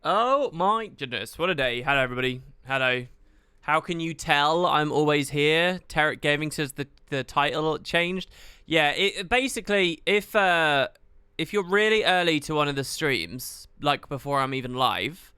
Oh my goodness, what a day. Hello everybody. Hello. How can you tell I'm always here? Tarek Gaming says the title changed. Yeah, it basically if you're really early to one of the streams, like before I'm even live,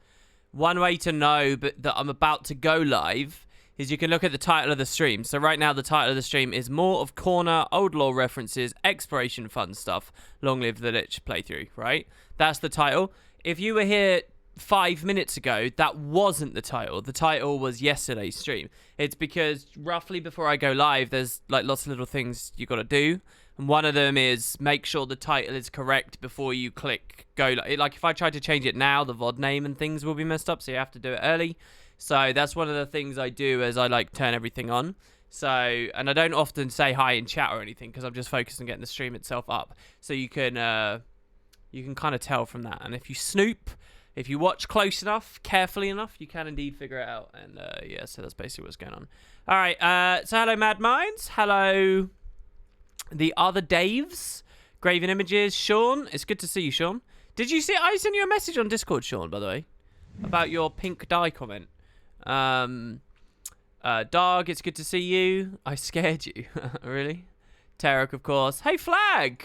one way to know that I'm about to go live is you can look at the title of the stream. So right now the title of the stream is More of Kourna, Old Lore References, Exploration Fun Stuff, Long Live the Lich playthrough, right? That's the title. If you were here 5 minutes ago, that wasn't the title. The title was yesterday's stream. It's because roughly before I go live, there's like lots of little things you got to do. And one of them is make sure the title is correct before you click go. Like if I try to change it now, the VOD name and things will be messed up. So you have to do it early. So that's one of the things I do as I like turn everything on. So, and I don't often say hi in chat or anything because I'm just focused on getting the stream itself up. So you can kind of tell from that. And if you snoop, if you watch close enough, carefully enough, you can indeed figure it out. And yeah, so that's basically what's going on. All right, so hello Mad Minds. Hello the other Daves. Graven Images. Sean, it's good to see you, Sean. Did you see, I sent you a message on Discord, Sean, by the way, about your pink dye comment. Dog, it's good to see you. I scared you. Really? Tarek, of course. Hey, Flag!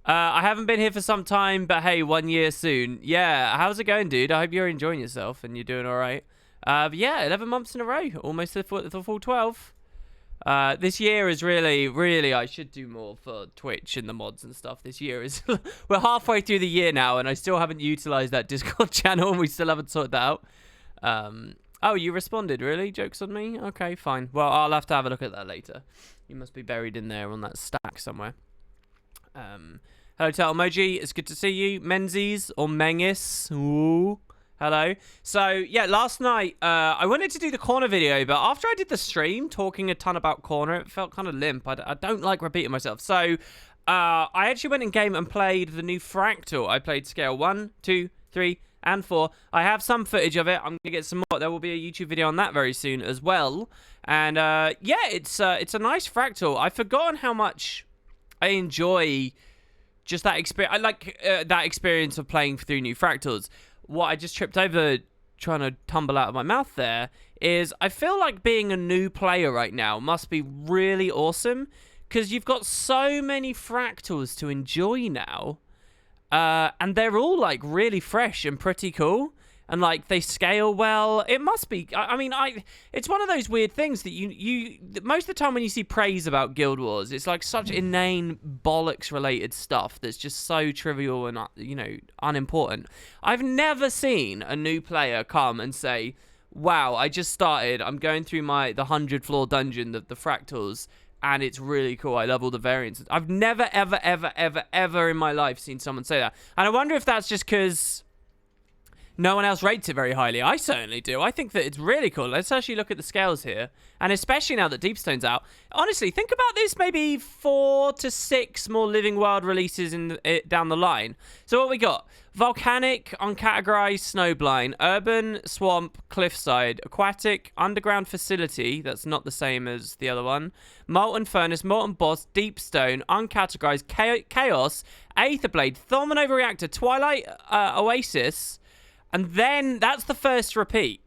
I haven't been here for some time, but hey, 1 year soon. Yeah, how's it going, dude? I hope you're enjoying yourself and you're doing all right. But yeah, 11 months in a row. Almost the full 12. This year is really, I should do more for Twitch and the mods and stuff. This year is, we're halfway through the year now, and I still haven't utilized that Discord channel, and we still haven't sorted that out. Oh, you responded, really? Joke's on me? Okay, fine. Well, I'll have to have a look at that later. You must be buried in there on that stack somewhere. Hello, Turtle Emoji. It's good to see you. Menzies or Mengis. Ooh. Hello. So, yeah, last night, I wanted to do the Kourna video, but after I did the stream talking a ton about Kourna, it felt kind of limp. I don't like repeating myself. So, I actually went in game and played the new Fractal. I played scale 1, 2, 3, and 4. I have some footage of it. I'm gonna get some more. There will be a YouTube video on that very soon as well. And yeah, it's a nice Fractal. I've forgotten how much I enjoy just that experience. I like that experience of playing through new Fractals. What I just tripped over trying to tumble out of my mouth there is I feel like being a new player right now must be really awesome because you've got so many Fractals to enjoy now. And they're all like really fresh and pretty cool, and like they scale well. It must be. I mean, it's one of those weird things that you most of the time when you see praise about Guild Wars, it's like such inane bollocks related stuff that's just so trivial and unimportant. I've never seen a new player come and say, "Wow, I just started. I'm going through the 100 floor dungeon, the Fractals." And it's really cool. I love all the variants. I've never, ever in my life seen someone say that. And I wonder if that's just because no one else rates it very highly. I certainly do. I think that it's really cool. Let's actually look at the scales here. And especially now that Deepstone's out. Honestly, think about this maybe 4 to 6 more Living World releases down the line. So what we got? Volcanic, uncategorized, snowblind, urban, swamp, cliffside, aquatic, underground facility, that's not the same as the other one, molten furnace, molten boss, deepstone, uncategorized, chaos, aetherblade, Thormanova reactor, twilight oasis, and then that's the first repeat.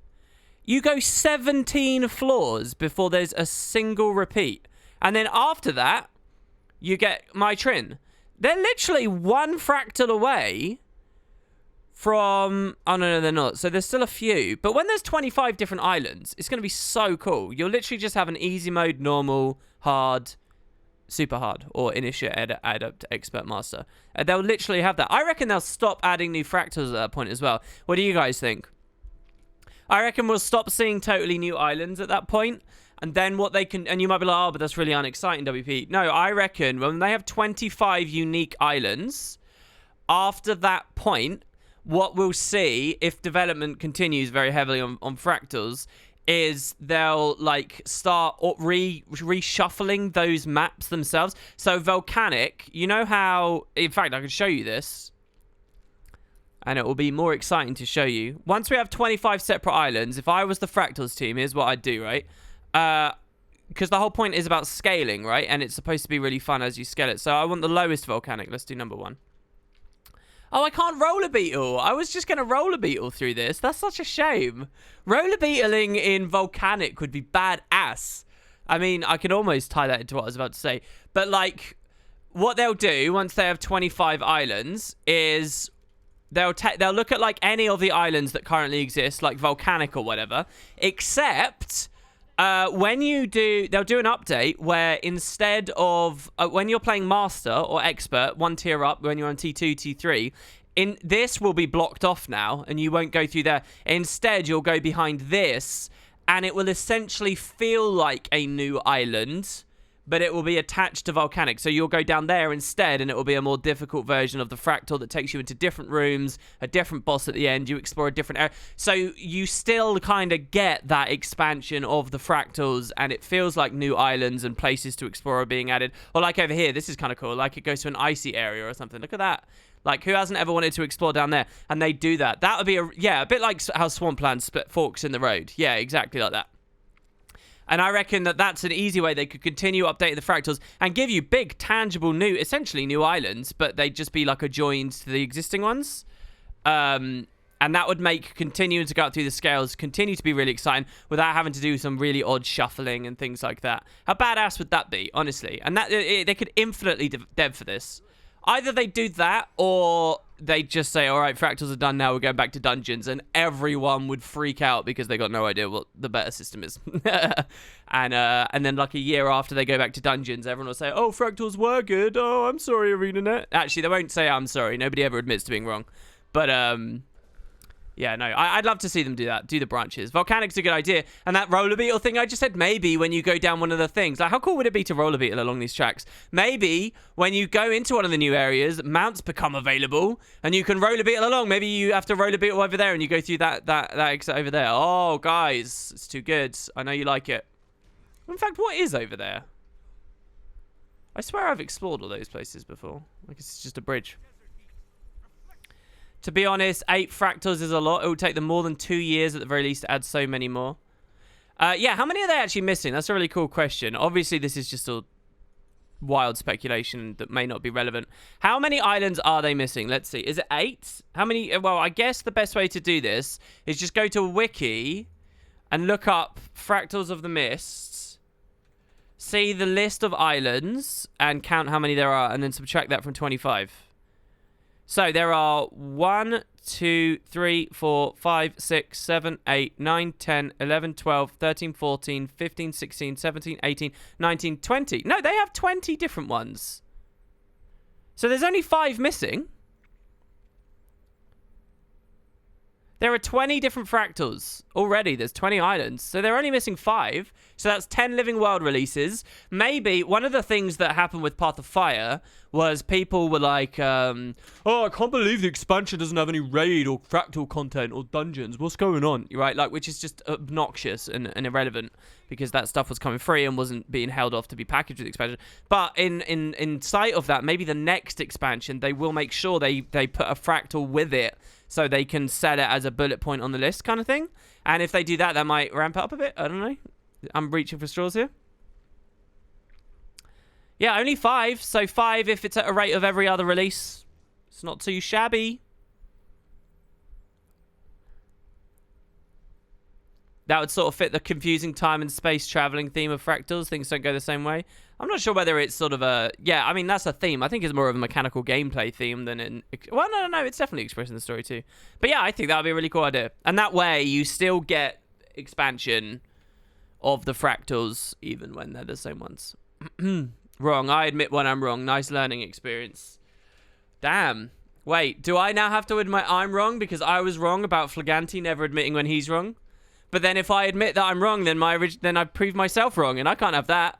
You go 17 floors before there's a single repeat. And then after that, you get my Trin. They're literally one fractal away from... Oh, no, they're not. So there's still a few. But when there's 25 different islands, it's going to be so cool. You'll literally just have an easy mode, normal, hard, super hard, or initiate, adept, expert, master. They'll literally have that. I reckon they'll stop adding new fractals at that point as well. What do you guys think? I reckon we'll stop seeing totally new islands at that point. And then what they can... And you might be like, oh, but that's really unexciting, WP. No, I reckon when they have 25 unique islands, after that point, what we'll see, if development continues very heavily on fractals, is they'll like start reshuffling those maps themselves. So Volcanic, you know how... In fact, I can show you this. And it will be more exciting to show you. Once we have 25 separate islands, if I was the Fractals team, here's what I'd do, right? Because the whole point is about scaling, right? And it's supposed to be really fun as you scale it. So I want the lowest Volcanic. Let's do number 1. Oh, I can't roller beetle. I was just going to roller beetle through this. That's such a shame. Roller beetling in Volcanic would be badass. I mean, I can almost tie that into what I was about to say. But, like, what they'll do once they have 25 islands is they'll look at, like, any of the islands that currently exist, like Volcanic or whatever, except when you do, they'll do an update where instead of when you're playing Master or Expert, one tier up, when you're on T2, T3, this will be blocked off now, and you won't go through there. Instead, you'll go behind this, and it will essentially feel like a new island, but it will be attached to Volcanic. So you'll go down there instead, and it will be a more difficult version of the Fractal that takes you into different rooms, a different boss at the end. You explore a different area. So you still kind of get that expansion of the Fractals, and it feels like new islands and places to explore are being added. Or like over here, this is kind of cool. Like it goes to an icy area or something. Look at that. Like, who hasn't ever wanted to explore down there? And they do that. That would be, a bit like how Swampland split forks in the road. Yeah, exactly like that. And I reckon that that's an easy way they could continue updating the Fractals and give you big, tangible, essentially new islands, but they'd just be like adjoined to the existing ones. And that would make continuing to go up through the scales continue to be really exciting without having to do some really odd shuffling and things like that. How badass would that be, honestly? And that they could infinitely dev for this. Either they do that, or they just say, all right, Fractals are done now, we're going back to dungeons, and everyone would freak out because they got no idea what the better system is. And then like a year after they go back to dungeons, everyone will say, oh, Fractals were good. Oh, I'm sorry, ArenaNet. Actually, they won't say I'm sorry. Nobody ever admits to being wrong. But yeah, no, I'd love to see them do that, do the branches. Volcanic's a good idea. And that roller beetle thing I just said, maybe when you go down one of the things, like how cool would it be to roller beetle along these tracks? Maybe when you go into one of the new areas, mounts become available and you can roller beetle along. Maybe you have to roller beetle over there and you go through that exit over there. Oh, guys, it's too good. I know you like it. In fact, what is over there? I swear I've explored all those places before. Like it's just a bridge. To be honest, 8 Fractals is a lot. It would take them more than 2 years at the very least to add so many more. Yeah, how many are they actually missing? That's a really cool question. Obviously, this is just a wild speculation that may not be relevant. How many islands are they missing? Let's see. Is it 8? How many? Well, I guess the best way to do this is just go to a wiki and look up Fractals of the Mist, see the list of islands, and count how many there are, and then subtract that from 25. So there are 1, 2, 3, 4, 5, 6, 7, 8, 9, 10, 11, 12, 13, 14, 15, 16, 17, 18, 19, 20. No, they have 20 different ones. So there's only 5 missing. There are 20 different Fractals already. There's 20 islands. So they're only missing 5. So that's 10 Living World releases. Maybe one of the things that happened with Path of Fire was people were like, oh, I can't believe the expansion doesn't have any raid or Fractal content or dungeons. What's going on? Right? Like, which is just obnoxious and irrelevant because that stuff was coming free and wasn't being held off to be packaged with the expansion. But in sight of that, maybe the next expansion, they will make sure they put a Fractal with it so they can set it as a bullet point on the list kind of thing. And if they do that, that might ramp it up a bit. I don't know. I'm reaching for straws here. Yeah, only 5. So 5 if it's at a rate of every other release. It's not too shabby. That would sort of fit the confusing time and space traveling theme of Fractals. Things don't go the same way. I'm not sure whether it's sort of a... Yeah, I mean, that's a theme. I think it's more of a mechanical gameplay theme than an... Well, no. It's definitely expressing the story too. But yeah, I think that would be a really cool idea. And that way, you still get expansion of the Fractals, even when they're the same ones. Wrong. I admit when I'm wrong. Nice learning experience. Damn. Wait, do I now have to admit I'm wrong because I was wrong about Flaganti never admitting when he's wrong? But then if I admit that I'm wrong, then I prove myself wrong, and I can't have that.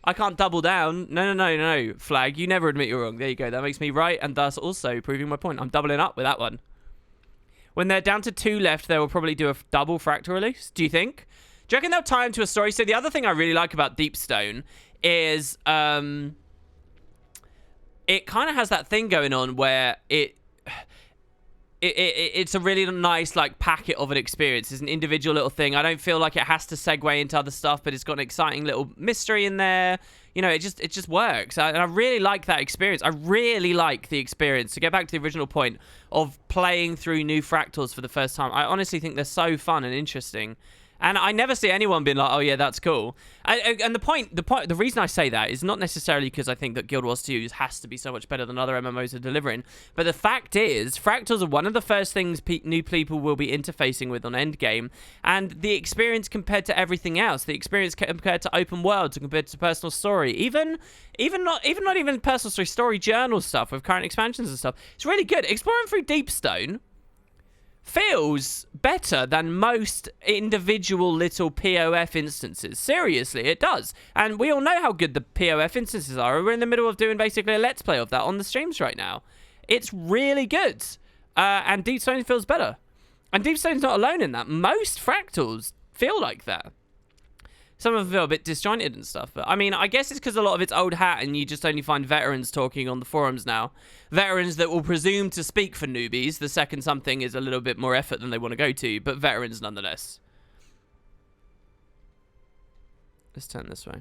I can't double down. No. Flag, you never admit you're wrong. There you go. That makes me right, and thus also proving my point. I'm doubling up with that one. When they're down to 2 left, they will probably do a double Fractal release. Do you think? Do you reckon they'll tie them to a story? So the other thing I really like about Deepstone is it kind of has that thing going on where it it's a really nice like packet of an experience. It's an individual little thing. I don't feel like it has to segue into other stuff, but it's got an exciting little mystery in there. You know, it just works. And I really like that experience. I really like the experience. To get back to the original point of playing through new Fractals for the first time, I honestly think they're so fun and interesting. And I never see anyone being like, "Oh yeah, that's cool." And the reason I say that is not necessarily because I think that Guild Wars 2 has to be so much better than other MMOs are delivering, but the fact is, Fractals are one of the first things new people will be interfacing with on Endgame, and the experience compared to everything else, the experience compared to open worlds, compared to personal story, even not even personal story journal stuff with current expansions and stuff, it's really good. Exploring through Deepstone feels better than most individual little POF instances. Seriously, it does. And we all know how good the POF instances are. We're in the middle of doing basically a Let's Play of that on the streams right now. It's really good. And Deepstone feels better. And Deepstone's not alone in that. Most Fractals feel like that. Some of them feel a bit disjointed and stuff. But, I mean, I guess it's because a lot of it's old hat and you just only find veterans talking on the forums now. Veterans that will presume to speak for newbies the second something is a little bit more effort than they want to go to, but veterans nonetheless. Let's turn this way.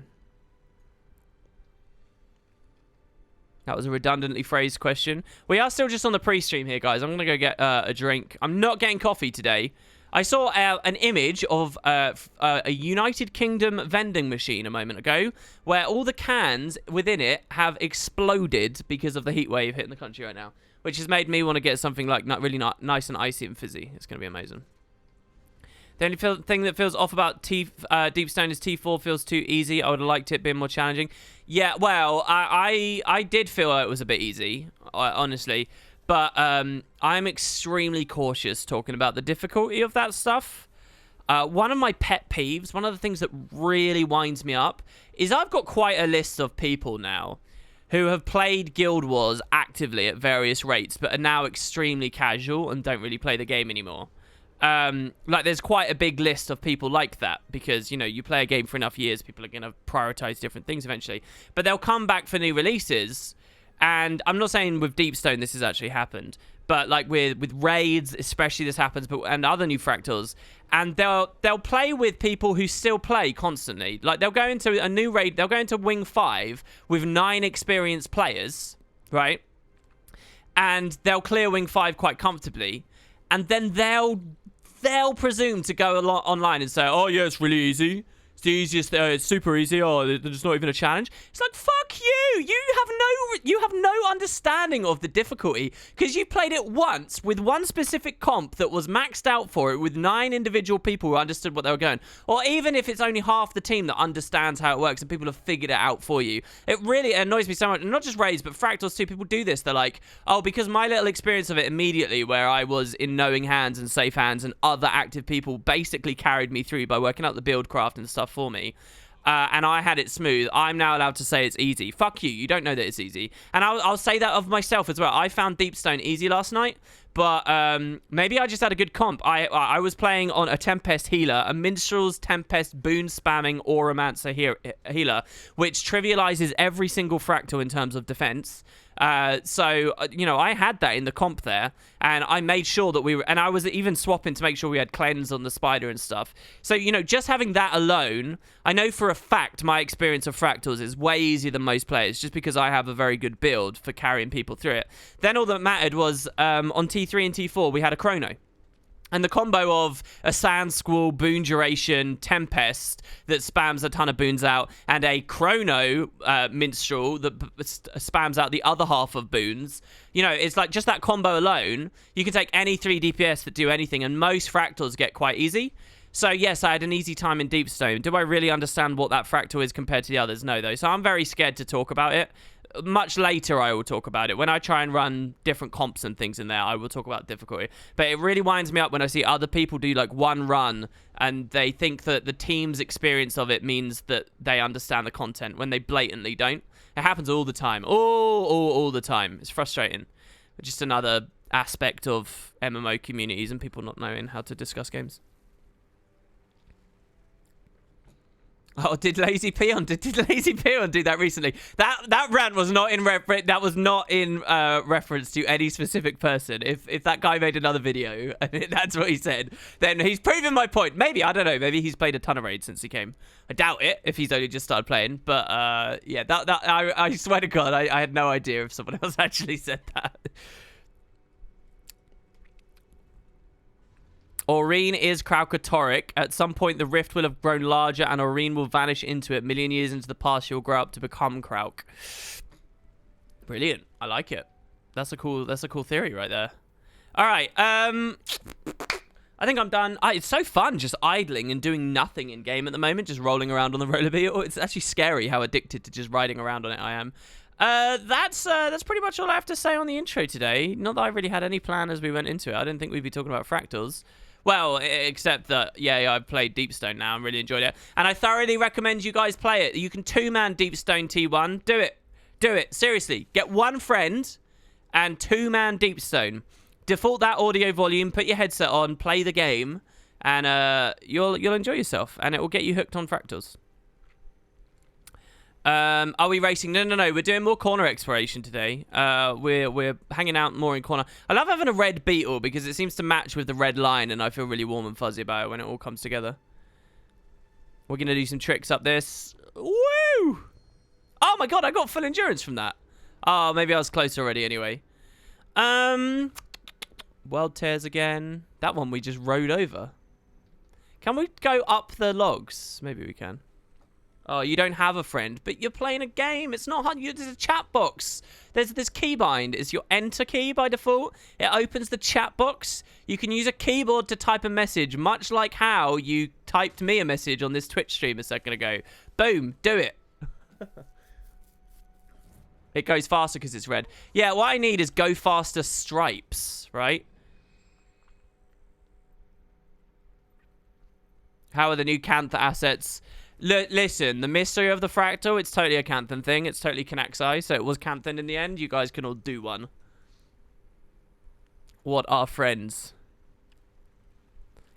That was a redundantly phrased question. We are still just on the pre-stream here, guys. I'm going to go get a drink. I'm not getting coffee today. I saw an image of a United Kingdom vending machine a moment ago where all the cans within it have exploded because of the heat wave hitting the country right now, which has made me want to get something like really nice and icy and fizzy. It's going to be amazing. The only thing that feels off about Deepstone is T4 feels too easy. I would have liked it being more challenging. Yeah, well, I did feel like it was a bit easy, honestly. But I'm extremely cautious talking about the difficulty of that stuff. One of my pet peeves, one of the things that really winds me up, is I've got quite a list of people now who have played Guild Wars actively at various rates, but are now extremely casual and don't really play the game anymore. Like, there's quite a big list of people like that because, you know, you play a game for enough years, people are going to prioritize different things eventually. But they'll come back for new releases. And I'm not saying with Deepstone this has actually happened, but like with raids, especially this happens, and other new Fractals, and they'll play with people who still play constantly. Like they'll go into a new raid, they'll go into Wing 5 with 9 experienced players, right? And they'll clear Wing 5 quite comfortably, and then they'll presume to go online and say, "Oh yeah, it's really easy. It's the easiest, it's super easy, or there's not even a challenge." It's like, fuck you! You have no understanding of the difficulty because you played it once with one specific comp that was maxed out for it with 9 individual people who understood what they were going. Or even if it's only half the team that understands how it works and people have figured it out for you. It really annoys me so much. And not just raids, but Fractals too. People do this. They're like, "Oh, because my little experience of it immediately where I was in knowing hands and safe hands and other active people basically carried me through by working out the build craft and stuff for me. And I had it smooth. I'm now allowed to say it's easy. Fuck you. You don't know that it's easy. And I'll say that of myself as well. I found Deepstone easy last night, but maybe I just had a good comp. I was playing on a Tempest healer, a Minstrel's Tempest boon spamming Auramancer healer, which trivializes every single Fractal in terms of defense. So, you know, I had that in the comp there, and I made sure that and I was even swapping to make sure we had cleanse on the spider and stuff. So, you know, just having that alone, I know for a fact my experience of Fractals is way easier than most players, just because I have a very good build for carrying people through it. Then all that mattered was, on T3 and T4, we had a Chrono. And the combo of a Sand Squall, Boon Duration, Tempest that spams a ton of boons out, and a Chrono Minstrel that spams out the other half of boons. You know, it's like just that combo alone, you can take any 3 DPS that do anything, and most Fractals get quite easy. So, yes, I had an easy time in Deepstone. Do I really understand what that Fractal is compared to the others? No, though. So I'm very scared to talk about it. Much later, I will talk about it. When I try and run different comps and things in there, I will talk about difficulty. But it really winds me up when I see other people do, like, one run, and they think that the team's experience of it means that they understand the content, when they blatantly don't. It happens all the time. All the time. It's frustrating. But just another aspect of MMO communities and people not knowing how to discuss games. Oh, did Lazy Peon do that recently? That rant was not in reference to any specific person. If that guy made another video and that's what he said, then he's proven my point. Maybe, I don't know. Maybe he's played a ton of raids since he came. I doubt it if he's only just started playing. But yeah, I swear to God, I had no idea if someone else actually said that. Aurene is Kraukatoric. At some point, the rift will have grown larger and Aurene will vanish into it. Million years into the past, she'll grow up to become Krauk. Brilliant. I like it. That's a cool theory right there. All right. I think I'm done. It's so fun just idling and doing nothing in game at the moment, just rolling around on the roller beetle. It's actually scary how addicted to just riding around on it I am. That's pretty much all I have to say on the intro today. Not that I really had any plan as we went into it. I didn't think we'd be talking about fractals. Well, except that, yeah, I've played Deepstone now and really enjoyed it. And I thoroughly recommend you guys play it. You can two-man Deepstone T1. Do it. Do it. Seriously. Get one friend and two-man Deepstone. Default that audio volume, put your headset on, play the game, and you'll enjoy yourself. And it will get you hooked on fractals. Are we racing? No. We're doing more corner exploration today. We're hanging out more in corner. I love having a red beetle because it seems to match with the red line, and I feel really warm and fuzzy about it when it all comes together. We're gonna do some tricks up this. Woo! Oh my God, I got full endurance from that. Oh, maybe I was close already. Anyway, world tears again. That one we just rode over. Can we go up the logs? Maybe we can. Oh, you don't have a friend, but you're playing a game. It's not hard. There's a chat box. There's this keybind. It's your enter key by default. It opens the chat box. You can use a keyboard to type a message, much like how you typed me a message on this Twitch stream a second ago. Boom. Do it. It goes faster because it's red. Yeah, what I need is go faster stripes, right? How are the new Cantha assets? Listen, the mystery of the fractal, it's totally a Canthan thing. It's totally Canaxi, so it was Canthan in the end. You guys can all do one. What are friends?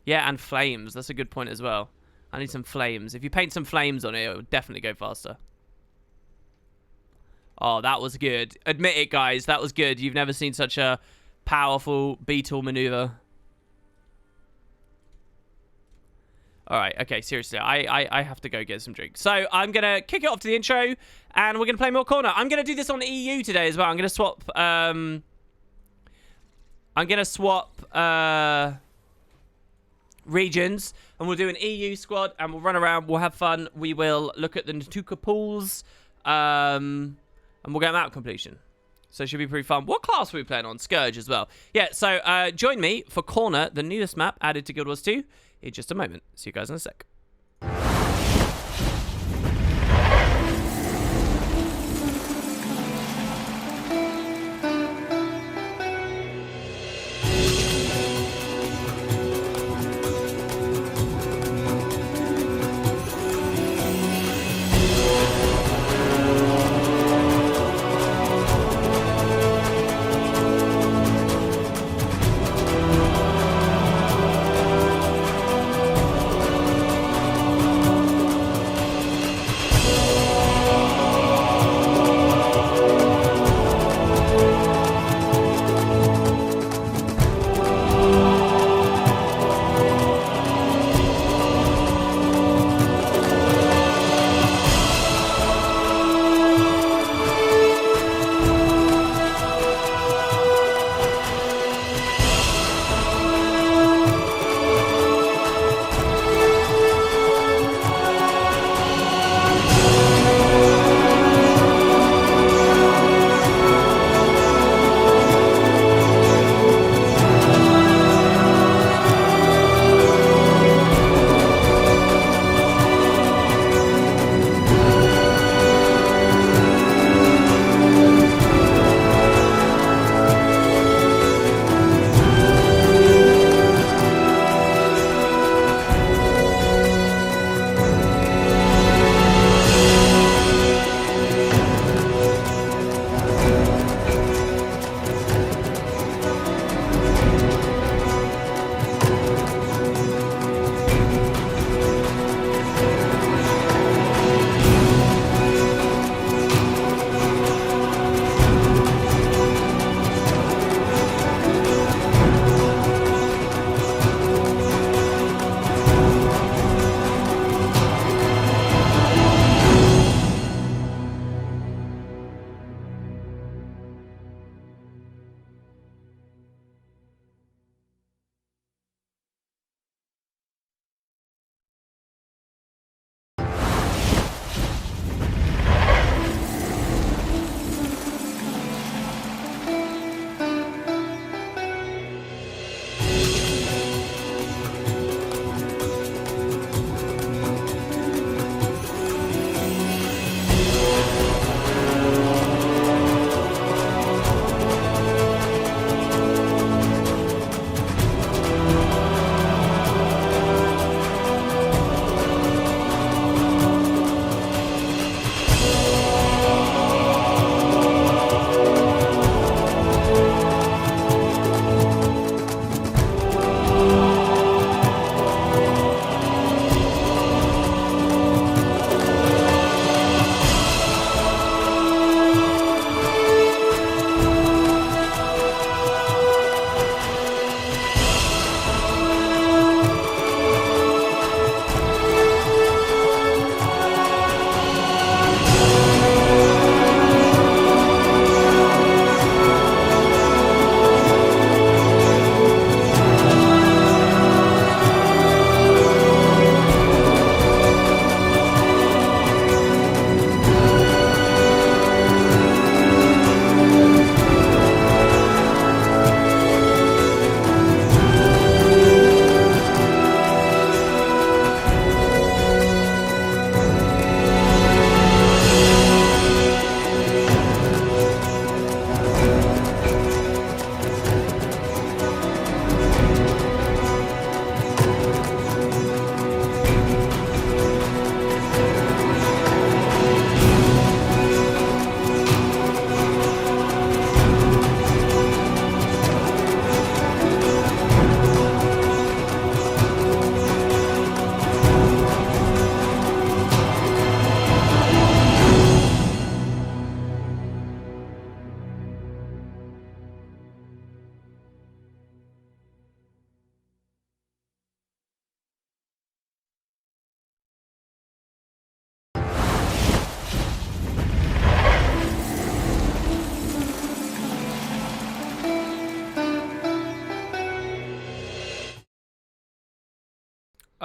Yeah, and flames. That's a good point as well. I need some flames. If you paint some flames on it, it would definitely go faster. Oh, that was good. Admit it, guys. That was good. You've never seen such a powerful beetle maneuver. All right, okay, seriously, I have to go get some drinks. So I'm going to kick it off to the intro, and we're going to play more corner. I'm going to do this on EU today as well. I'm going to swap regions, and we'll do an EU squad, and we'll run around, we'll have fun. We will look at the Natuka pools, and we'll get map completion. So it should be pretty fun. What class are we playing on? Scourge as well. Yeah, so join me for Kourna, the newest map added to Guild Wars 2. In just a moment. See you guys in a sec.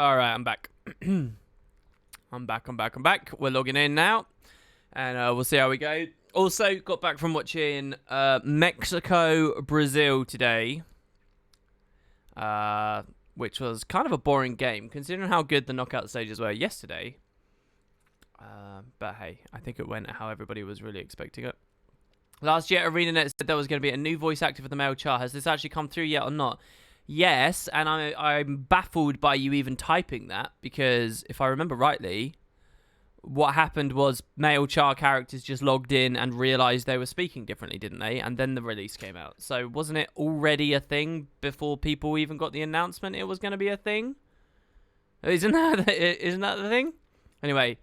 All right, I'm back. I'm back. We're logging in now. And we'll see how we go. Also, got back from watching Mexico-Brazil today. Which was kind of a boring game, considering how good the knockout stages were yesterday. But hey, I think it went how everybody was really expecting it. Last year, ArenaNet said there was going to be a new voice actor for the male char. Has this actually come through yet or not? Yes, and I'm baffled by you even typing that, because if I remember rightly, what happened was male char characters just logged in and realized they were speaking differently, didn't they? And then the release came out. So wasn't it already a thing before people even got the announcement it was going to be a thing? Isn't that the thing? Anyway,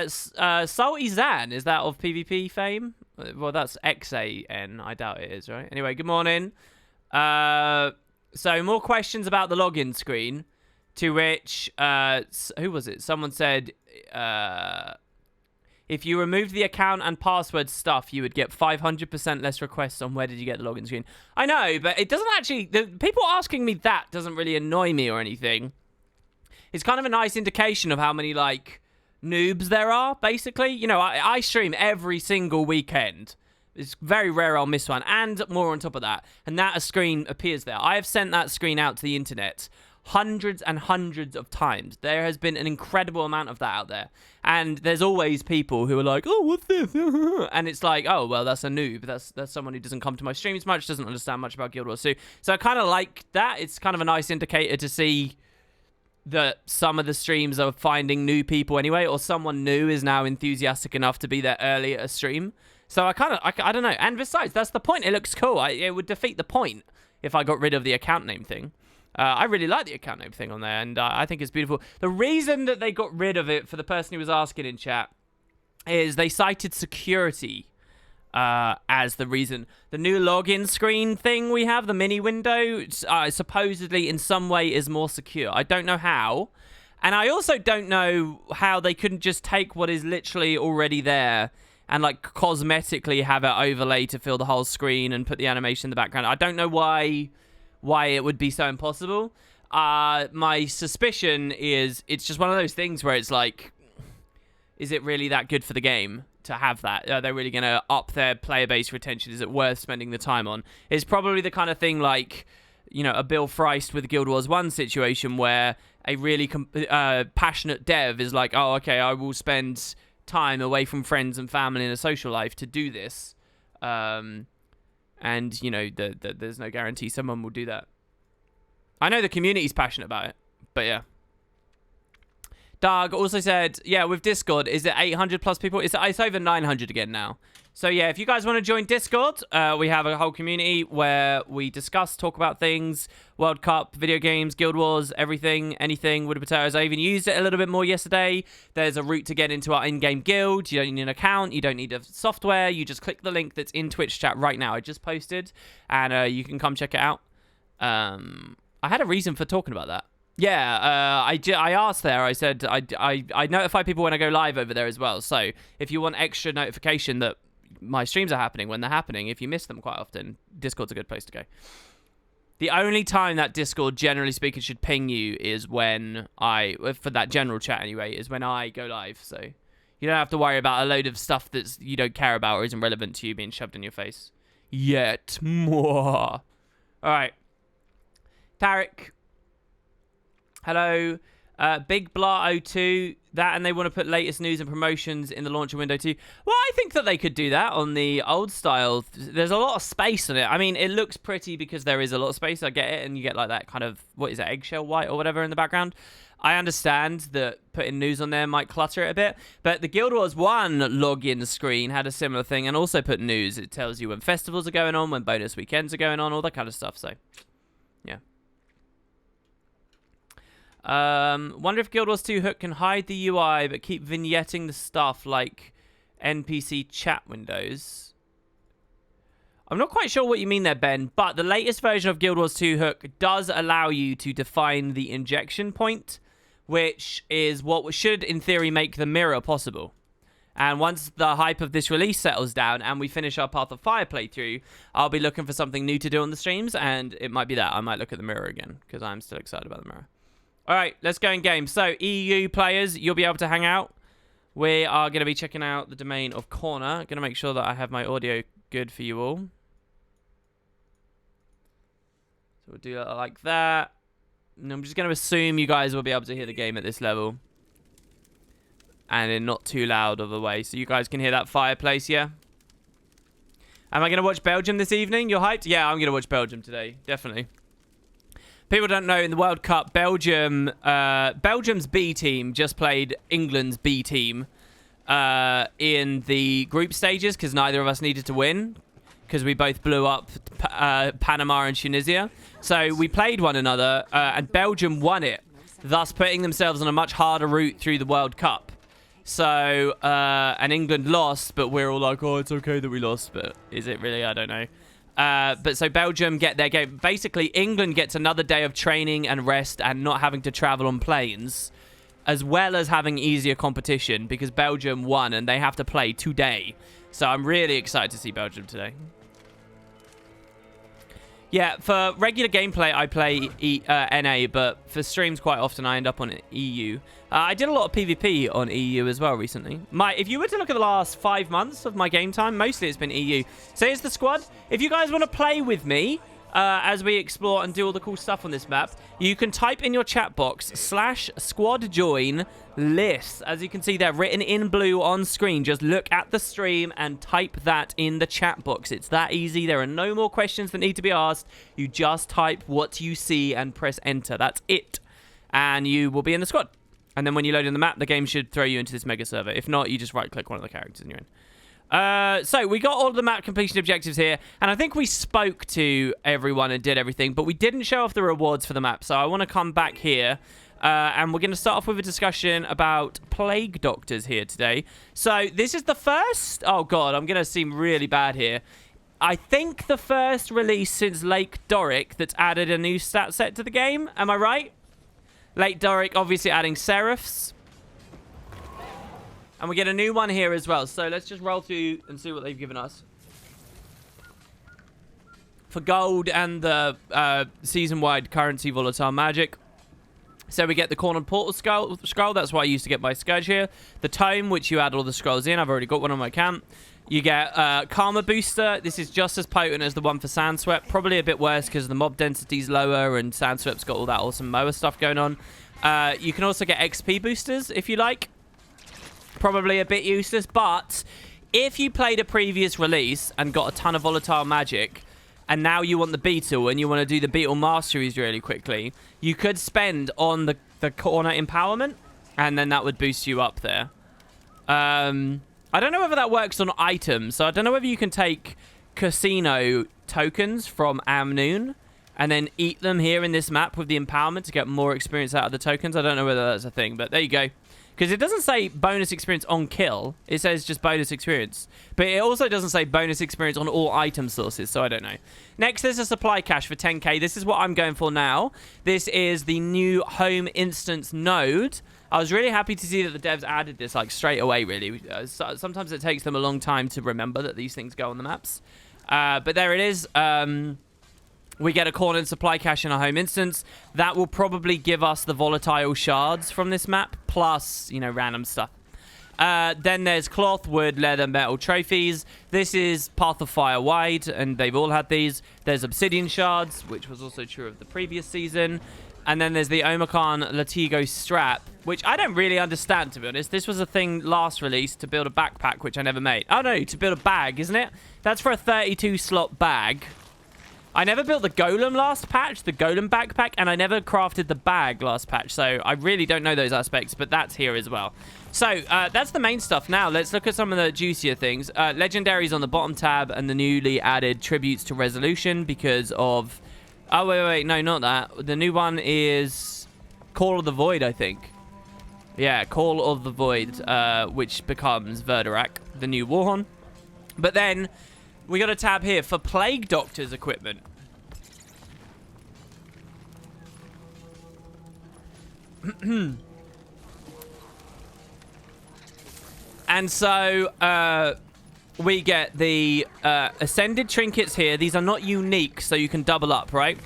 Salty Zan, is that of PvP fame? Well, that's XAN. I doubt it is, right? Anyway, good morning. So more questions about the login screen, to which, who was it? Someone said, if you removed the account and password stuff, you would get 500% less requests on where did you get the login screen. I know, but it doesn't actually, the people asking me that doesn't really annoy me or anything. It's kind of a nice indication of how many, like, noobs there are, basically. You know, I stream every single weekend. It's very rare I'll miss one, and more on top of that. And that a screen appears there. I have sent that screen out to the internet hundreds and hundreds of times. There has been an incredible amount of that out there. And there's always people who are like, oh, what's this? And it's like, oh, well, that's a noob. That's someone who doesn't come to my streams much, doesn't understand much about Guild Wars 2. So I kind of like that. It's kind of a nice indicator to see that some of the streams are finding new people anyway, or someone new is now enthusiastic enough to be there early at a stream. So I don't know. And besides, that's the point. It looks cool. It would defeat the point if I got rid of the account name thing. I really like the account name thing on there, and I think it's beautiful. The reason that they got rid of it, for the person who was asking in chat, is they cited security as the reason. The new login screen thing we have, the mini window, supposedly in some way is more secure. I don't know how. And I also don't know how they couldn't just take what is literally already there and, like, cosmetically have it overlay to fill the whole screen and put the animation in the background. I don't know why it would be so impossible. My suspicion is it's just one of those things where it's like, is it really that good for the game to have that? Are they really going to up their player base retention? Is it worth spending the time on? It's probably the kind of thing like, you know, a Bill Freist with Guild Wars 1 situation where a really passionate dev is like, oh, okay, I will spend time away from friends and family and a social life to do this. And, you know, there's no guarantee someone will do that. I know the community's passionate about it, but yeah. Doug also said, yeah, with Discord, is it 800 plus people? It's over 900 again now. So yeah, if you guys want to join Discord, we have a whole community where we discuss, talk about things, World Cup, video games, Guild Wars, everything, anything, wood and potatoes. I even used it a little bit more yesterday. There's a route to get into our in-game guild. You don't need an account. You don't need a software. You just click the link that's in Twitch chat right now. I just posted, and you can come check it out. I had a reason for talking about that. Yeah, I asked there. I said I notify people when I go live over there as well. So if you want extra notification that my streams are happening when they're happening, if you miss them quite often, Discord's a good place to go. The only time that Discord, generally speaking, should ping you is when for that general chat anyway, is when I go live. So you don't have to worry about a load of stuff that you don't care about or isn't relevant to you being shoved in your face. Yet. More. All right. Tarek. Hello. Big Blah 02, that, and they want to put latest news and promotions in the launcher window too. Well, I think that they could do that on the old style. There's a lot of space on it. I mean, it looks pretty because there is a lot of space. I get it, and you get like that kind of, what is it, eggshell white or whatever in the background. I understand that putting news on there might clutter it a bit, but the Guild Wars 1 login screen had a similar thing and also put news. It tells you when festivals are going on, when bonus weekends are going on, all that kind of stuff. So, yeah. Wonder if Guild Wars 2 Hook can hide the UI but keep vignetting the stuff like NPC chat windows. I'm not quite sure what you mean there, Ben, but the latest version of Guild Wars 2 Hook does allow you to define the injection point, which is what should, in theory, make the mirror possible. And once the hype of this release settles down and we finish our Path of Fire playthrough, I'll be looking for something new to do on the streams, and it might be that. I might look at the mirror again, because I'm still excited about the mirror. All right, let's go in game. So, EU players, you'll be able to hang out. We are going to be checking out the domain of Kourna. Going to make sure that I have my audio good for you all. So we'll do that like that. And I'm just going to assume you guys will be able to hear the game at this level. And in not too loud of a way. So you guys can hear that fireplace, yeah? Am I going to watch Belgium this evening? You're hyped? Yeah, I'm going to watch Belgium today. Definitely. People don't know, in the World Cup, Belgium's B team just played England's B team in the group stages because neither of us needed to win because we both blew up Panama and Tunisia. So we played one another and Belgium won it, thus putting themselves on a much harder route through the World Cup. So, and England lost, but we're all like, oh, it's okay that we lost, but is it really? I don't know. But so Belgium get their game. Basically, England gets another day of training and rest and not having to travel on planes, as well as having easier competition because Belgium won and they have to play today. So I'm really excited to see Belgium today. Yeah, for regular gameplay, I play NA, but for streams, quite often I end up on EU. I did a lot of PvP on EU as well recently. If you were to look at the last 5 months of my game time, mostly it's been EU. So here's the squad. If you guys want to play with me as we explore and do all the cool stuff on this map, you can type in your chat box /squad_join list. As you can see there, written in blue on screen. Just look at the stream and type that in the chat box. It's that easy. There are no more questions that need to be asked. You just type what you see and press enter. That's it. And you will be in the squad. And then when you load in the map, the game should throw you into this mega server. If not, you just right-click one of the characters and you're in. So we got all of the map completion objectives here, and I think we spoke to everyone and did everything, but we didn't show off the rewards for the map. So I want to come back here, and we're going to start off with a discussion about plague doctors here today. So this is the first... Oh, God, I'm going to seem really bad here. I think the first release since Lake Doric that's added a new stat set to the game. Am I right? Lake Doric obviously adding Seraphs. And we get a new one here as well. So let's just roll through and see what they've given us. For gold and the season-wide currency volatile magic. So we get the Cornered Portal scroll. That's what I used to get my Scourge here. The Tome, which you add all the scrolls in. I've already got one on my camp. You get Karma Booster. This is just as potent as the one for Sandswept. Probably a bit worse because the mob density's lower and Sandswept's got all that awesome mower stuff going on. You can also get XP boosters if you like. Probably a bit useless, but if you played a previous release and got a ton of volatile magic, and now you want the Beetle and you want to do the Beetle Masteries really quickly, you could spend on the Kourna Empowerment, and then that would boost you up there. I don't know whether that works on items, so I don't know whether you can take casino tokens from Amnoon and then eat them here in this map with the empowerment to get more experience out of the tokens. I don't know whether that's a thing, but there you go. Because it doesn't say bonus experience on kill. It says just bonus experience. But it also doesn't say bonus experience on all item sources, so I don't know. Next, there's a supply cache for 10k. This is what I'm going for now. This is the new home instance node. I was really happy to see that the devs added this like straight away, really. Sometimes it takes them a long time to remember that these things go on the maps. But there it is. We get a cornered supply cache in our home instance. That will probably give us the volatile shards from this map, plus, you know, random stuff. Then there's cloth, wood, leather, metal trophies. This is Path of Fire wide, and they've all had these. There's obsidian shards, which was also true of the previous season. And then there's the Omicron Latigo strap, which I don't really understand, to be honest. This was a thing last release to build a backpack, which I never made. Oh, no, to build a bag, isn't it? That's for a 32-slot bag. I never built the golem last patch, the golem backpack, and I never crafted the bag last patch, so I really don't know those aspects, but that's here as well. So, that's the main stuff. Now, let's look at some of the juicier things. Legendaries on the bottom tab, and the newly added tributes to Resolution because of... Oh, wait, no, not that. The new one is Call of the Void, I think. Yeah, Call of the Void, which becomes Verdurak, the new Warhorn. But then... we got a tab here for Plague Doctor's equipment. And so, we get the Ascended Trinkets here. These are not unique, so you can double up, right?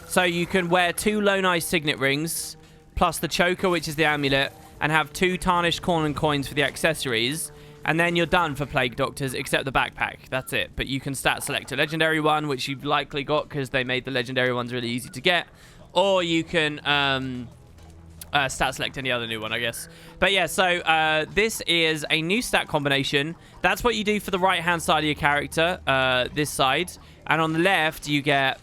So you can wear 2 Lone Eye Signet Rings, plus the choker, which is the amulet, and have 2 tarnished corn and coins for the accessories. And then you're done for Plague Doctors, except the backpack. That's it. But you can stat select a legendary one, which you've likely got because they made the legendary ones really easy to get. Or you can stat select any other new one, I guess. But yeah, so this is a new stat combination. That's what you do for the right-hand side of your character, this side. And on the left, you get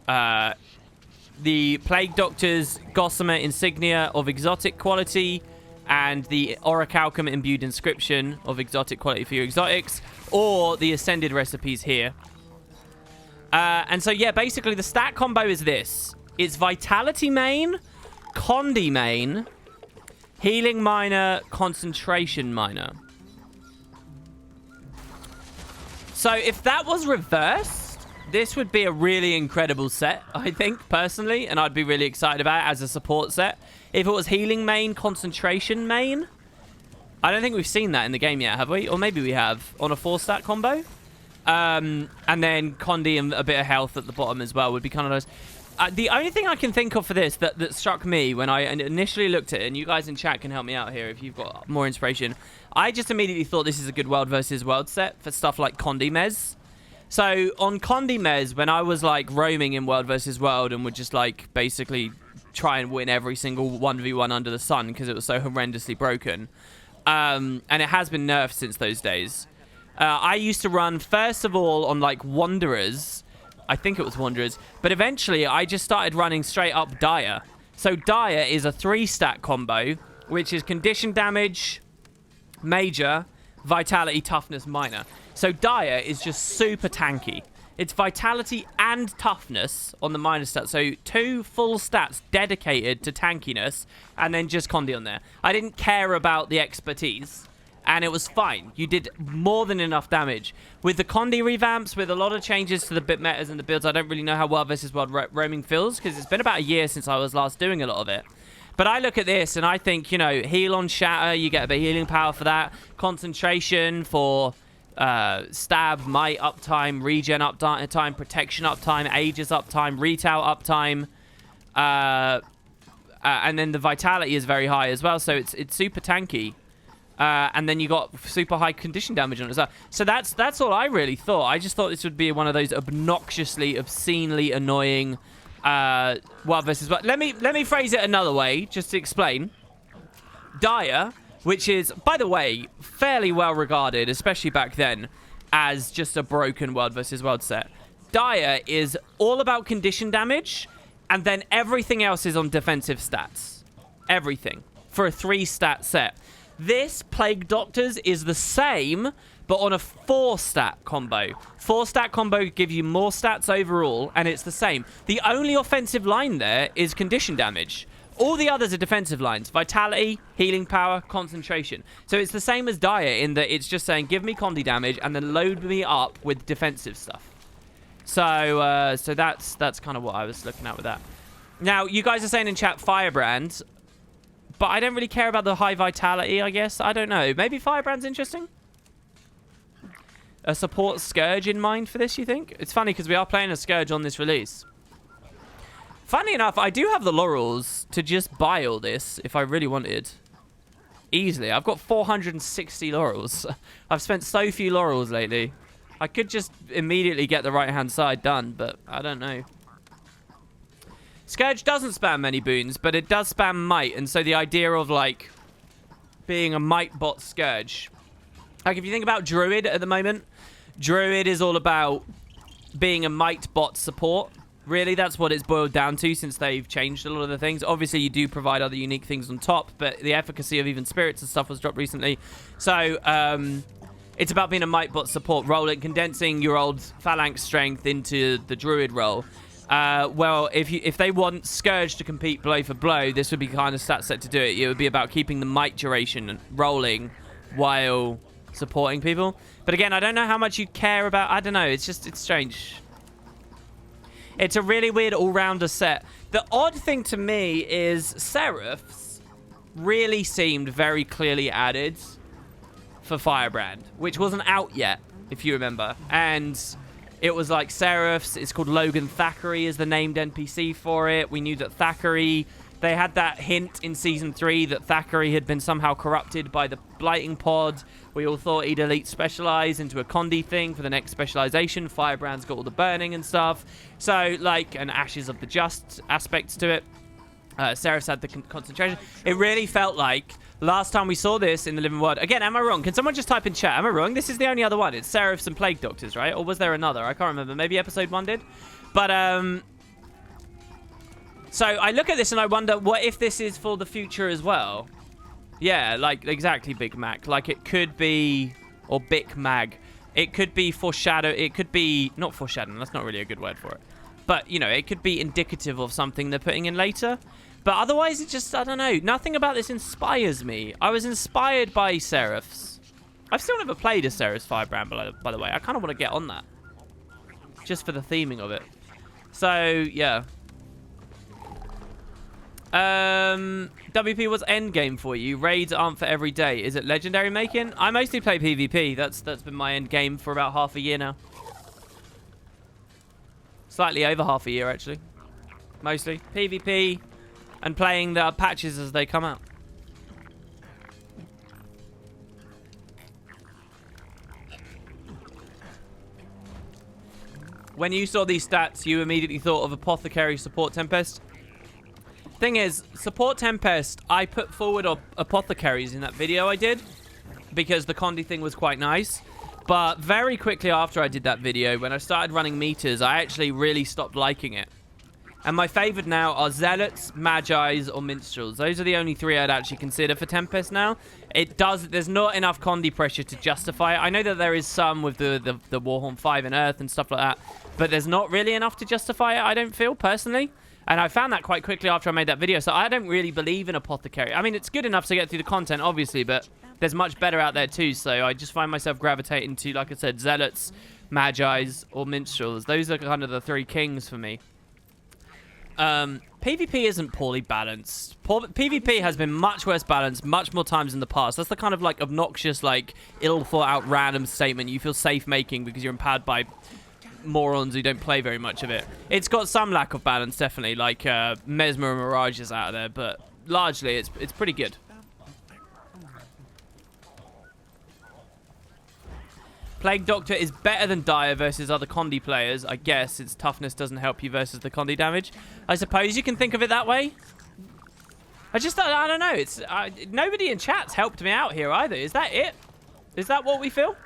the Plague Doctor's Gossamer Insignia of exotic quality and the Orichalcum Imbued Inscription of exotic quality for your exotics, or the Ascended recipes here. And so, yeah, basically the stat combo is this. It's Vitality main, Condi main, Healing minor, Concentration minor. So if that was reversed, this would be a really incredible set, I think, personally, and I'd be really excited about it as a support set. If it was Healing main, Concentration main, I don't think we've seen that in the game yet, have we? Or maybe we have, on a 4-stat combo. And then Condi and a bit of health at the bottom as well would be kind of nice. The only thing I can think of for this that struck me when I initially looked at it, and you guys in chat can help me out here if you've got more inspiration, I just immediately thought this is a good world versus world set for stuff like Condi Mez. So on Condi Mez, when I was like roaming in world versus world and would just like basically try and win every single 1v1 under the sun because it was so horrendously broken, and it has been nerfed since those days. I used to run first of all on like Wanderers. I think it was Wanderers. But eventually, I just started running straight up Dire. So Dire is a 3-stat combo, which is Condition Damage, Major, Vitality, Toughness, Minor. So Dire is just super tanky. It's Vitality and Toughness on the minor stat. So 2 full stats dedicated to tankiness, and then just Condi on there. I didn't care about the expertise. And it was fine. You did more than enough damage. With the Condi revamps, with a lot of changes to the bit metas and the builds, I don't really know how World vs. World roaming feels, because it's been about a year since I was last doing a lot of it. But I look at this, and I think, you know, heal on Shatter, you get a bit of healing power for that. Concentration for stab, might uptime, regen uptime, protection uptime, ages uptime, retail uptime. And then the Vitality is very high as well, so it's super tanky. And then you got super high condition damage on it as well. So that's all I really thought. I just thought this would be one of those obnoxiously, obscenely annoying World versus World. Let me phrase it another way, just to explain. Dire, which is, by the way, fairly well regarded, especially back then, as just a broken World versus World set. Dire is all about condition damage, and then everything else is on defensive stats. Everything. For a 3-stat set. This Plague Doctors is the same, but on a 4-stat combo. 4-stat combo give you more stats overall, and it's the same. The only offensive line there is condition damage. All the others are defensive lines. Vitality, healing power, concentration. So it's the same as Dire in that it's just saying, give me Condi damage, and then load me up with defensive stuff. So that's kind of what I was looking at with that. Now, you guys are saying in chat Firebrand, but I don't really care about the high vitality, I guess. I don't know. Maybe Firebrand's interesting? A support Scourge in mind for this, you think? It's funny because we are playing a Scourge on this release. Funny enough, I do have the laurels to just buy all this if I really wanted. Easily. I've got 460 laurels. I've spent so few laurels lately. I could just immediately get the right-hand side done, but I don't know. Scourge doesn't spam many boons, but it does spam Might, and so the idea of, like, being a Might bot Scourge. Like, if you think about Druid at the moment, Druid is all about being a Might bot support. Really, that's what it's boiled down to since they've changed a lot of the things. Obviously, you do provide other unique things on top, but the efficacy of even Spirits and stuff was dropped recently. So, it's about being a Might bot support, rolling, condensing your old Phalanx strength into the Druid role. Well, if they want Scourge to compete blow for blow, this would be kind of stat set to do it. It would be about keeping the Might duration rolling while supporting people. But again, I don't know how much you care about. I don't know. It's strange. It's a really weird all-rounder set. The odd thing to me is Seraphs really seemed very clearly added for Firebrand, which wasn't out yet, if you remember. And it was like Seraphs. It's called Logan Thackeray is the named NPC for it. We knew that Thackeray They had that hint in Season 3 that Thackeray had been somehow corrupted by the Blighting Pod. We all thought he'd elite specialize into a Condi thing for the next specialization. Firebrand's got all the burning and stuff. So, like, and Ashes of the Just aspects to it. Seraph's had the concentration. It really felt like last time we saw this in the living world. Again, am I wrong? Can someone just type in chat? Am I wrong? This is the only other one. It's Seraphs and Plague Doctors, right? Or was there another? I can't remember. Maybe episode 1 did. But, so I look at this and I wonder, what if this is for the future as well? Yeah, like, exactly, Big Mac. Like, it could be, or Big Mag. It could be foreshadow. It could be, not foreshadowing. That's not really a good word for it. But, you know, it could be indicative of something they're putting in later. But otherwise, it just, I don't know. Nothing about this inspires me. I was inspired by Seraphs. I've still never played a Seraphs Firebrand, by the way. I kind of want to get on that. Just for the theming of it. So, yeah. WP, what's endgame for you? Raids aren't for every day. Is it legendary making? I mostly play PvP. That's been my endgame for about half a year now. Slightly over half a year, actually. Mostly. PvP and playing the patches as they come out. When you saw these stats, you immediately thought of Apothecary Support Tempest? Thing is, Support Tempest, I put forward Apothecaries in that video I did because the Condi thing was quite nice. But very quickly after I did that video, when I started running meters, I actually really stopped liking it. And my favored now are Zealots, Magi's, or Minstrels. Those are the only 3 I'd actually consider for Tempest now. There's not enough Condi pressure to justify it. I know that there is some with the Warhorn 5 and Earth and stuff like that, but there's not really enough to justify it, I don't feel, personally. And I found that quite quickly after I made that video, so I don't really believe in Apothecary. I mean, it's good enough to get through the content, obviously, but there's much better out there too, so I just find myself gravitating to, like I said, Zealots, Magi's, or Minstrels. Those are kind of the 3 kings for me. PvP isn't poorly balanced. PvP has been much worse balanced much more times in the past. That's the kind of, like, obnoxious, like, ill-thought-out random statement you feel safe making because you're empowered by morons who don't play very much of it. It's got some lack of balance, definitely, like Mesmer and Mirage is out of there, but largely it's pretty good. Plague Doctor is better than Dire versus other Condi players. I guess its toughness doesn't help you versus the Condi damage. I suppose you can think of it that way. I don't know. It's nobody in chat's helped me out here either. Is that it? Is that what we feel?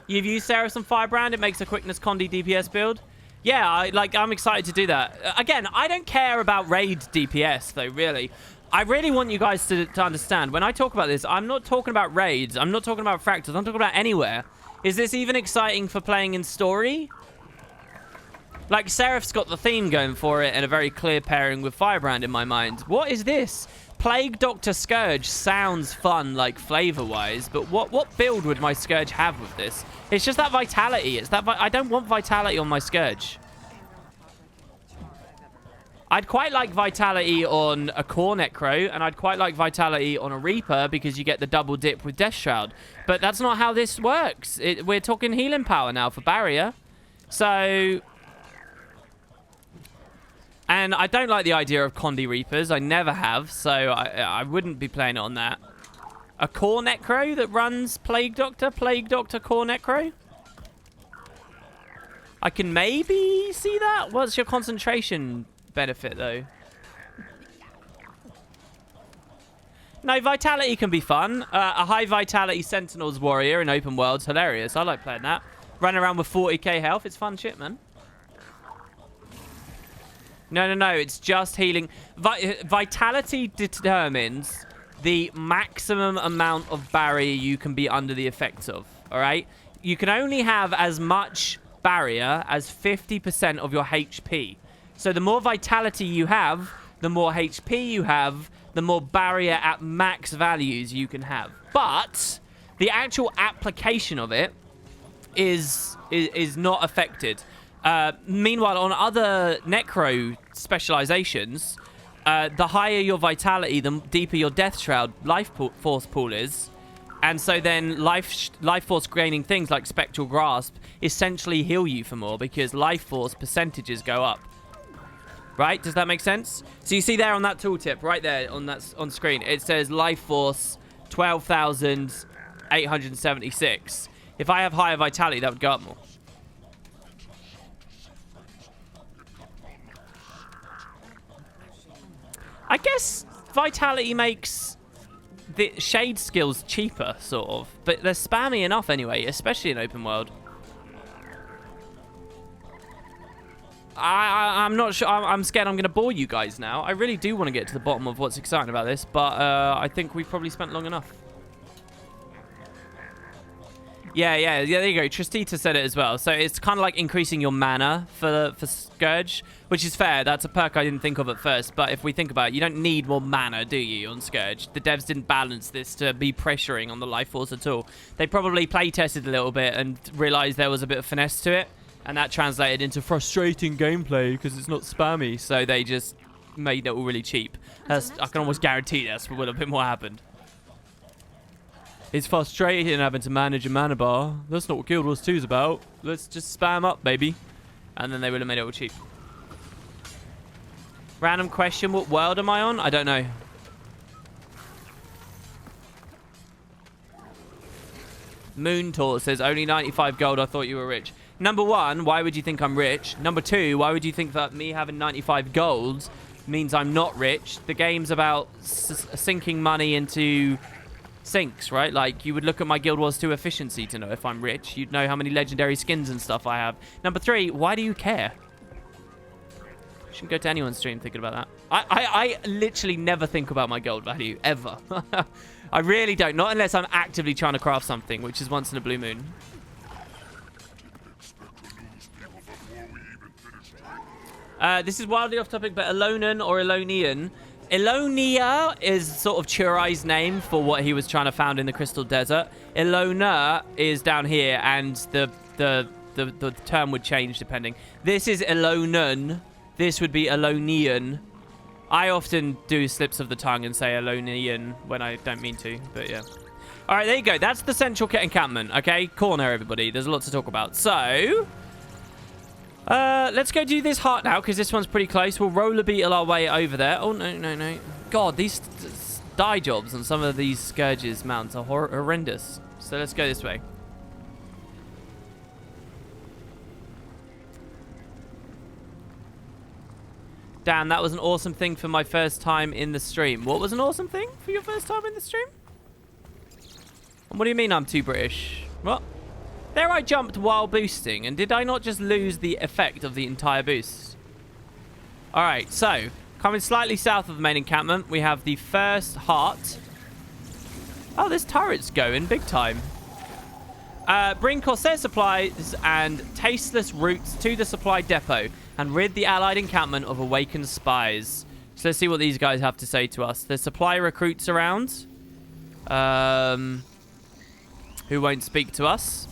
You've used Seraphs and Firebrand. It makes a quickness Condi DPS build. Yeah, I'm excited to do that. Again, I don't care about raid DPS though, really. I really want you guys to understand. When I talk about this, I'm not talking about raids. I'm not talking about fractals. I'm talking about anywhere. Is this even exciting for playing in story? Like, Seraph's got the theme going for it and a very clear pairing with Firebrand in my mind. What is this? Plague Doctor Scourge sounds fun, like, flavor-wise, but what build would my Scourge have with this? It's just that Vitality. It's that I don't want Vitality on my Scourge. I'd quite like Vitality on a Core Necro, and I'd quite like Vitality on a Reaper because you get the double dip with Death Shroud. But that's not how this works. We're talking healing power now for Barrier. So... And I don't like the idea of Condi Reapers. I never have, so I wouldn't be playing it on that. A Core Necro that runs Plague Doctor Core Necro? I can maybe see that. What's your concentration benefit, though? No, Vitality can be fun. A high Vitality Sentinels Warrior in open world's hilarious. I like playing that. Run around with 40k health. It's fun shit, man. No. It's just healing. Vitality determines the maximum amount of barrier you can be under the effects of. All right? You can only have as much barrier as 50% of your HP. So the more vitality you have, the more HP you have, the more barrier at max values you can have. But the actual application of it is not affected. Meanwhile, on other Necro specializations, the higher your vitality, the deeper your Death Shroud life force pool is. And so then life force gaining things like Spectral Grasp essentially heal you for more because life force percentages go up. Right? Does that make sense? So you see there on that tooltip, right there on screen, it says life force 12,876. If I have higher vitality, that would go up more. I guess vitality makes the shade skills cheaper, sort of. But they're spammy enough anyway, especially in open world. I'm not sure. I'm scared I'm going to bore you guys now. I really do want to get to the bottom of what's exciting about this, but I think we've probably spent long enough. Yeah, there you go. Tristita said it as well. So it's kind of like increasing your mana for Scourge, which is fair. That's a perk I didn't think of at first. But if we think about it, you don't need more mana, do you, on Scourge? The devs didn't balance this to be pressuring on the life force at all. They probably play tested a little bit and realized there was a bit of finesse to it. And that translated into frustrating gameplay because it's not spammy. So they just made it all really cheap. I can almost guarantee that's what would have been what happened. It's frustrating having to manage a mana bar. That's not what Guild Wars 2 is about. Let's just spam up, baby. And then they would have made it all cheap. Random question, what world am I on? I don't know. Moon Tour says, only 95 gold, I thought you were rich. Number one, why would you think I'm rich? Number two, why would you think that me having 95 gold means I'm not rich? The game's about sinking money into sinks, right? Like, you would look at my Guild Wars 2 efficiency to know if I'm rich. You'd know how many legendary skins and stuff I have. Number three, why do you care? Shouldn't go to anyone's stream thinking about that. I literally never think about my gold value, ever. I really don't. Not unless I'm actively trying to craft something, which is once in a blue moon. This is wildly off topic, but Elonan or Elonian. Elonia is sort of Churai's name for what he was trying to found in the Crystal Desert. Elona is down here, and the term would change depending. This is Elonan. This would be Elonian. I often do slips of the tongue and say Elonian when I don't mean to, but yeah. All right, there you go. That's the central encampment, okay? Kourna, everybody. There's a lot to talk about. So, let's go do this heart now, because this one's pretty close. We'll roller beetle our way over there. Oh, no. God, these die jobs on some of these Scourges mounts are horrendous. So let's go this way. Damn, that was an awesome thing for my first time in the stream. What was an awesome thing for your first time in the stream? And what do you mean I'm too British? What? There I jumped while boosting, and did I not just lose the effect of the entire boost? Alright, so, coming slightly south of the main encampment, we have the first heart. Oh, this turret's going big time. Bring Corsair supplies and tasteless roots to the supply depot, and rid the allied encampment of awakened spies. So let's see what these guys have to say to us. There's supply recruits around. Who won't speak to us.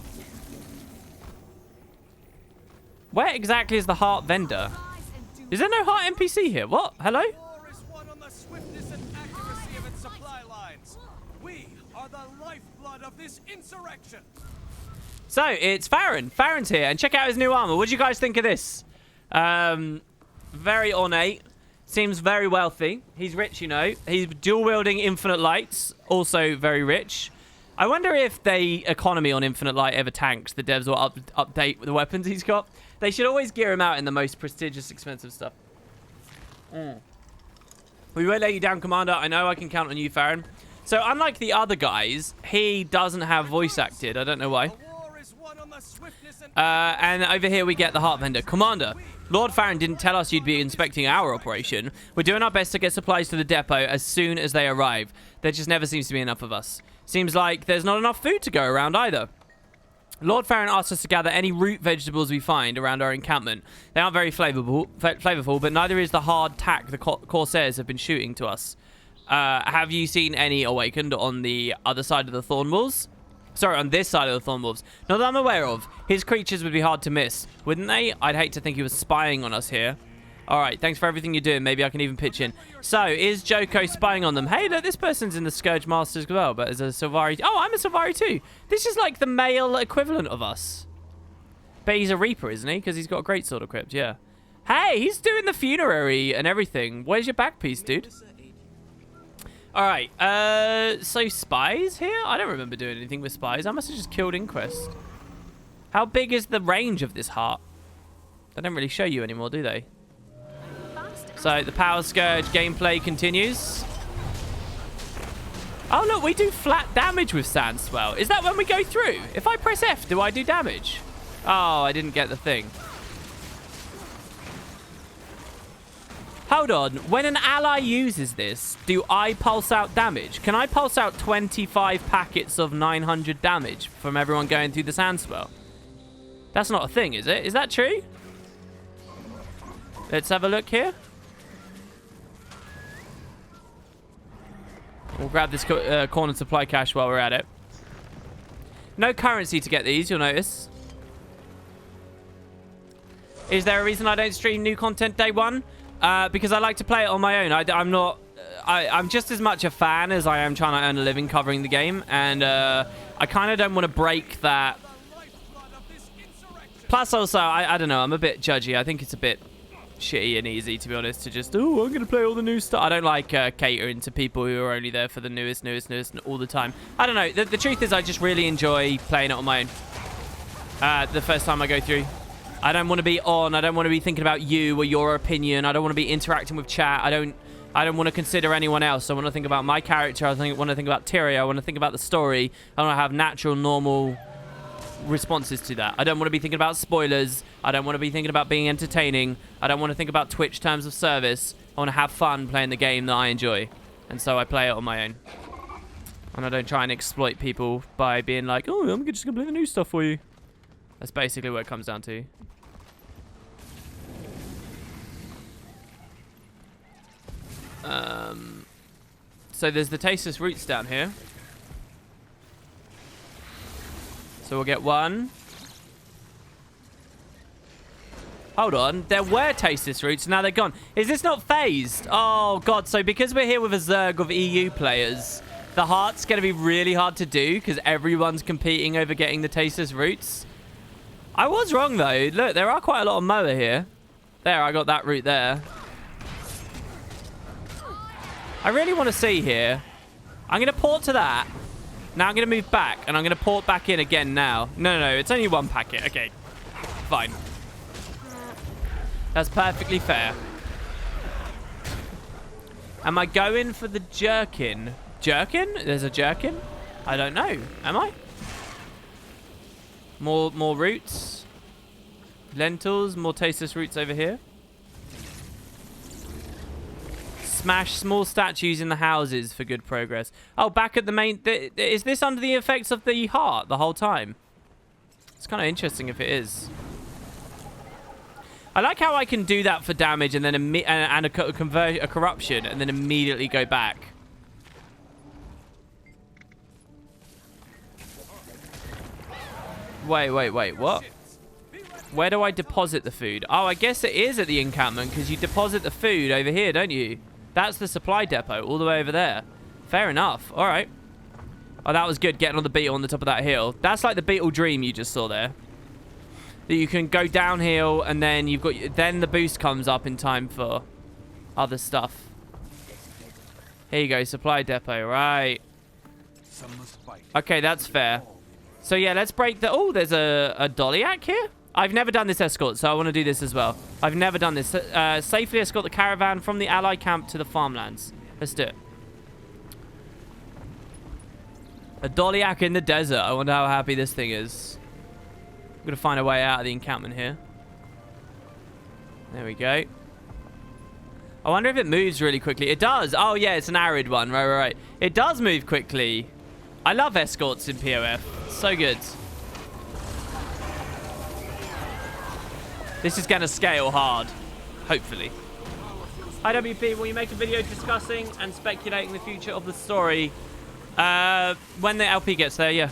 Where exactly is the heart vendor? Is there no heart NPC here? What? Hello? We are the lifeblood of this insurrection. So, it's Farron. Farron's here, and check out his new armor. What do you guys think of this? Very ornate. Seems very wealthy. He's rich, you know. He's dual-wielding infinite lights. Also very rich. I wonder if the economy on infinite light ever tanks. The devs will update the weapons he's got. They should always gear him out in the most prestigious, expensive stuff. We won't let you down, Commander. I know I can count on you, Farron. So, unlike the other guys, he doesn't have voice acted. I don't know why. And over here we get the heart vendor. Commander, Lord Farron didn't tell us you'd be inspecting our operation. We're doing our best to get supplies to the depot as soon as they arrive. There just never seems to be enough of us. Seems like there's not enough food to go around either. Lord Farron asked us to gather any root vegetables we find around our encampment. They aren't very flavorful, but neither is the hard tack the Corsairs have been shooting to us. Have you seen any awakened on the other side of the Thorn Wolves? Sorry, on this side of the Thorn Wolves. Not that I'm aware of. His creatures would be hard to miss, wouldn't they? I'd hate to think he was spying on us here. Alright, thanks for everything you're doing. Maybe I can even pitch in. So, is Joko spying on them? Hey, look, this person's in the Scourge Masters as well, but as a Sylvari... Oh, I'm a Sylvari too. This is like the male equivalent of us. But he's a Reaper, isn't he? Because he's got a greatsword equipped, yeah. Hey, he's doing the funerary and everything. Where's your back piece, dude? All right. So spies here? I don't remember doing anything with spies. I must have just killed Inquest. How big is the range of this heart? They don't really show you anymore, do they? So the Power Scourge gameplay continues. Oh, look, we do flat damage with Sandswell. Is that when we go through? If I press F, do I do damage? Oh, I didn't get the thing. Hold on. When an ally uses this, do I pulse out damage? Can I pulse out 25 packets of 900 damage from everyone going through the Sandswell? That's not a thing, is it? Is that true? Let's have a look here. We'll grab this Kourna supply cache while we're at it. No currency to get these, you'll notice. Is there a reason I don't stream new content day one? Because I like to play it on my own. I'm just as much a fan as I am trying to earn a living covering the game. And I kind of don't want to break that. Plus also, I don't know, I'm a bit judgy. I think it's a bit shitty and easy, to be honest, to just, oh, I'm going to play all the new stuff. I don't like catering to people who are only there for the newest all the time. I don't know. The truth is I just really enjoy playing it on my own. The first time I go through. I don't want to be on. I don't want to be thinking about you or your opinion. I don't want to be interacting with chat. I don't want to consider anyone else. I want to think about my character. I want to think about Tyria. I want to think about the story. I want to have natural, normal responses to that. I don't want to be thinking about spoilers. I don't want to be thinking about being entertaining. I don't want to think about Twitch terms of service. I want to have fun playing the game that I enjoy. And so I play it on my own. And I don't try and exploit people by being like, oh, I'm just going to play the new stuff for you. That's basically what it comes down to. So there's the tasteless roots down here. So we'll get one. Hold on. There were tasteless roots. Now they're gone. Is this not phased? Oh, God. So because we're here with a Zerg of EU players, the heart's going to be really hard to do because everyone's competing over getting the tasteless roots. I was wrong, though. Look, there are quite a lot of moa here. There, I got that root there. I really want to see here. I'm going to port to that. Now I'm going to move back, and I'm going to port back in again now. No, it's only one packet. Okay, fine. That's perfectly fair. Am I going for the jerkin? Jerkin? There's a jerkin? I don't know. Am I? More roots. Lentils. More tasteless roots over here. Smash small statues in the houses for good progress. Oh, back at the main... is this under the effects of the heart the whole time? It's kind of interesting if it is. I like how I can do that for damage and then a corruption and then immediately go back. Wait, what? Where do I deposit the food? Oh, I guess it is at the encampment because you deposit the food over here, don't you? That's the supply depot all the way over there. Fair enough. All right. Oh, that was good, getting on the beetle on the top of that hill. That's like the beetle dream you just saw there. That you can go downhill and then you've got... Then the boost comes up in time for other stuff. Here you go, supply depot. Right. Okay, that's fair. So, yeah, let's break the... Oh, there's a Dolyak here? I've never done this escort, so I want to do this as well. I've never done this. Safely escort the caravan from the ally camp to the farmlands. Let's do it. A Dolyak in the desert. I wonder how happy this thing is. I'm going to find a way out of the encampment here. There we go. I wonder if it moves really quickly. It does. Oh, yeah, it's an arid one. Right. It does move quickly. I love escorts in POF. So good. This is going to scale hard. Hopefully. Hi, WP. Will you make a video discussing and speculating the future of the story? When the LP gets there, yeah.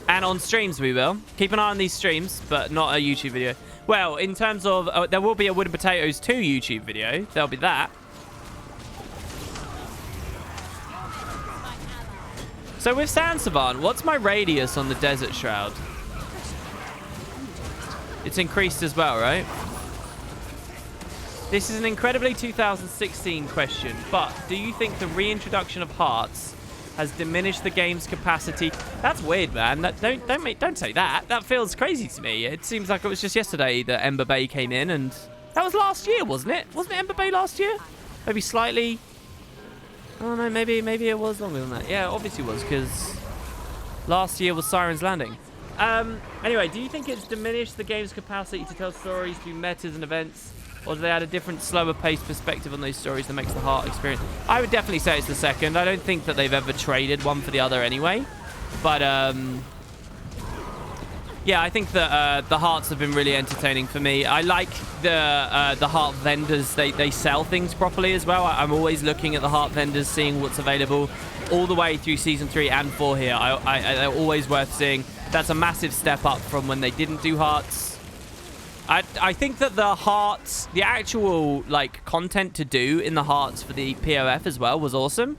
And on streams, we will. Keep an eye on these streams, but not a YouTube video. Well, in terms of... there will be a Wood and Potatoes 2 YouTube video. There'll be that. So with Sand Savant, what's my radius on the Desert Shroud? It's increased as well, right? This is an incredibly 2016 question, but do you think the reintroduction of hearts has diminished the game's capacity? That's weird, man. Don't say that. That feels crazy to me. It seems like it was just yesterday that Ember Bay came in, and that was last year, wasn't it? Wasn't it Ember Bay last year? Maybe slightly. Oh no, maybe it was longer than that. Yeah, obviously it was, because last year was Siren's Landing. Anyway, do you think it's diminished the game's capacity to tell stories through metas and events? Or do they add a different, slower paced perspective on those stories that makes the heart experience? I would definitely say it's the second. I don't think that they've ever traded one for the other anyway. But, yeah, I think that the hearts have been really entertaining for me. I like the heart vendors. They sell things properly as well. I'm always looking at the heart vendors, seeing what's available all the way through Season 3 and 4 here. They're always worth seeing. That's a massive step up from when they didn't do hearts. I think that the hearts, the actual like content to do in the hearts for the POF as well was awesome,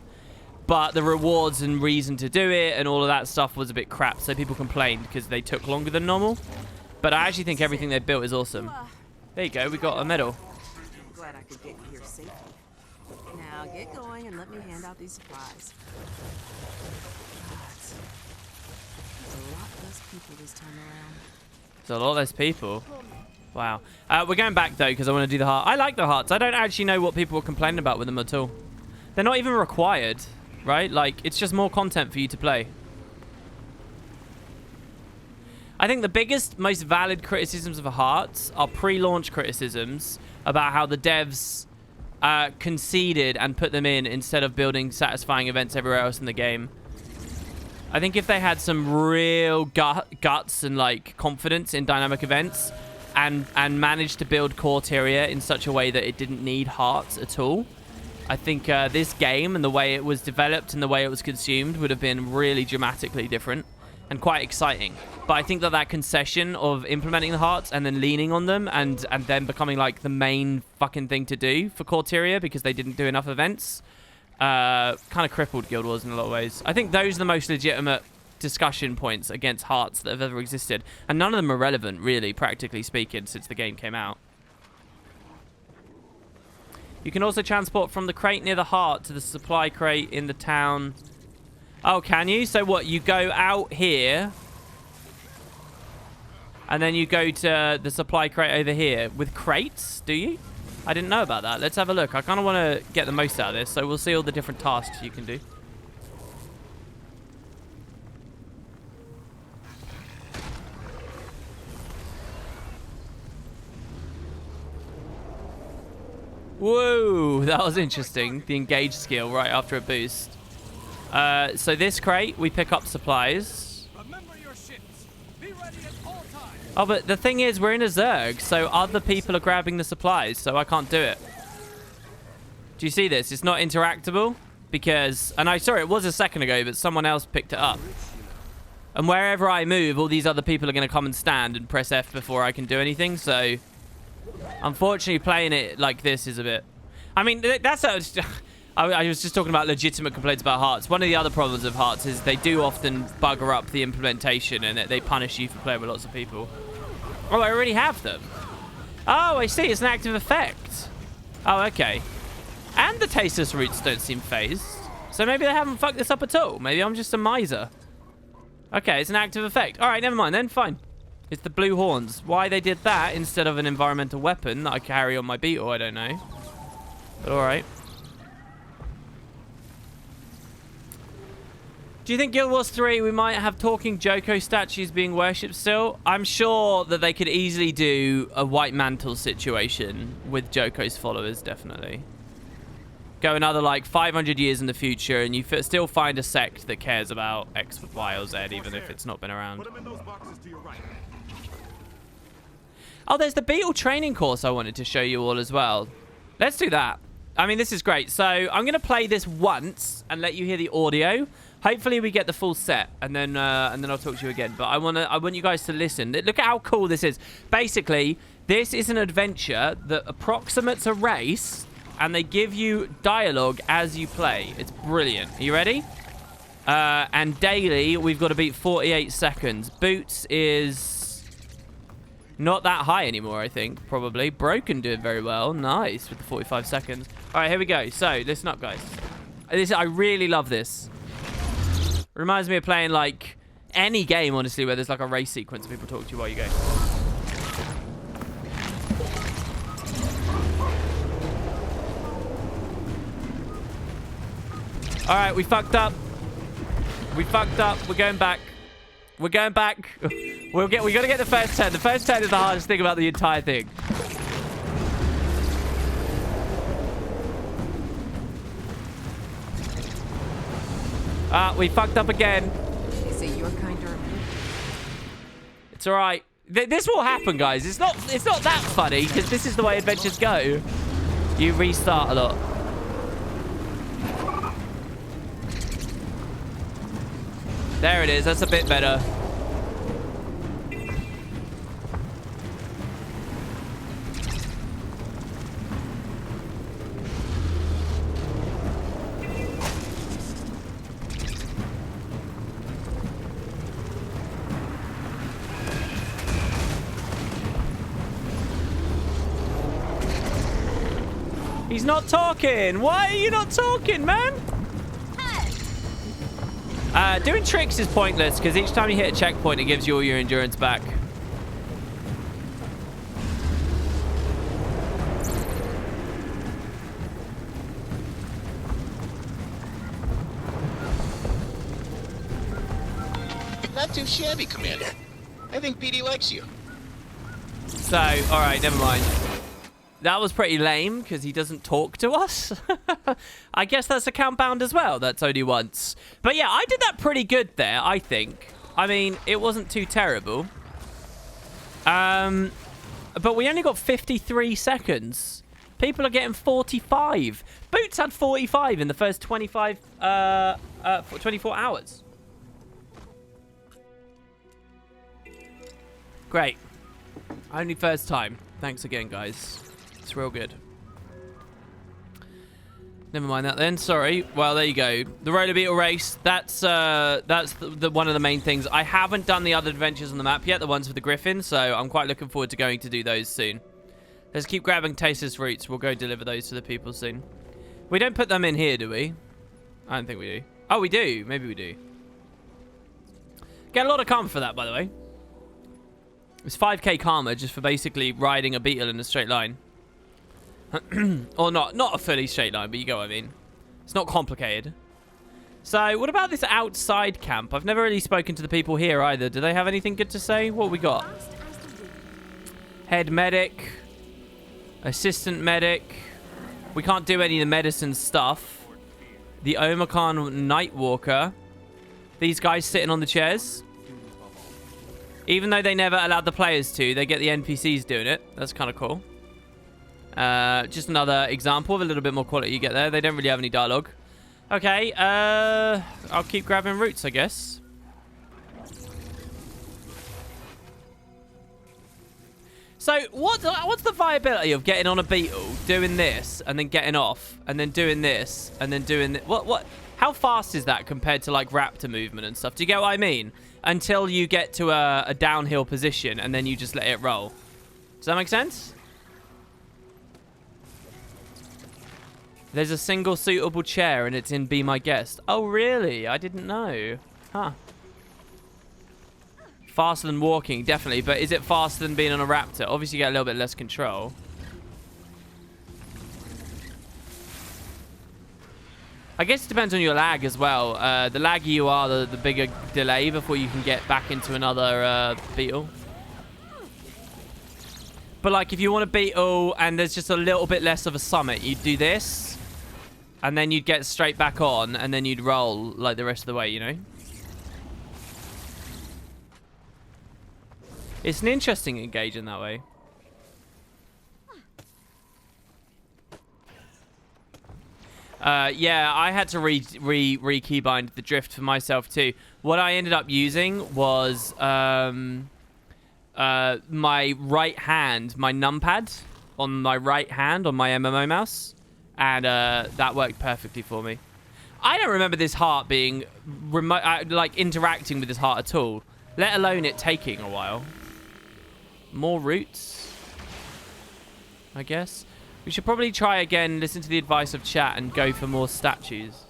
but the rewards and reason to do it and all of that stuff was a bit crap, so people complained because they took longer than normal. But I actually think everything they built is awesome. There you go, we got a medal. Glad I could get you here safely. Now get going and let me hand out these supplies. There's a lot less people this time around. There's a lot less people. Wow. We're going back, though, because I want to do the heart. I like the hearts. I don't actually know what people were complaining about with them at all. They're not even required, right? Like, it's just more content for you to play. I think the biggest, most valid criticisms of the hearts are pre-launch criticisms about how the devs conceded and put them in instead of building satisfying events everywhere else in the game. I think if they had some real guts and, like, confidence in dynamic events, and managed to build Kourna in such a way that it didn't need hearts at all, I think this game and the way it was developed and the way it was consumed would have been really dramatically different and quite exciting. But I think that concession of implementing the hearts and then leaning on them and then becoming like the main fucking thing to do for Kourna because they didn't do enough events kind of crippled Guild Wars in a lot of ways. I think those are the most legitimate discussion points against hearts that have ever existed, and none of them are relevant really, practically speaking, since the game came out. You can also transport from the crate near the heart to the supply crate in the town. Oh, can you? So what, you go out here and then you go to the supply crate over here with crates, do you? I didn't know about that. Let's have a look. I kind of want to get the most out of this, so we'll see all the different tasks you can do. Whoa, that was interesting. The engage skill right after a boost. So this crate, we pick up supplies. Remember your shits. Be ready at all times. Oh, but the thing is, we're in a Zerg, so other people are grabbing the supplies, so I can't do it. Do you see this? It's not interactable because, and I saw it was a second ago, but someone else picked it up. And wherever I move, all these other people are going to come and stand and press F before I can do anything, so unfortunately, playing it like this is a bit... I mean, that's... I was just talking about legitimate complaints about hearts. One of the other problems of hearts is they do often bugger up the implementation and they punish you for playing with lots of people. Oh, I already have them. Oh, I see. It's an active effect. Oh, okay. And the tasteless roots don't seem phased. So maybe they haven't fucked this up at all. Maybe I'm just a miser. Okay, it's an active effect. All right, never mind then. Fine. It's the blue horns. Why they did that instead of an environmental weapon that I carry on my beetle, I don't know. But all right. Do you think Guild Wars 3 we might have talking Joko statues being worshipped still? I'm sure that they could easily do a white mantle situation with Joko's followers, definitely. Go another like 500 years in the future and you still find a sect that cares about X, Y, or Z, even if it's not been around. Oh, there's the Beetle training course I wanted to show you all as well. Let's do that. I mean, this is great. So I'm going to play this once and let you hear the audio. Hopefully we get the full set and then I'll talk to you again. But I want you guys to listen. Look at how cool this is. Basically, this is an adventure that approximates a race and they give you dialogue as you play. It's brilliant. Are you ready? And daily, we've got to beat 48 seconds. Boots is Not that high anymore, I think, probably. Broken doing very well. Nice with the 45 seconds. All right, here we go. So, listen up, guys. I really love this. Reminds me of playing, like, any game, honestly, where there's, like, a race sequence and people talk to you while you go. All right, we fucked up. We fucked up. We're going back. We're going back. We got to get the first 10. The first 10 is the hardest thing about the entire thing. We fucked up again. They say you're kind to remember. It's all right. This will happen, guys. It's not that funny because this is the way adventures go. You restart a lot. There it is. That's a bit better. He's not talking. Why are you not talking, man? Doing tricks is pointless because each time you hit a checkpoint, it gives you all your endurance back. Not too shabby, Commander. I think PD likes you. So, all right, never mind. That was pretty lame because he doesn't talk to us. I guess that's account bound as well. That's only once. But yeah, I did that pretty good there, I think. I mean, it wasn't too terrible. But we only got 53 seconds. People are getting 45. Boots had 45 in the first 24 hours. Great. Only first time. Thanks again, guys. It's real good. Never mind that then. Sorry. Well, there you go. The roller beetle race. That's the one of the main things. I haven't done the other adventures on the map yet. The ones with the griffin. So I'm quite looking forward to going to do those soon. Let's keep grabbing tasteless roots. We'll go deliver those to the people soon. We don't put them in here, do we? I don't think we do. Oh, we do. Maybe we do. Get a lot of karma for that, by the way. It's 5k karma just for basically riding a beetle in a straight line. Or not a fully straight line, but you get what I mean. It's not complicated. So, what about this outside camp? I've never really spoken to the people here either. Do they have anything good to say? What we got? Head medic. Assistant medic. We can't do any of the medicine stuff. The Omicron Nightwalker. These guys sitting on the chairs. Even though they never allowed the players to, they get the NPCs doing it. That's kind of cool. Just another example of a little bit more quality you get there. They don't really have any dialogue. Okay, I'll keep grabbing roots, I guess. So, what's the viability of getting on a beetle, doing this, and then getting off, and then doing this, and then doing this? How fast is that compared to, like, raptor movement and stuff? Do you get what I mean? Until you get to a downhill position, and then you just let it roll. Does that make sense? There's a single suitable chair, and it's in Be My Guest. Oh, really? I didn't know. Huh. Faster than walking, definitely. But is it faster than being on a raptor? Obviously, you get a little bit less control. I guess it depends on your lag as well. The laggier you are, the bigger delay before you can get back into another beetle. But, like, if you want a beetle and there's just a little bit less of a summit, you'd do this. And then you'd get straight back on, and then you'd roll, like, the rest of the way, you know? It's an interesting engage in that way. Yeah, I had to re-keybind the drift for myself, too. What I ended up using was my right hand, my numpad on my right hand on my MMO mouse. And that worked perfectly for me. I don't remember this heart being like interacting with this heart at all, let alone it taking a while. More roots, I guess. We should probably try again, listen to the advice of chat, and go for more statues.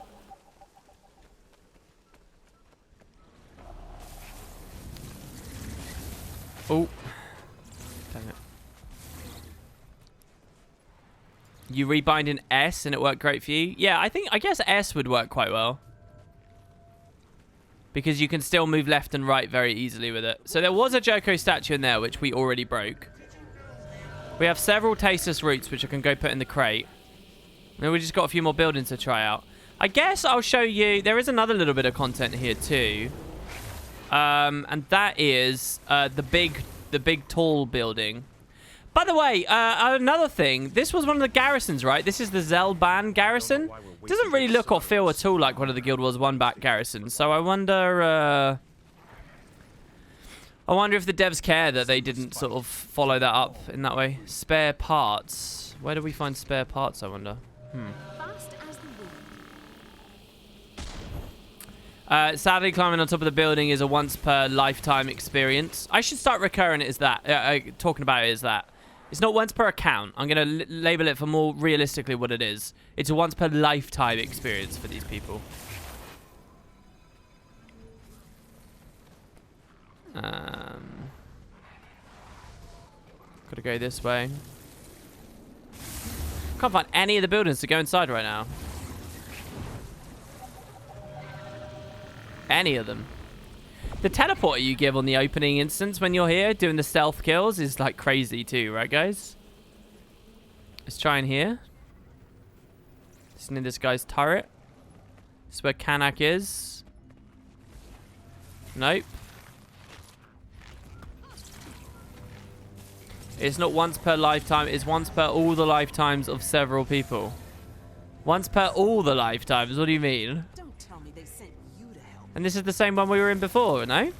Oh. Damn it. You rebind in S and it worked great for you? Yeah, I guess S would work quite well. Because you can still move left and right very easily with it. So there was a Joko statue in there, which we already broke. We have several tasteless roots, which I can go put in the crate. And we just got a few more buildings to try out. I guess I'll show you... There is another little bit of content here too. And that is the big tall building. By the way, another thing. This was one of the garrisons, right? This is the Zelban garrison. Doesn't really look or feel at all like one of the Guild Wars 1 back garrisons. So I wonder if the devs care that they didn't sort of follow that up in that way. Spare parts. Where do we find spare parts, I wonder? Sadly, climbing on top of the building is a once per lifetime experience. I should start recurring it as that. Talking about it as that. It's not once per account. I'm going to label it for more realistically what it is. It's a once per lifetime experience for these people. Gotta go this way. Can't find any of the buildings to go inside right now. Any of them. The teleporter you give on the opening instance when you're here doing the stealth kills is like crazy too, right guys? Let's try in here. Listen to this guy's turret. This is where Kanak is. Nope. It's not once per lifetime, it's once per all the lifetimes of several people. Once per all the lifetimes, what do you mean? Don't tell me they sent you to help. And this is the same one we were in before, no?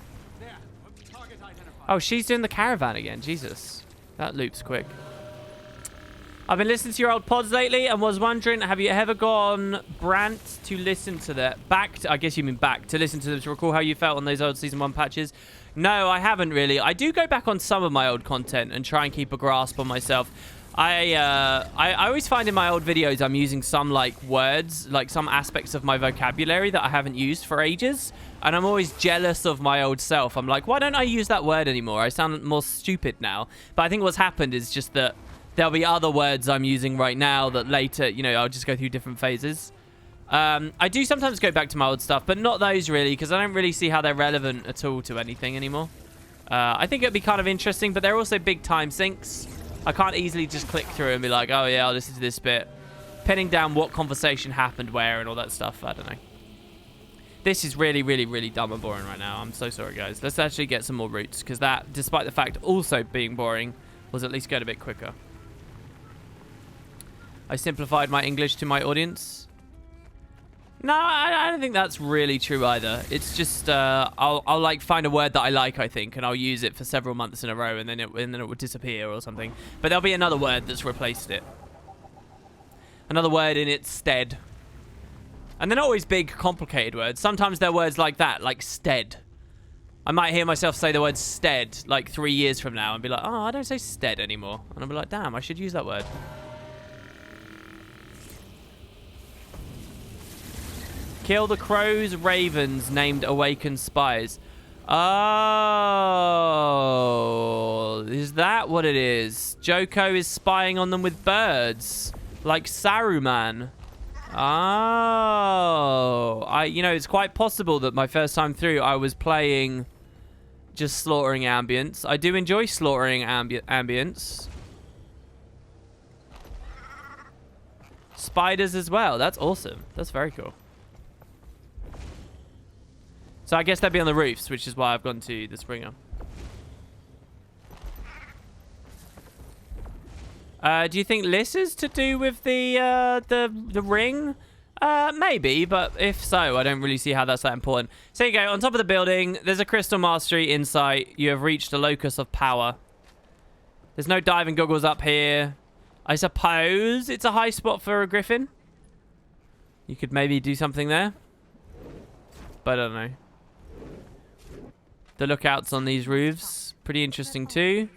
Oh, she's doing the caravan again. Jesus. That loops quick. I've been listening to your old pods lately and was wondering, have you ever gone Brant to listen to that? I guess you mean back to listen to them to recall how you felt on those old Season 1 patches? No, I haven't really. I do go back on some of my old content and try and keep a grasp on myself. I always find in my old videos I'm using some like words, like some aspects of my vocabulary that I haven't used for ages. And I'm always jealous of my old self. I'm like, why don't I use that word anymore? I sound more stupid now. But I think what's happened is just that there'll be other words I'm using right now that later, you know, I'll just go through different phases. I do sometimes go back to my old stuff, but not those really, because I don't really see how they're relevant at all to anything anymore. I think it'd be kind of interesting, but they're also big time sinks. I can't easily just click through and be like, oh yeah, I'll listen to this bit. Pinning down what conversation happened where and all that stuff. I don't know. This is really, really, really dumb and boring right now. I'm so sorry, guys. Let's actually get some more routes, because that, despite the fact also being boring, was at least going a bit quicker. I simplified my English to my audience. No, I don't think that's really true either. It's just I'll like find a word that I like, I think, and I'll use it for several months in a row, and then it would disappear or something. But there'll be another word that's replaced it. Another word in its stead. And they're not always big, complicated words. Sometimes they're words like that, like stead. I might hear myself say the word stead like 3 years from now and be like, oh, I don't say stead anymore. And I'll be like, damn, I should use that word. Kill the crows, ravens named awakened spies. Oh, is that what it is? Joko is spying on them with birds, like Saruman. Oh, you know, it's quite possible that my first time through I was playing just slaughtering ambience. I do enjoy slaughtering ambience. Spiders as well. That's awesome. That's very cool. So I guess they'd be on the roofs, which is why I've gone to the Springer. Do you think Lich is to do with the ring? Maybe, but if so, I don't really see how that's that important. So you go, on top of the building, there's a crystal mastery in sight. You have reached the locus of power. There's no diving goggles up here. I suppose it's a high spot for a griffin. You could maybe do something there. But I don't know. The lookouts on these roofs, pretty interesting too.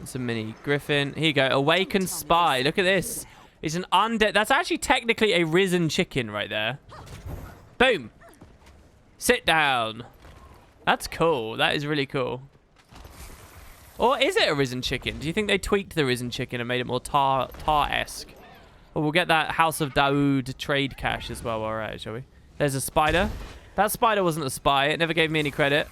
And some mini griffin. Here you go. Awakened spy. Look at this. It's an undead. That's actually technically a risen chicken right there. Boom. Sit down. That's cool. That is really cool. Or is it a risen chicken? Do you think they tweaked the risen chicken and made it more tar-esque? Well, we'll get that House of Daoud trade cash as well. All right, shall we? There's a spider. That spider wasn't a spy. It never gave me any credit.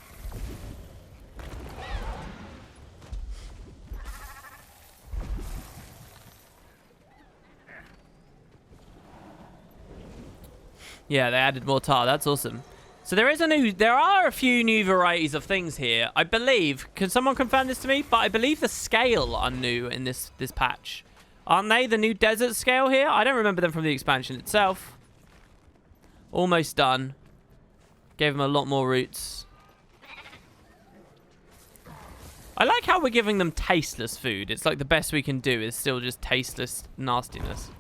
Yeah, they added more tar. That's awesome. So there are a few new varieties of things here. I believe, can someone confirm this to me? But I believe the scale are new in this patch. Aren't they? The new desert scale here? I don't remember them from the expansion itself. Almost done. Gave them a lot more roots. I like how we're giving them tasteless food. It's like the best we can do is still just tasteless nastiness.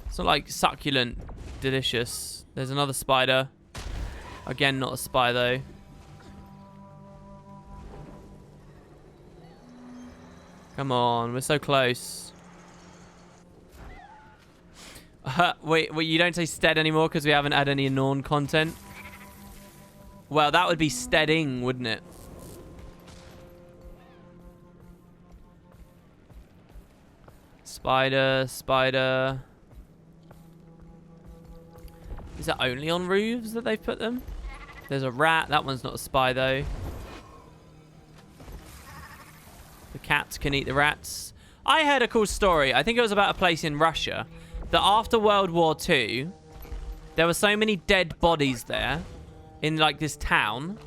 It's not like succulent, delicious. There's another spider. Again, not a spy though. Come on, we're so close. Wait, you don't say stead anymore because we haven't had any Norn content? Well, that would be steading, wouldn't it? Spider, spider. Is that only on roofs that they've put them? There's a rat. That one's not a spy, though. The cats can eat the rats. I heard a cool story. I think it was about a place in Russia. That after World War II, there were so many dead bodies there in, like, this town.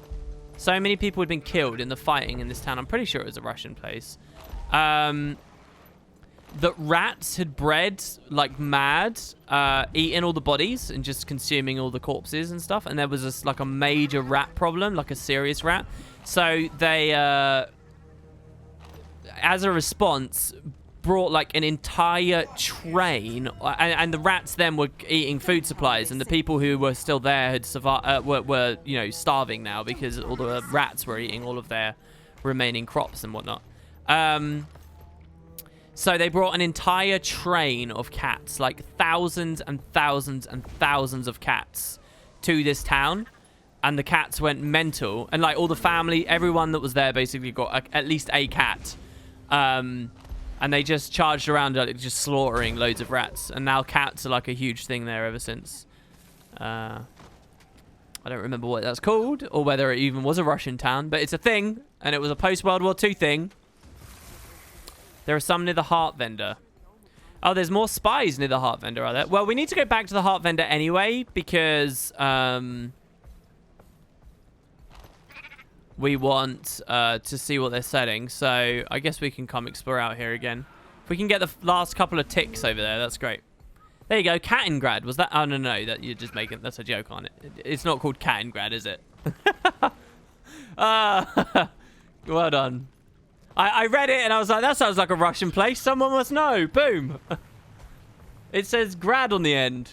So many people had been killed in the fighting in this town. I'm pretty sure it was a Russian place. That rats had bred like mad, eating all the bodies and just consuming all the corpses and stuff. And there was this, like a major rat problem, like a serious rat. So they, as a response, brought like an entire train, and the rats then were eating food supplies, and the people who were still there had survived, were you know, starving now because all the rats were eating all of their remaining crops and whatnot. So they brought an entire train of cats, like thousands and thousands and thousands of cats to this town. And the cats went mental. And like all the family, everyone that was there basically got at least a cat. And they just charged around just slaughtering loads of rats. And now cats are like a huge thing there ever since. I don't remember what that's called or whether it even was a Russian town. But it's a thing. And it was a post-World War II thing. There are some near the heart vendor. Oh, there's more spies near the heart vendor, are there? Well, we need to go back to the heart vendor anyway, because we want to see what they're selling. So I guess we can come explore out here again. If we can get the last couple of ticks over there, that's great. There you go. Katingrad. Was that? Oh, no. That you're just making. That's a joke on it. It's not called Katingrad, is it? Well done. I read it and I was like, that sounds like a Russian place. Someone must know. Boom. It says Grad on the end.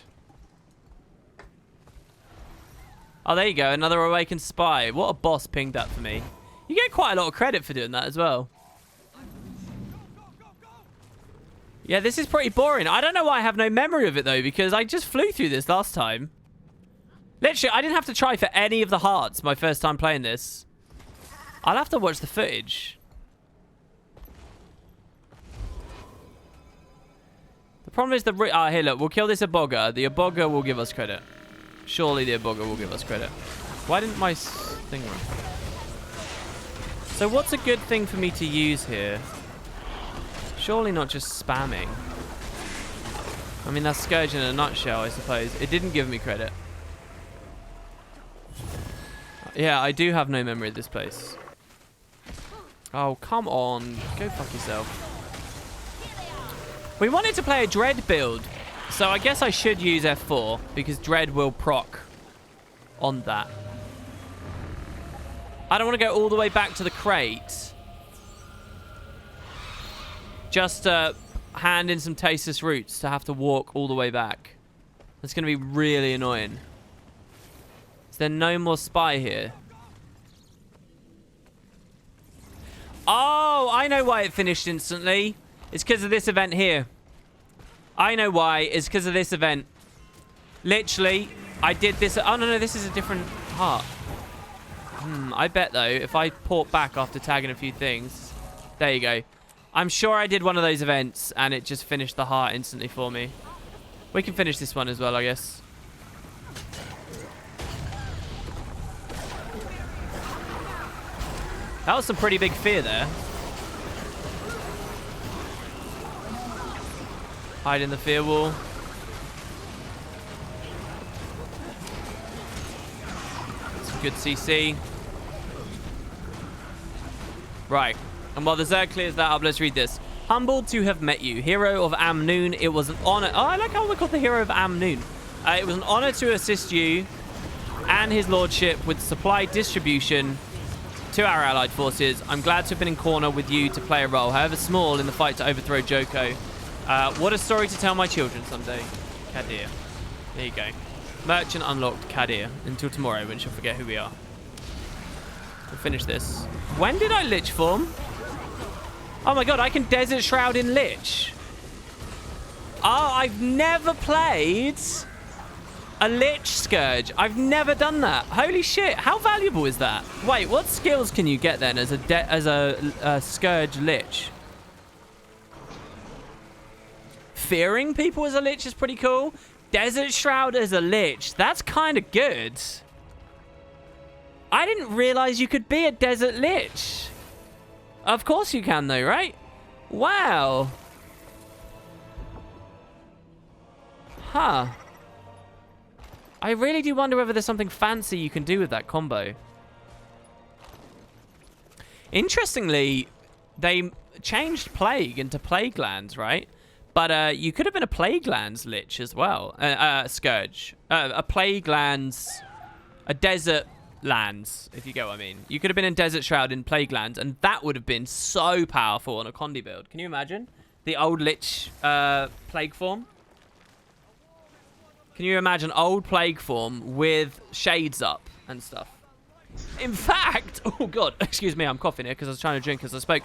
Oh, there you go. Another awakened spy. What a boss pinged that for me. You get quite a lot of credit for doing that as well. Yeah, this is pretty boring. I don't know why I have no memory of it, though, because I just flew through this last time. Literally, I didn't have to try for any of the hearts my first time playing this. I'll have to watch the footage. The problem is here, look, we'll kill this Aboga. The Aboga will give us credit. Surely the Aboga will give us credit. Why didn't my thing run? So what's a good thing for me to use here? Surely not just spamming. I mean, that's Scourge in a nutshell, I suppose. It didn't give me credit. Yeah, I do have no memory of this place. Oh, come on. Go fuck yourself. We wanted to play a Dread build, so I guess I should use F4, because Dread will proc on that. I don't want to go all the way back to the crate. Just hand in some tasteless roots to have to walk all the way back. That's going to be really annoying. Is there no more spy here? Oh, I know why it finished instantly. It's because of this event here. I know why. It's because of this event. Literally, I did this. Oh, no, this is a different heart. I bet, though, if I port back after tagging a few things. There you go. I'm sure I did one of those events, and it just finished the heart instantly for me. We can finish this one as well, I guess. That was some pretty big fear there. Hide in the fear wall. Some good CC. Right. And while the Zerg clears that up, let's read this. Humbled to have met you, hero of Amnoon. It was an honor. Oh, I like how we called the hero of Amnoon. It was an honor to assist you and his lordship with supply distribution to our allied forces. I'm glad to have been in Kourna with you to play a role, however small, in the fight to overthrow Joko. What a story to tell my children someday. Kadir. There you go. Merchant unlocked Kadir. Until tomorrow, when she'll forget who we are. We'll finish this. When did I Lich form? Oh my god, I can Desert Shroud in Lich. Oh, I've never played a Lich Scourge. I've never done that. Holy shit, how valuable is that? Wait, what skills can you get then as a Scourge Lich? Fearing people as a Lich is pretty cool. Desert Shroud as a Lich, that's kind of good. I didn't realize you could be a Desert Lich. Of course you can though, right? Wow. Huh. I really do wonder whether there's something fancy you can do with that combo. Interestingly, they changed Plague into Plague Lands, right? But you could have been a Plague Lands Lich as well. Scourge. A Plague Lands... A Desert Lands, if you get what I mean. You could have been in Desert Shroud in Plague Lands, and that would have been so powerful on a Condi build. Can you imagine? The old Lich Plague form? Can you imagine old Plague form with shades up and stuff? In fact... Oh, God. Excuse me, I'm coughing here because I was trying to drink as I spoke.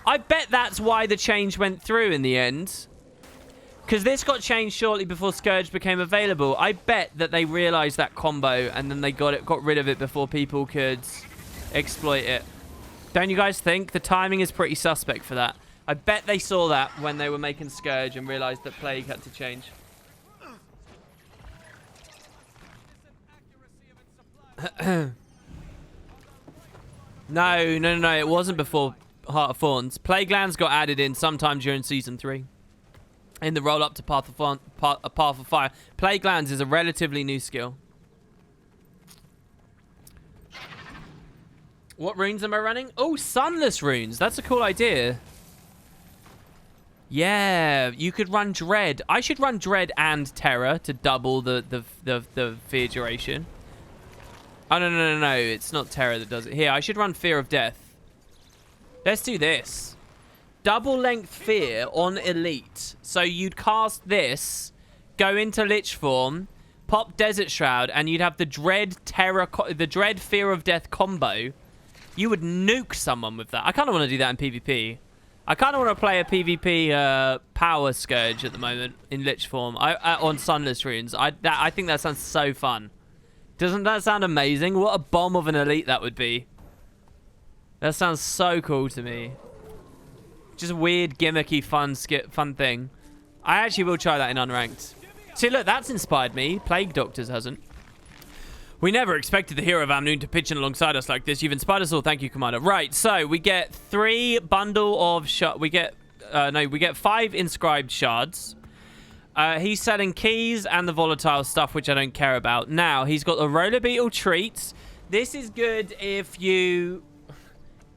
I bet that's why the change went through in the end. Because this got changed shortly before Scourge became available. I bet that they realized that combo and then they got rid of it before people could exploit it. Don't you guys think? The timing is pretty suspect for that. I bet they saw that when they were making Scourge and realized that Plague had to change. No. It wasn't before Heart of Thorns. Plague Lands got added in sometime during Season 3. In the roll-up to Path of Fire. Plague Lands is a relatively new skill. What runes am I running? Oh, Sunless runes. That's a cool idea. Yeah, you could run Dread. I should run Dread and Terror to double the fear duration. Oh, no. It's not Terror that does it. Here, I should run Fear of Death. Let's do this. Double length fear on elite. So you'd cast this, go into Lich form, pop Desert Shroud, and you'd have the Dread Fear of Death combo. You would nuke someone with that. I kind of want to do that in PvP. I kind of want to play a PvP Power Scourge at the moment in Lich form on Sunless runes. I think that sounds so fun. Doesn't that sound amazing? What a bomb of an elite that would be. That sounds so cool to me. Just a weird, gimmicky, fun thing. I actually will try that in Unranked. See, look, that's inspired me. Plague Doctors hasn't. We never expected the hero of Amnoon to pitch in alongside us like this. You've inspired us all. Thank you, Commander. Right, so we get 3 bundle of shards. We get 5 inscribed shards. He's selling keys and the volatile stuff, which I don't care about. Now, he's got the roller beetle treats. This is good if you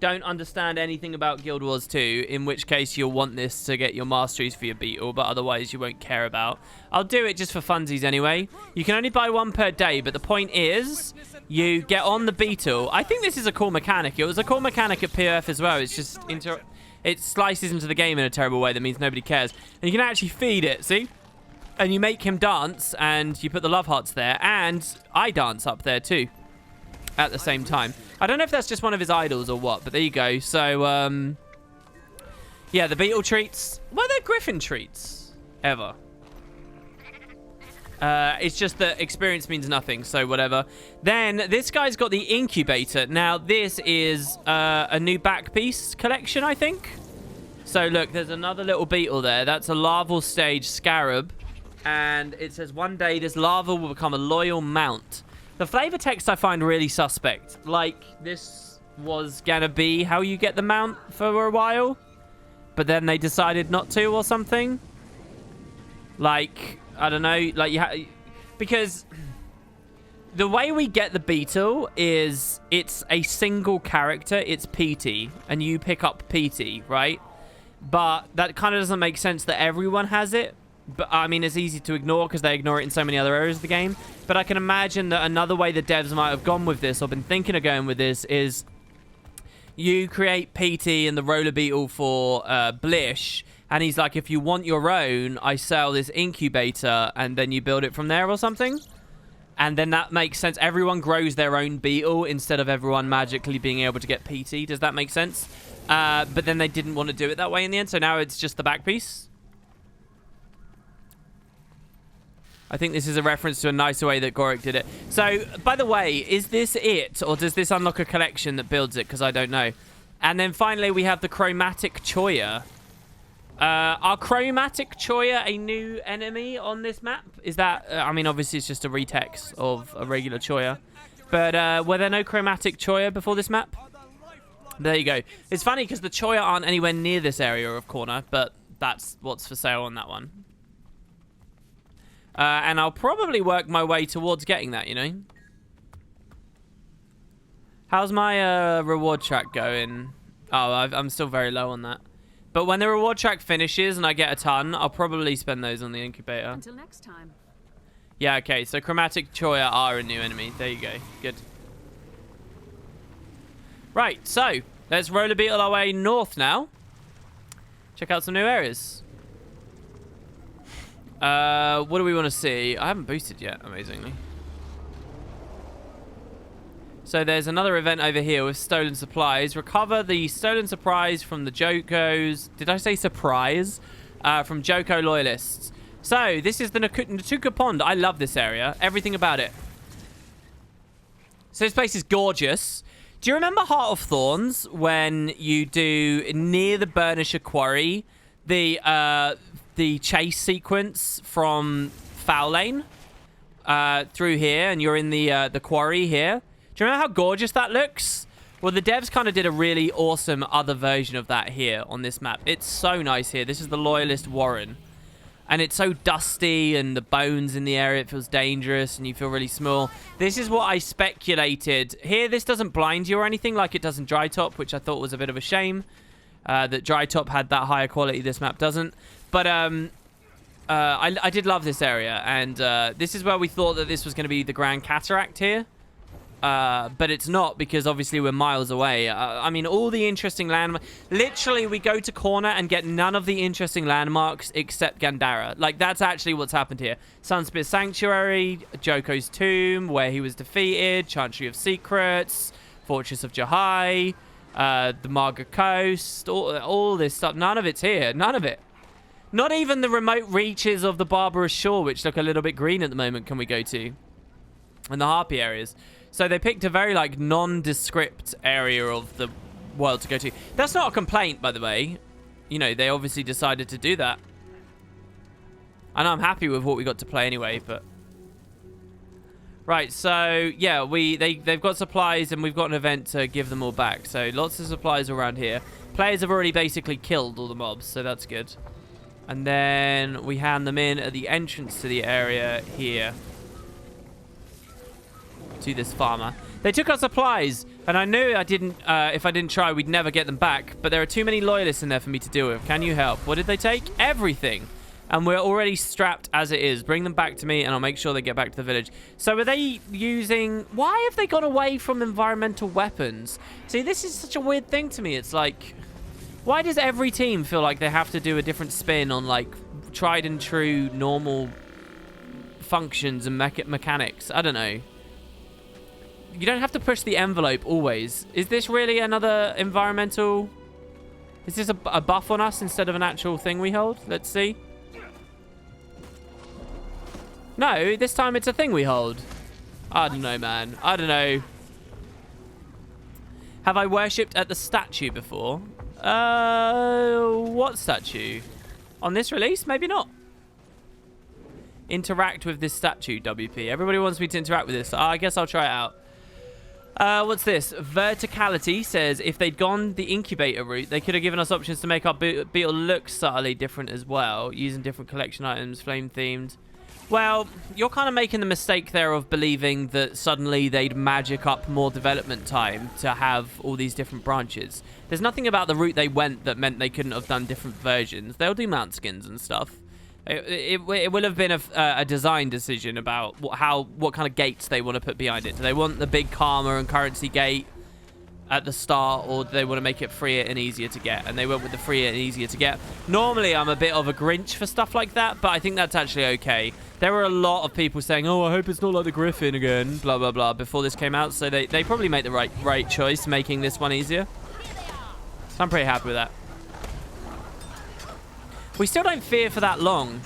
don't understand anything about Guild Wars 2, in which case you'll want this to get your masteries for your beetle, but otherwise you won't care about. I'll do it just for funsies anyway. You can only buy 1 per day, but the point is you get on the beetle. I think this is a cool mechanic. It was a cool mechanic at POF as well. It's just it slices into the game in a terrible way that means nobody cares. And you can actually feed it, see? And you make him dance, and you put the love hearts there, and I dance up there too. at the same time. I don't know if that's just one of his idols or what, but there you go. So, yeah, the beetle treats. Were there griffin treats ever? It's just that experience means nothing, so whatever. Then this guy's got the incubator. Now, this is a new back piece collection, I think. So, look, there's another little beetle there. That's a larval stage scarab. And it says, one day this larva will become a loyal mount. The flavor text I find really suspect. Like, this was gonna be how you get the mount for a while. But then they decided not to or something. Like, I don't know. Like, because the way we get the beetle is it's a single character. It's PT. And you pick up PT, right? But that kind of doesn't make sense that everyone has it. But, I mean, it's easy to ignore because they ignore it in so many other areas of the game. But I can imagine that another way the devs might have gone with this or been thinking of going with this is you create PT and the roller beetle for Blish. And he's like, if you want your own, I sell this incubator and then you build it from there or something. And then that makes sense. Everyone grows their own beetle instead of everyone magically being able to get PT. Does that make sense? But then they didn't want to do it that way in the end. So now it's just the back piece. I think this is a reference to a nicer way that Goric did it. So, by the way, is this it? Or does this unlock a collection that builds it? Because I don't know. And then finally, we have the Chromatic Choya. Are Chromatic Choya a new enemy on this map? Is that... I mean, obviously, it's just a retext of a regular Choya. But were there no Chromatic Choya before this map? There you go. It's funny because the Choya aren't anywhere near this area of Kourna. But that's what's for sale on that one. And I'll probably work my way towards getting that, you know. How's my reward track going? Oh, I'm still very low on that. But when the reward track finishes and I get a ton, I'll probably spend those on the incubator. Until next time. Yeah, okay. So Chromatic Choya are a new enemy. There you go. Good. Right, so let's roller beetle our way north now. Check out some new areas. What do we want to see? I haven't boosted yet, amazingly. So there's another event over here with stolen supplies. Recover the stolen supplies from the Joko's... Did I say surprise? From Joko loyalists. So this is the Natuka Pond. I love this area. Everything about it. So this place is gorgeous. Do you remember Heart of Thorns when you do near the Burnisher Quarry the chase sequence from Foul Lane through here, and you're in the quarry here? Do you remember how gorgeous that looks? Well, the devs kind of did a really awesome other version of that here on this map. It's so nice here. This is the Loyalist Warren. And it's so dusty, and the bones in the area, it feels dangerous, and you feel really small. This is what I speculated. Here, this doesn't blind you or anything like it does in Dry Top, which I thought was a bit of a shame. That Dry Top had that higher quality, this map doesn't. But I did love this area, and this is where we thought that this was going to be the Grand Cataract here. But it's not, because obviously we're miles away. I mean, all the interesting landmarks... Literally, we go to Kourna and get none of the interesting landmarks except Gandhara. Like, that's actually what's happened here. Sunspear Sanctuary, Joko's Tomb, where he was defeated, Chantry of Secrets, Fortress of Jahai, the Marga Coast, all this stuff. None of it's here. None of it. Not even the remote reaches of the Barbarous Shore, which look a little bit green at the moment, can we go to. And the Harpy areas. So they picked a very, like, nondescript area of the world to go to. That's not a complaint, by the way. You know, they obviously decided to do that. And I'm happy with what we got to play anyway, but... Right, so, yeah, they've got supplies, and we've got an event to give them all back. So, lots of supplies around here. Players have already basically killed all the mobs, so that's good. And then we hand them in at the entrance to the area here. To this farmer. They took our supplies, and I knew I didn't, if I didn't try, we'd never get them back. But there are too many loyalists in there for me to deal with. Can you help? What did they take? Everything. And we're already strapped as it is. Bring them back to me, and I'll make sure they get back to the village. So are they using... Why have they gone away from environmental weapons? See, this is such a weird thing to me. It's like... Why does every team feel like they have to do a different spin on, like, tried and true normal functions and mechanics? I don't know. You don't have to push the envelope always. Is this really another environmental... Is this a buff on us instead of an actual thing we hold? Let's see. No, this time it's a thing we hold. I don't know, man. I don't know. Have I worshipped at the statue before? What statue? On this release? Maybe not. Interact with this statue, WP. Everybody wants me to interact with this. I guess I'll try it out. What's this? Verticality says if they'd gone the incubator route, they could have given us options to make our beetle look subtly different as well, using different collection items, flame themed. Well, you're kind of making the mistake there of believing that suddenly they'd magic up more development time to have all these different branches. There's nothing about the route they went that meant they couldn't have done different versions. They'll do mount skins and stuff. It will have been a design decision about what kind of gates they want to put behind it. Do they want the big karma and currency gate at the start, or do they want to make it freer and easier to get? And they went with the freer and easier to get. Normally, I'm a bit of a Grinch for stuff like that, but I think that's actually okay. There were a lot of people saying, oh, I hope it's not like the Griffin again, blah, blah, blah, before this came out. So they probably made the right choice, making this one easier. So I'm pretty happy with that. We still don't fear for that long.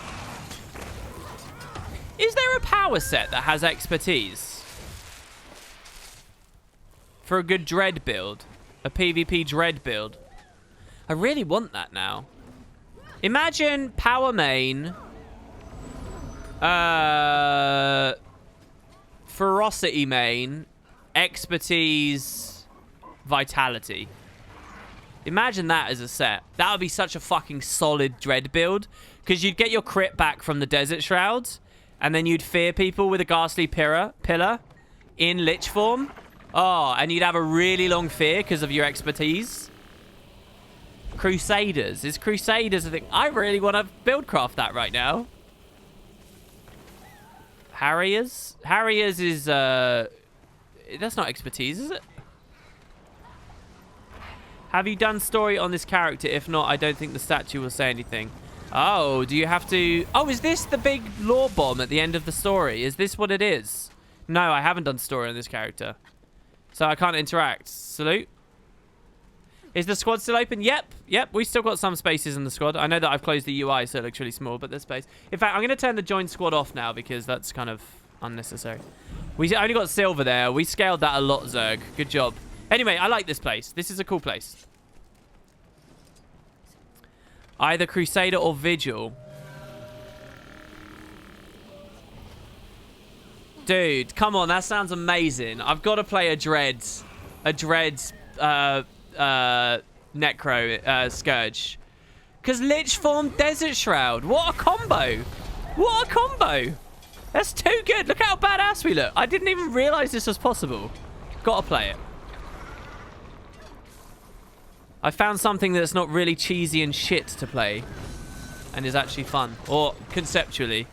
Is there a power set that has expertise? For a good dread build. A PvP dread build. I really want that now. Imagine power main. Ferocity main. Expertise. Vitality. Imagine that as a set. That would be such a fucking solid dread build. Because you'd get your crit back from the Desert Shrouds. And then you'd fear people with a ghastly pillar in Lich form. Oh, and you'd have a really long fear because of your expertise. Crusaders. Is Crusaders a thing? I really want to build craft that right now. Harriers? Harriers is, that's not expertise, is it? Have you done story on this character? If not, I don't think the statue will say anything. Oh, do you have to... Oh, is this the big lore bomb at the end of the story? Is this what it is? No, I haven't done story on this character. So I can't interact. Salute. Is the squad still open? Yep. We still got some spaces in the squad. I know that I've closed the UI, so it looks really small, but there's space. In fact, I'm going to turn the join squad off now because that's kind of unnecessary. We only got silver there. We scaled that a lot, Zerg. Good job. Anyway, I like this place. This is a cool place. Either Crusader or Vigil. Dude, come on. That sounds amazing. I've got to play a Dreads. Necro Scourge. Because Lich form Desert Shroud. What a combo. What a combo. That's too good. Look how badass we look. I didn't even realize this was possible. Gotta play it. I found something that's not really cheesy and shit to play. And is actually fun. Or conceptually.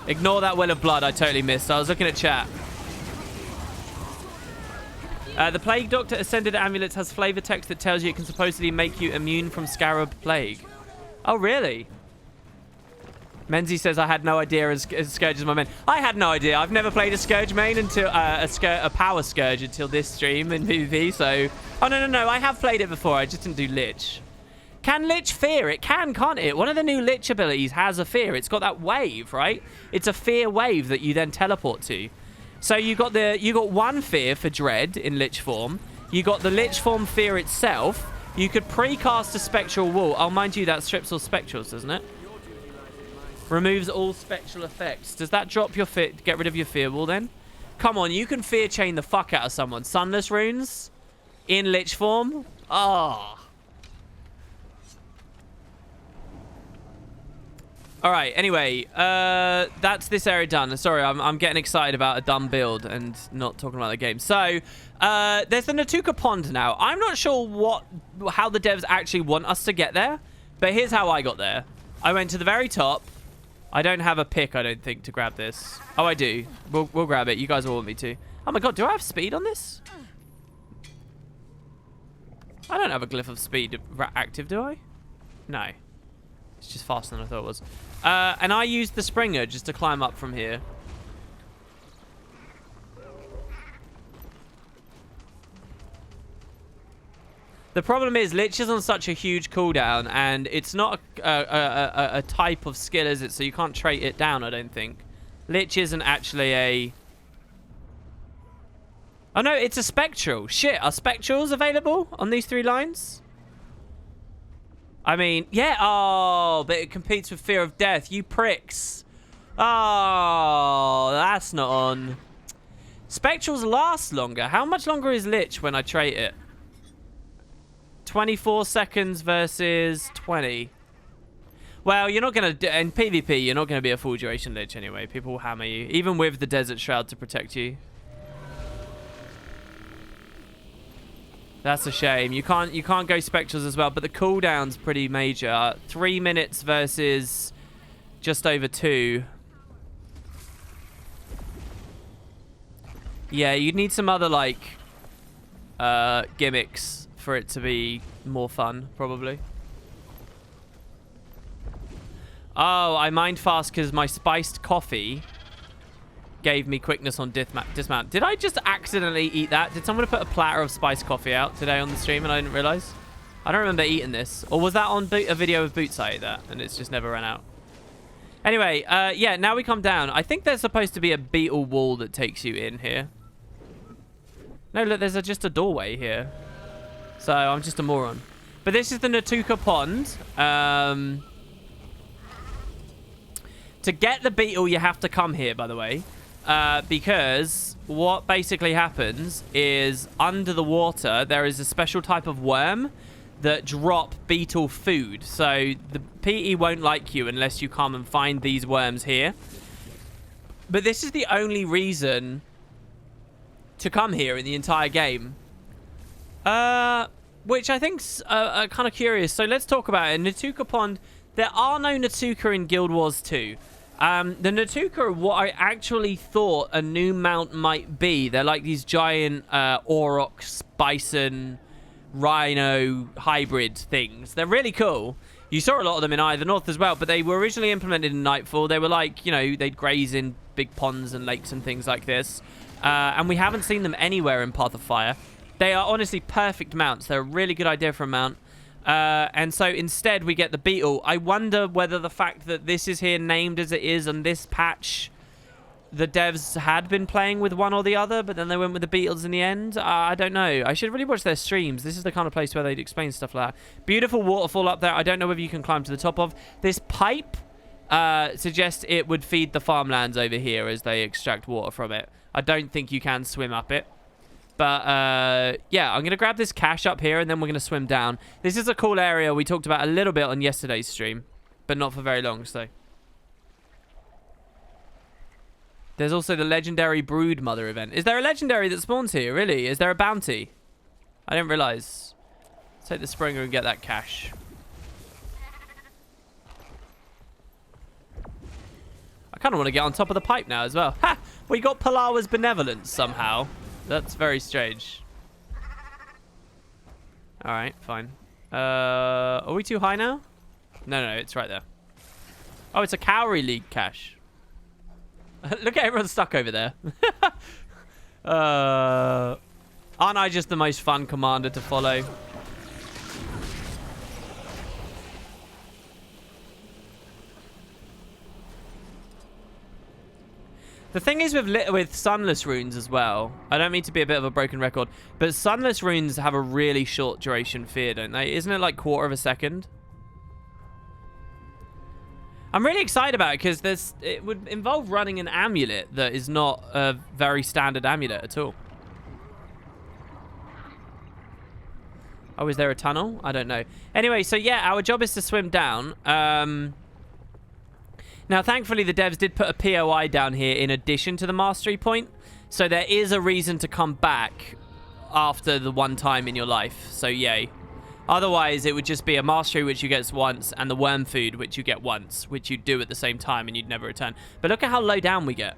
Ignore that well of blood I totally missed. I was looking at chat. The Plague Doctor Ascended Amulet has flavor text that tells you it can supposedly make you immune from Scarab Plague. Oh, really? Menzie says, I had no idea as Scourge is my main. I had no idea. I've never played a Scourge main until a Power Scourge until this stream in PvP, so... Oh, no. I have played it before. I just didn't do Lich. Can Lich fear? It can, can't it? One of the new Lich abilities has a fear. It's got that wave, right? It's a fear wave that you then teleport to. So you got one fear for Dread in Lich form. You got the Lich form fear itself. You could pre-cast a Spectral Wall. Oh, mind you, that strips all Spectrals, doesn't it? Removes all spectral effects. Does that drop your fear? Get rid of your fear wall then? Come on, you can fear chain the fuck out of someone. Sunless runes in Lich form. Oh. All right. Anyway, that's this area done. Sorry, I'm getting excited about a dumb build and not talking about the game. So there's the Natuka Pond now. I'm not sure how the devs actually want us to get there, but here's how I got there. I went to the very top. I don't have a pick, I don't think, to grab this. Oh, I do. We'll grab it. You guys all want me to. Oh my god, do I have speed on this? I don't have a glyph of speed active, do I? No. It's just faster than I thought it was. And I used the Springer just to climb up from here. The problem is Lich is on such a huge cooldown, and it's not a type of skill, is it? So you can't trait it down, I don't think. Lich isn't actually a... Oh no, it's a spectral. Shit, are spectrals available on these 3 lines? I mean, yeah. Oh, but it competes with fear of death. You pricks. Oh, that's not on. Spectrals last longer. How much longer is Lich when I trait it? 24 seconds versus 20. Well, you're not going to... In PvP, you're not going to be a full duration Lich anyway. People will hammer you. Even with the Desert Shroud to protect you. That's a shame. You can't go spectrals as well, but the cooldown's pretty major. 3 minutes versus just over 2. Yeah, you'd need some other like gimmicks for it to be more fun, probably. Oh, I mind fast because my spiced coffee gave me quickness on dismount. Did I just accidentally eat that? Did someone put a platter of spiced coffee out today on the stream and I didn't realize? I don't remember eating this. Or was that on a video of Boots I ate that and it's just never ran out? Anyway, yeah, now we come down. I think there's supposed to be a beetle wall that takes you in here. No, look, there's just a doorway here. So I'm just a moron. But this is the Natuka Pond. To get the beetle, you have to come here, by the way. Because what basically happens is under the water, there is a special type of worm that drop beetle food. So the PE won't like you unless you come and find these worms here. But this is the only reason to come here in the entire game. Which I think's kind of curious. So let's talk about it. Natuka Pond, there are no Natuka in Guild Wars 2. The Natuka are what I actually thought a new mount might be. They're like these giant aurochs, bison, rhino hybrid things. They're really cool. You saw a lot of them in Eye of the North as well, but they were originally implemented in Nightfall. They were like, you know, they'd graze in big ponds and lakes and things like this. And we haven't seen them anywhere in Path of Fire. They are honestly perfect mounts. They're a really good idea for a mount. And so instead we get the beetle. I wonder whether the fact that this is here named as it is on this patch, the devs had been playing with one or the other, but then they went with the beetles in the end. I don't know. I should really watch their streams. This is the kind of place where they'd explain stuff like that. Beautiful waterfall up there. I don't know whether you can climb to the top of. This pipe suggests it would feed the farmlands over here as they extract water from it. I don't think you can swim up it. But, yeah, I'm going to grab this cache up here, and then we're going to swim down. This is a cool area we talked about a little bit on yesterday's stream, but not for very long, so. There's also the legendary Brood Mother event. Is there a legendary that spawns here, really? Is there a bounty? I didn't realize. Let's take the Springer and get that cache. I kind of want to get on top of the pipe now as well. Ha! We got Palawa's benevolence somehow. That's very strange. Alright, fine. Are we too high now? No, it's right there. Oh, it's a Cowrie League cache. Look at everyone stuck over there. Aren't I just the most fun commander to follow? The thing is with Sunless runes as well, I don't mean to be a bit of a broken record, but Sunless runes have a really short duration fear, don't they? Isn't it like 1/4 of a second? I'm really excited about it because it would involve running an amulet that is not a very standard amulet at all. Oh, is there a tunnel? I don't know. Anyway, so yeah, our job is to swim down. Now, thankfully, the devs did put a POI down here in addition to the mastery point. So there is a reason to come back after the one time in your life. So, yay. Otherwise, it would just be a mastery which you get once and the worm food which you get once, which you do at the same time and you'd never return. But look at how low down we get.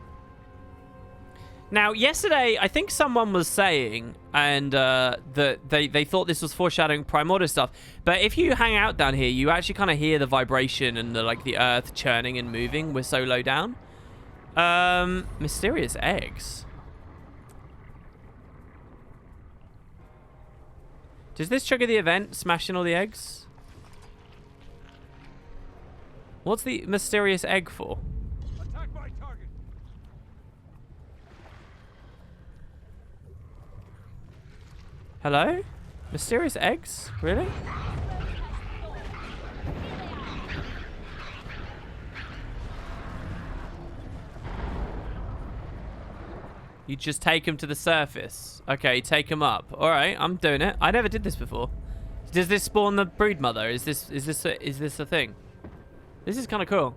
Now, yesterday, I think someone was saying, and that they thought this was foreshadowing Primordial stuff. But if you hang out down here, you actually kind of hear the vibration and the earth churning and moving. We're so low down. Mysterious eggs. Does this trigger the event? Smashing all the eggs? What's the mysterious egg for? Attack my target. Hello? Mysterious eggs? Really? You just take them to the surface. Okay, take them up. All right, I'm doing it. I never did this before. Does this spawn the brood mother? Is this a thing? This is kind of cool.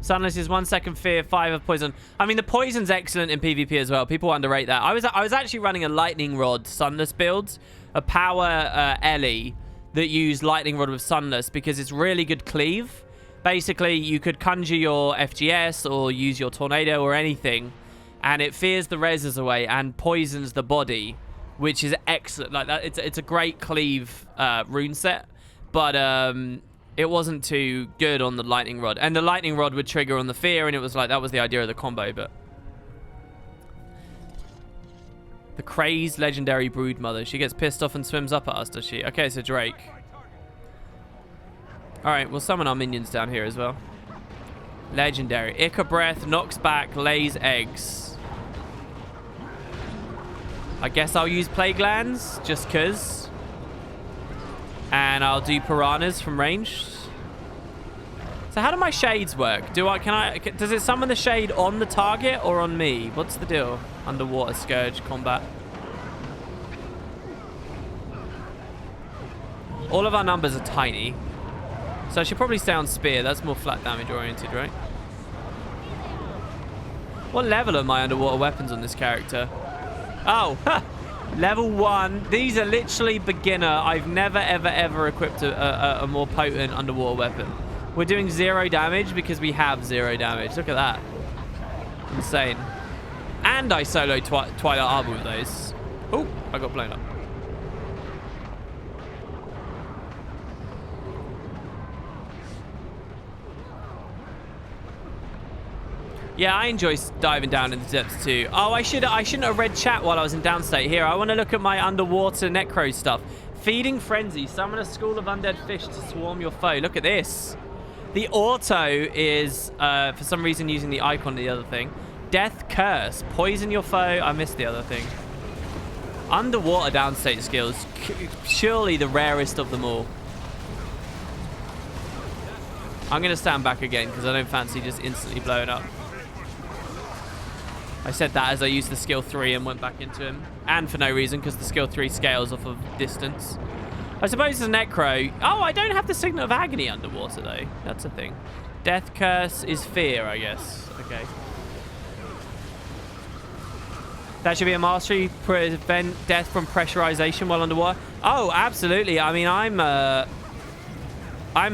Sunless is 1 second fear, 5 of poison. I mean, the poison's excellent in PvP as well. People underrate that. I was actually running a lightning rod Sunless build, a power Ellie that used lightning rod with Sunless because it's really good cleave. Basically, you could conjure your FGS or use your tornado or anything, and it fears the reses away and poisons the body, which is excellent. Like that, it's a great cleave rune set, but it wasn't too good on the lightning rod, and the lightning rod would trigger on the fear, and it was like that was the idea of the combo. But the crazed legendary brood mother, she gets pissed off and swims up at us, does she? Okay, so Drake. All right, we'll summon our minions down here as well. Legendary Ica breath, knocks back, lays eggs. I guess I'll use plague lands just cause. And I'll do piranhas from range. So how do my shades work? Does it summon the shade on the target or on me? What's the deal? Underwater scourge combat. All of our numbers are tiny. So I should probably stay on spear. That's more flat damage oriented, right? What level are my underwater weapons on this character? Oh, level 1. These are literally beginner. I've never, ever, ever equipped a more potent underwater weapon. We're doing 0 damage because we have 0 damage. Look at that. Insane. And I solo Twilight Arbor with those. Oh, I got blown up. Yeah, I enjoy diving down in the depths too. Oh, I shouldn't have read chat while I was in downstate. Here, I want to look at my underwater necro stuff. Feeding frenzy. Summon a school of undead fish to swarm your foe. Look at this. The auto is, for some reason, using the icon of the other thing. Death curse. Poison your foe. I missed the other thing. Underwater downstate skills. Surely the rarest of them all. I'm going to stand back again because I don't fancy just instantly blowing up. I said that as I used the skill 3 and went back into him. And for no reason, because the skill 3 scales off of distance. I suppose as Necro... Oh, I don't have the Signal of Agony underwater, though. That's a thing. Death Curse is fear, I guess. Okay. That should be a mastery. Prevent death from pressurization while underwater. Oh, absolutely. I mean, I'm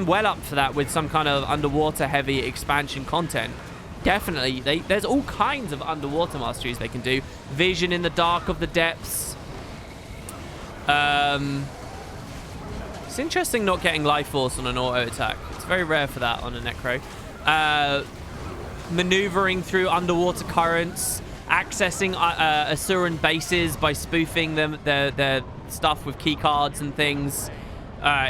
well up for that with some kind of underwater heavy expansion content. Definitely. There's all kinds of underwater masteries they can do. Vision in the dark of the depths. It's interesting not getting life force on an auto attack. It's very rare for that on a Necro. Maneuvering through underwater currents. Accessing Asuran bases by spoofing their stuff with key cards and things.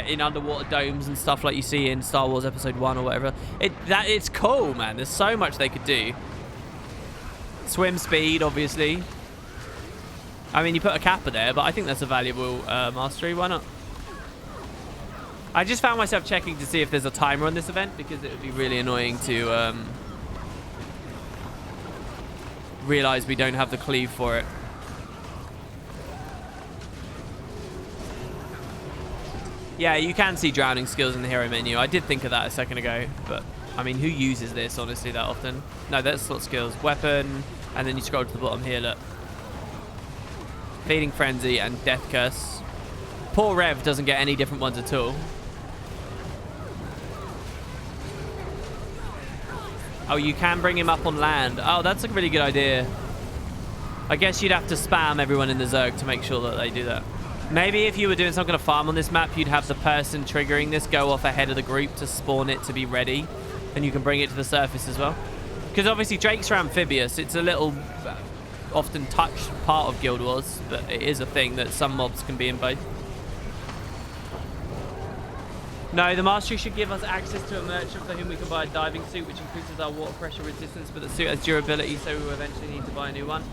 In underwater domes and stuff like you see in Star Wars Episode 1 or whatever. It's cool, man. There's so much they could do. Swim speed, obviously. I mean, you put a kappa there, but I think that's a valuable mastery. Why not? I just found myself checking to see if there's a timer on this event because it would be really annoying to realize we don't have the cleave for it. Yeah, you can see drowning skills in the hero menu. I did think of that a second ago, but I mean, who uses this honestly that often? No, that's not skills. Weapon, and then you scroll to the bottom here, look. Feeding Frenzy and Death Curse. Poor Rev doesn't get any different ones at all. Oh, you can bring him up on land. Oh, that's a really good idea. I guess you'd have to spam everyone in the Zerg to make sure that they do that. Maybe if you were doing some kind of farm on this map, you'd have the person triggering this go off ahead of the group to spawn it to be ready. And you can bring it to the surface as well. Because obviously Drakes are amphibious. It's a little often touched part of Guild Wars, but it is a thing that some mobs can be in both. No, the mastery should give us access to a merchant for whom we can buy a diving suit, which increases our water pressure resistance, but the suit has durability, so we will eventually need to buy a new one.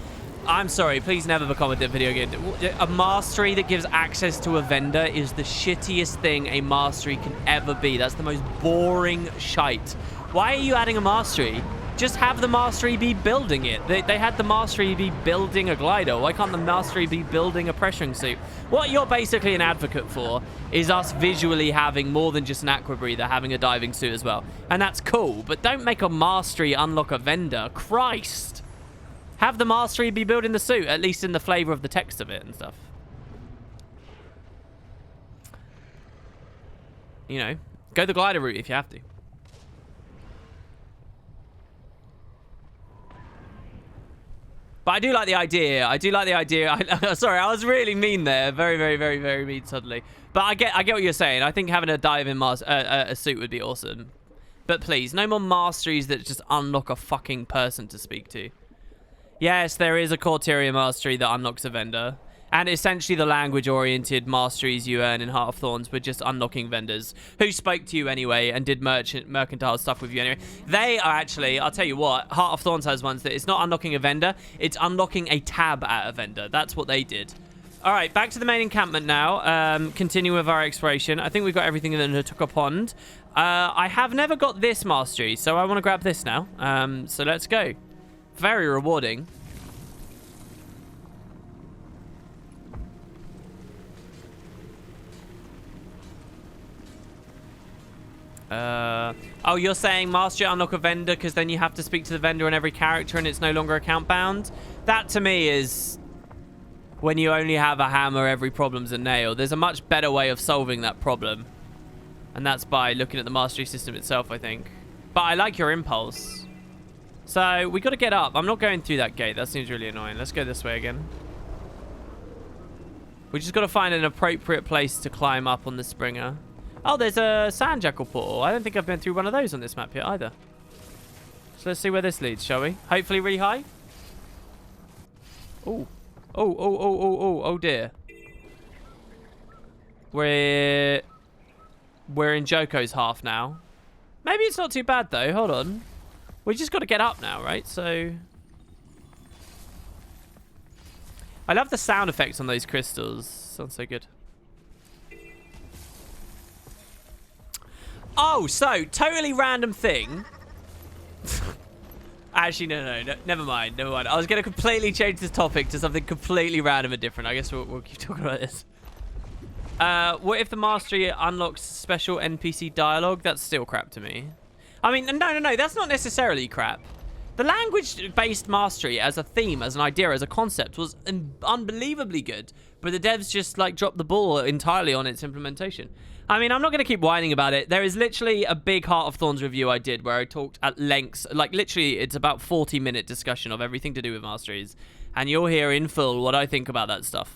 I'm sorry, please never become a video game. A mastery that gives access to a vendor is the shittiest thing a mastery can ever be. That's the most boring shite. Why are you adding a mastery? Just have the mastery be building it. They had the mastery be building a glider. Why can't the mastery be building a pressuring suit? What you're basically an advocate for is us visually having more than just an aqua breather, having a diving suit as well. And that's cool, but don't make a mastery unlock a vendor. Christ. Have the mastery be building the suit, at least in the flavor of the text of it and stuff. You know, go the glider route if you have to. But I do like the idea. I do like the idea. Sorry, I was really mean there. Very, very, very, very mean suddenly. But I get what you're saying. I think having a diving a suit would be awesome. But please, no more masteries that just unlock a fucking person to speak to. Yes, there is a Corteria mastery that unlocks a vendor. And essentially the language-oriented masteries you earn in Heart of Thorns were just unlocking vendors who spoke to you anyway and did mercantile stuff with you anyway. They are actually, I'll tell you what, Heart of Thorns has ones that it's not unlocking a vendor, it's unlocking a tab at a vendor. That's what they did. All right, back to the main encampment now. Continue with our exploration. I think we've got everything in the Natuka Pond. I have never got this mastery, so I want to grab this now. So let's go. Very rewarding. Oh, you're saying mastery unlock a vendor because then you have to speak to the vendor on every character and it's no longer account bound? That to me is when you only have a hammer, every problem's a nail. There's a much better way of solving that problem. And that's by looking at the mastery system itself, I think. But I like your impulse. So we got to get up. I'm not going through that gate. That seems really annoying. Let's go this way again. We just got to find an appropriate place to climb up on the Springer. Oh, there's a sand jackal portal. I don't think I've been through one of those on this map yet either. So let's see where this leads, shall we? Hopefully really high. Oh. Oh dear. We're in Joko's half now. Maybe it's not too bad though. Hold on. We just got to get up now, right? So I love the sound effects on those crystals. Sounds so good. Oh, so totally random thing. Actually, no, never mind. I was going to completely change this topic to something completely random and different. I guess we'll keep talking about this. What if the mastery unlocks special NPC dialogue? That's still crap to me. I mean, no. That's not necessarily crap. The language-based mastery as a theme, as an idea, as a concept was unbelievably good. But the devs just, like, dropped the ball entirely on its implementation. I mean, I'm not going to keep whining about it. There is literally a big Heart of Thorns review I did where I talked at length. Like, literally, it's about 40-minute discussion of everything to do with masteries. And you'll hear in full what I think about that stuff.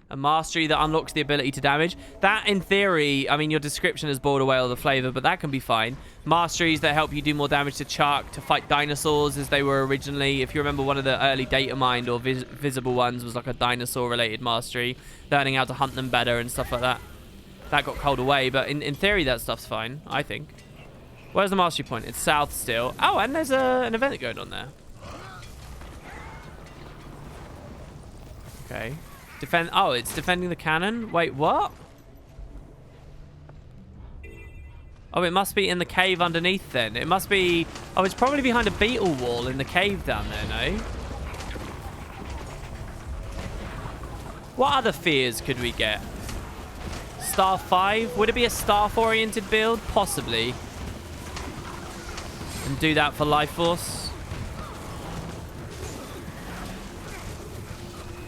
A mastery that unlocks the ability to damage. That, in theory, I mean, your description has bored away all the flavor, but that can be fine. Masteries that help you do more damage to Chuck, to fight dinosaurs as they were originally. If you remember, one of the early data mined or visible ones was like a dinosaur-related mastery. Learning how to hunt them better and stuff like that. That got culled away, but in theory, that stuff's fine, I think. Where's the mastery point? It's south still. Oh, and there's an event going on there. Okay. Oh, it's defending the cannon? Wait, what? Oh, it must be in the cave underneath then. It must be... Oh, it's probably behind a beetle wall in the cave down there, no? What other fears could we get? Staff 5? Would it be a staff-oriented build? Possibly. And do that for Life Force?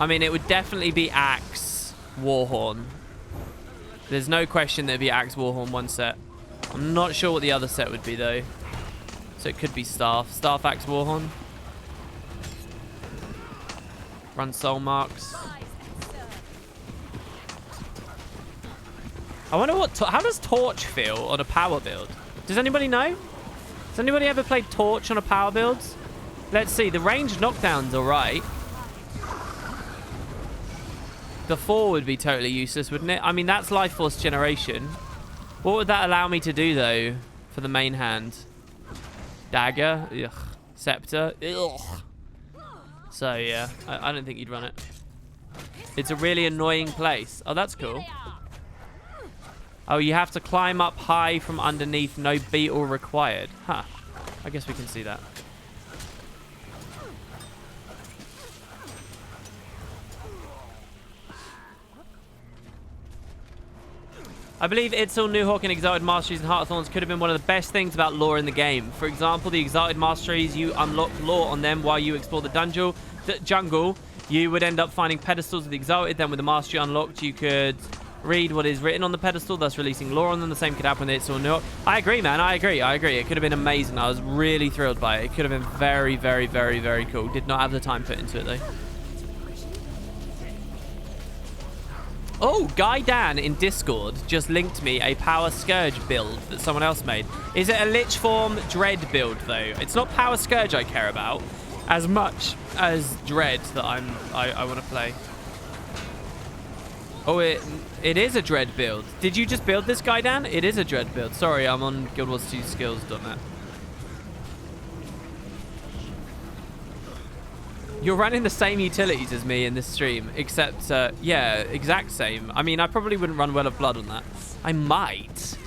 I mean, it would definitely be Axe, Warhorn. There's no question there'd be Axe, Warhorn one set. I'm not sure what the other set would be, though. So it could be Staff. Staff, Axe, Warhorn. Run soul marks. I wonder how does Torch feel on a power build? Does anybody know? Has anybody ever played Torch on a power build? Let's see. The range knockdown's alright. The 4 would be totally useless, wouldn't it? I mean, that's Life Force generation. What would that allow me to do, though, for the main hand? Dagger? Ugh. Scepter? Ugh. So, yeah. I don't think you'd run it. It's a really annoying place. Oh, that's cool. Oh, you have to climb up high from underneath. No beetle required. Huh. I guess we can see that. I believe Itzel, Newhawk, and Exalted Masteries and Heart of Thorns could have been one of the best things about lore in the game. For example, the Exalted Masteries, you unlock lore on them while you explore the jungle. You would end up finding pedestals with the Exalted. Then with the Mastery unlocked, you could read what is written on the pedestal, thus releasing lore on them. The same could happen with Itzel and Newhawk. I agree, man. I agree. It could have been amazing. I was really thrilled by it. It could have been very, very, very, very cool. Did not have the time put into it, though. Oh, Guy Dan in Discord just linked me a Power Scourge build that someone else made. Is it a Lich Form Dread build, though? It's not Power Scourge I care about as much as Dread that I want to play. Oh, it is a Dread build. Did you just build this, Guy Dan? It is a Dread build. Sorry, I'm on Guild Wars 2 skills.net. You're running the same utilities as me in this stream, except, yeah, exact same. I mean, I probably wouldn't run Well of Blood on that. I might.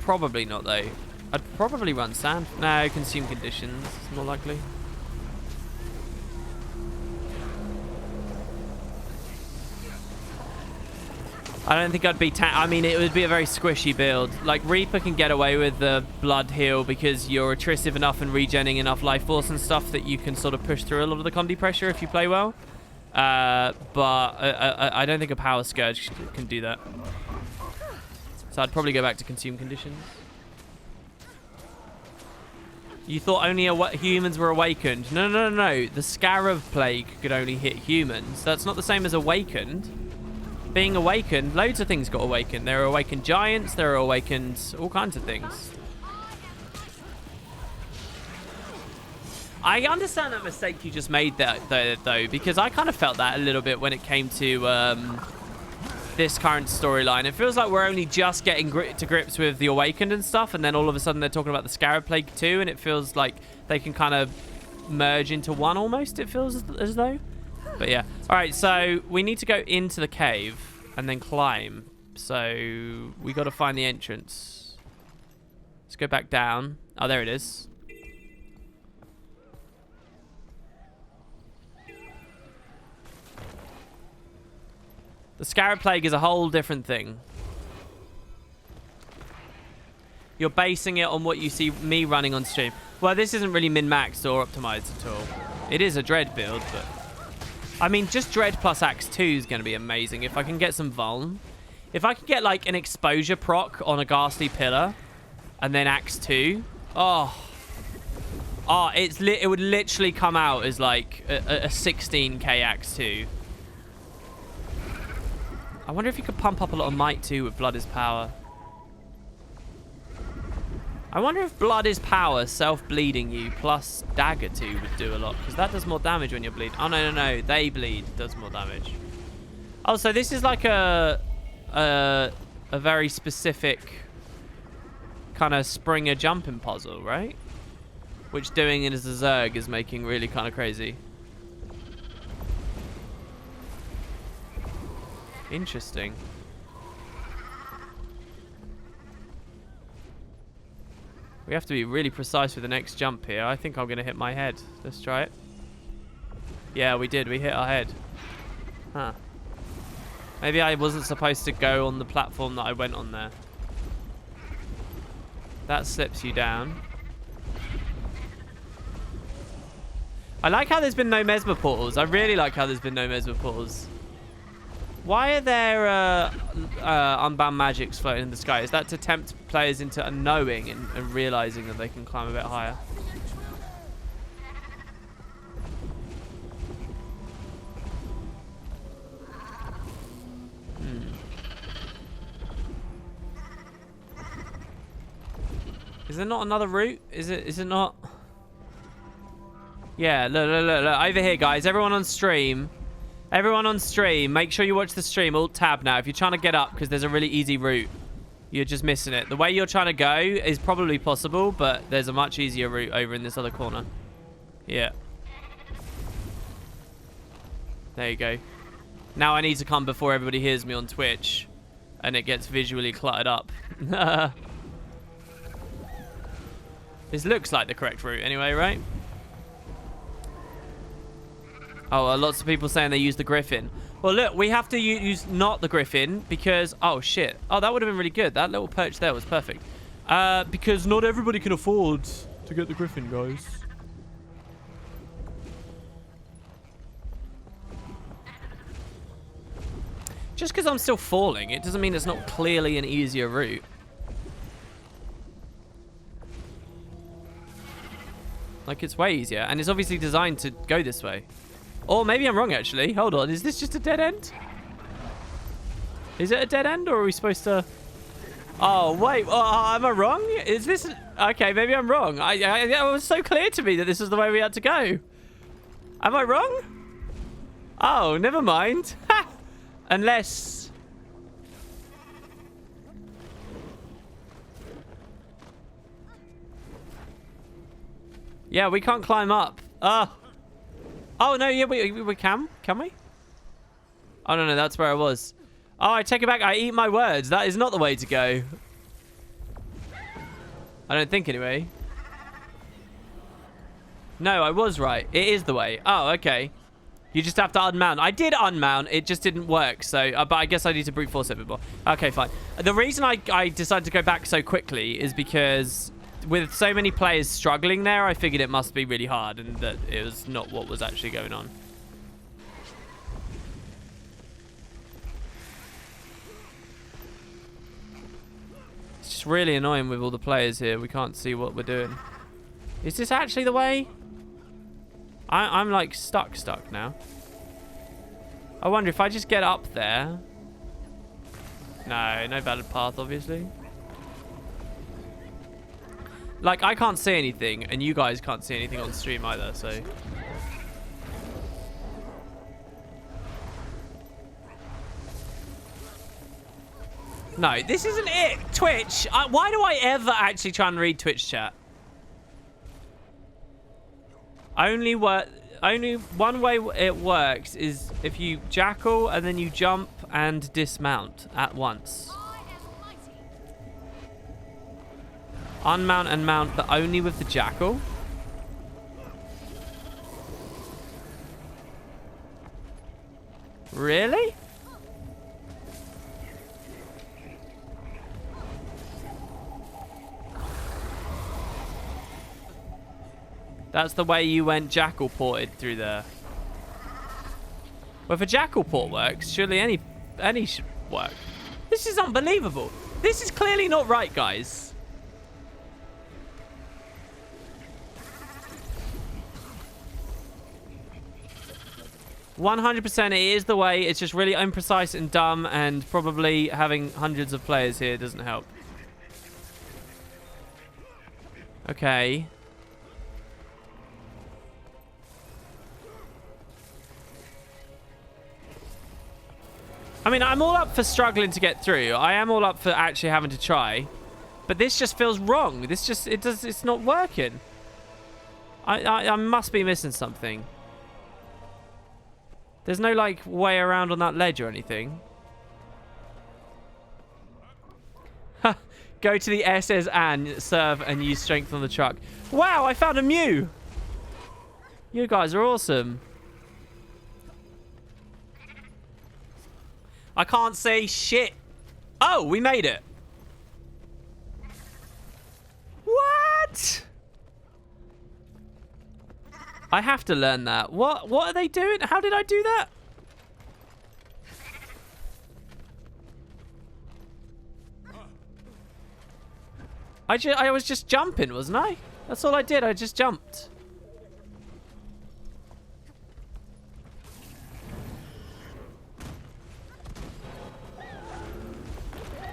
Probably not, though. I'd probably run Sand. No, Consume Conditions. It's more likely. I don't think I'd be... I mean, it would be a very squishy build. Like, Reaper can get away with the blood heal because you're attritive enough and regenning enough life force and stuff that you can sort of push through a lot of the condi pressure if you play well. But I don't think a Power Scourge can do that. So I'd probably go back to Consume Conditions. You thought only humans were awakened. No, no, no, no. The Scarab Plague could only hit humans. That's not the same as awakened. Being awakened, loads of things got awakened. There are awakened giants, there are awakened all kinds of things. I understand that mistake you just made there, though, because I kind of felt that a little bit when it came to this current storyline. It feels like we're only just getting to grips with the awakened and stuff, and then all of a sudden they're talking about the Scarab Plague too, and it feels like they can kind of merge into one almost, it feels as though. But yeah. Alright, so we need to go into the cave and then climb. So we got to find the entrance. Let's go back down. Oh, there it is. The Scarab Plague is a whole different thing. You're basing it on what you see me running on stream. Well, this isn't really min-maxed or optimized at all. It is a Dread build, but... I mean, just Dread plus Axe 2 is going to be amazing. If I can get some Vuln. If I can get, like, an exposure proc on a Ghastly Pillar. And then Axe 2. Oh. Oh, it would literally come out as, like, a 16k Axe 2. I wonder if you could pump up a lot of Might, too, with Blood is Power. I wonder if Blood is Power, self-bleeding you, plus Dagger 2 would do a lot. Because that does more damage when you bleed. Oh, no, no, no. They bleed. Does more damage. Oh, so this is like a very specific kind of Springer jumping puzzle, right? Which doing it as a Zerg is making really kind of crazy. Interesting. We have to be really precise with the next jump here. I think I'm going to hit my head. Let's try it. Yeah, we did. We hit our head. Huh. Maybe I wasn't supposed to go on the platform that I went on there. That slips you down. I like how there's been no Mesmer portals. I really like how there's been no Mesmer portals. Why are there unbound magics floating in the sky? Is that to tempt players into knowing and realizing that they can climb a bit higher? there not another route? Is it not? Yeah, look. Over here, guys. Everyone on stream. Everyone on stream, make sure you watch the stream. Alt tab now if you're trying to get up, because there's a really easy route. You're just missing it. The way you're trying to go is probably possible, but there's a much easier route over in this other corner. Yeah. There you go. Now I need to come before everybody hears me on Twitch, and it gets visually cluttered up. This looks like the correct route anyway, right? Oh, lots of people saying they use the Griffin. Well, look, we have to use not the Griffin because... Oh, shit. Oh, that would have been really good. That little perch there was perfect. Because not everybody can afford to get the Griffin, guys. Just because I'm still falling, it doesn't mean it's not clearly an easier route. Like, it's way easier. And it's obviously designed to go this way. Or maybe I'm wrong, actually. Hold on. Is this just a dead end? Is it a dead end, or are we supposed to... Oh, wait. Am I wrong? Is this... Okay, maybe I'm wrong. It was so clear to me that this is the way we had to go. Am I wrong? Oh, never mind. Unless... Yeah, we can't climb up. Oh, no, yeah, we can. Can we? Oh, no, that's where I was. Oh, I take it back. I eat my words. That is not the way to go. I don't think, anyway. No, I was right. It is the way. Oh, okay. You just have to unmount. I did unmount. It just didn't work. So, but I guess I need to brute force it a bit more. Okay, fine. The reason I decided to go back so quickly is because... with so many players struggling there, I figured it must be really hard and that it was not what was actually going on. It's just really annoying with all the players here. We can't see what we're doing. Is this actually the way? I'm like stuck now. I wonder if I just get up there. No valid path, obviously. Like, I can't see anything, and you guys can't see anything on stream either, so... No, this isn't it! Twitch! Why do I ever actually try and read Twitch chat? Only one way it works is if you jackal, and then you jump and dismount at once. Unmount and mount, but only with the jackal. Really? That's the way you went jackal ported through there. Well, if a jackal port works, surely any should work. This is unbelievable. This is clearly not right, guys. 100% it is the way. It's just really imprecise and dumb, and probably having hundreds of players here doesn't help. Okay. I mean, I'm all up for struggling to get through. I am all up for actually having to try. But this just feels wrong. It's not working. I must be missing something. There's no, like, way around on that ledge or anything. Go to the SS and serve and use strength on the truck. Wow, I found a Mew! You guys are awesome. I can't say shit. Oh, we made it. What? I have to learn that. What are they doing? How did I do that? I was just jumping, wasn't I? That's all I did. I just jumped.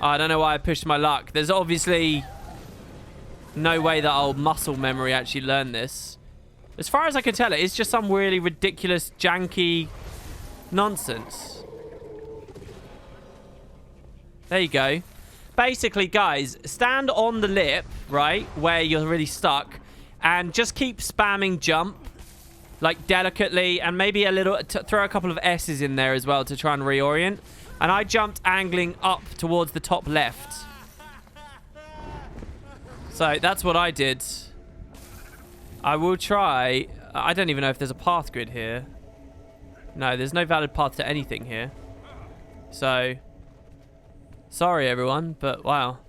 I don't know why I pushed my luck. There's obviously no way that old muscle memory actually learned this. As far as I can tell, it's just some really ridiculous, janky nonsense. There you go. Basically, guys, stand on the lip, right, where you're really stuck, and just keep spamming jump, like, delicately, and maybe a little, throw a couple of S's in there as well to try and reorient. And I jumped angling up towards the top left. So that's what I did. I will try. I don't even know if there's a path grid here. No, there's no valid path to anything here. So, sorry everyone, but wow.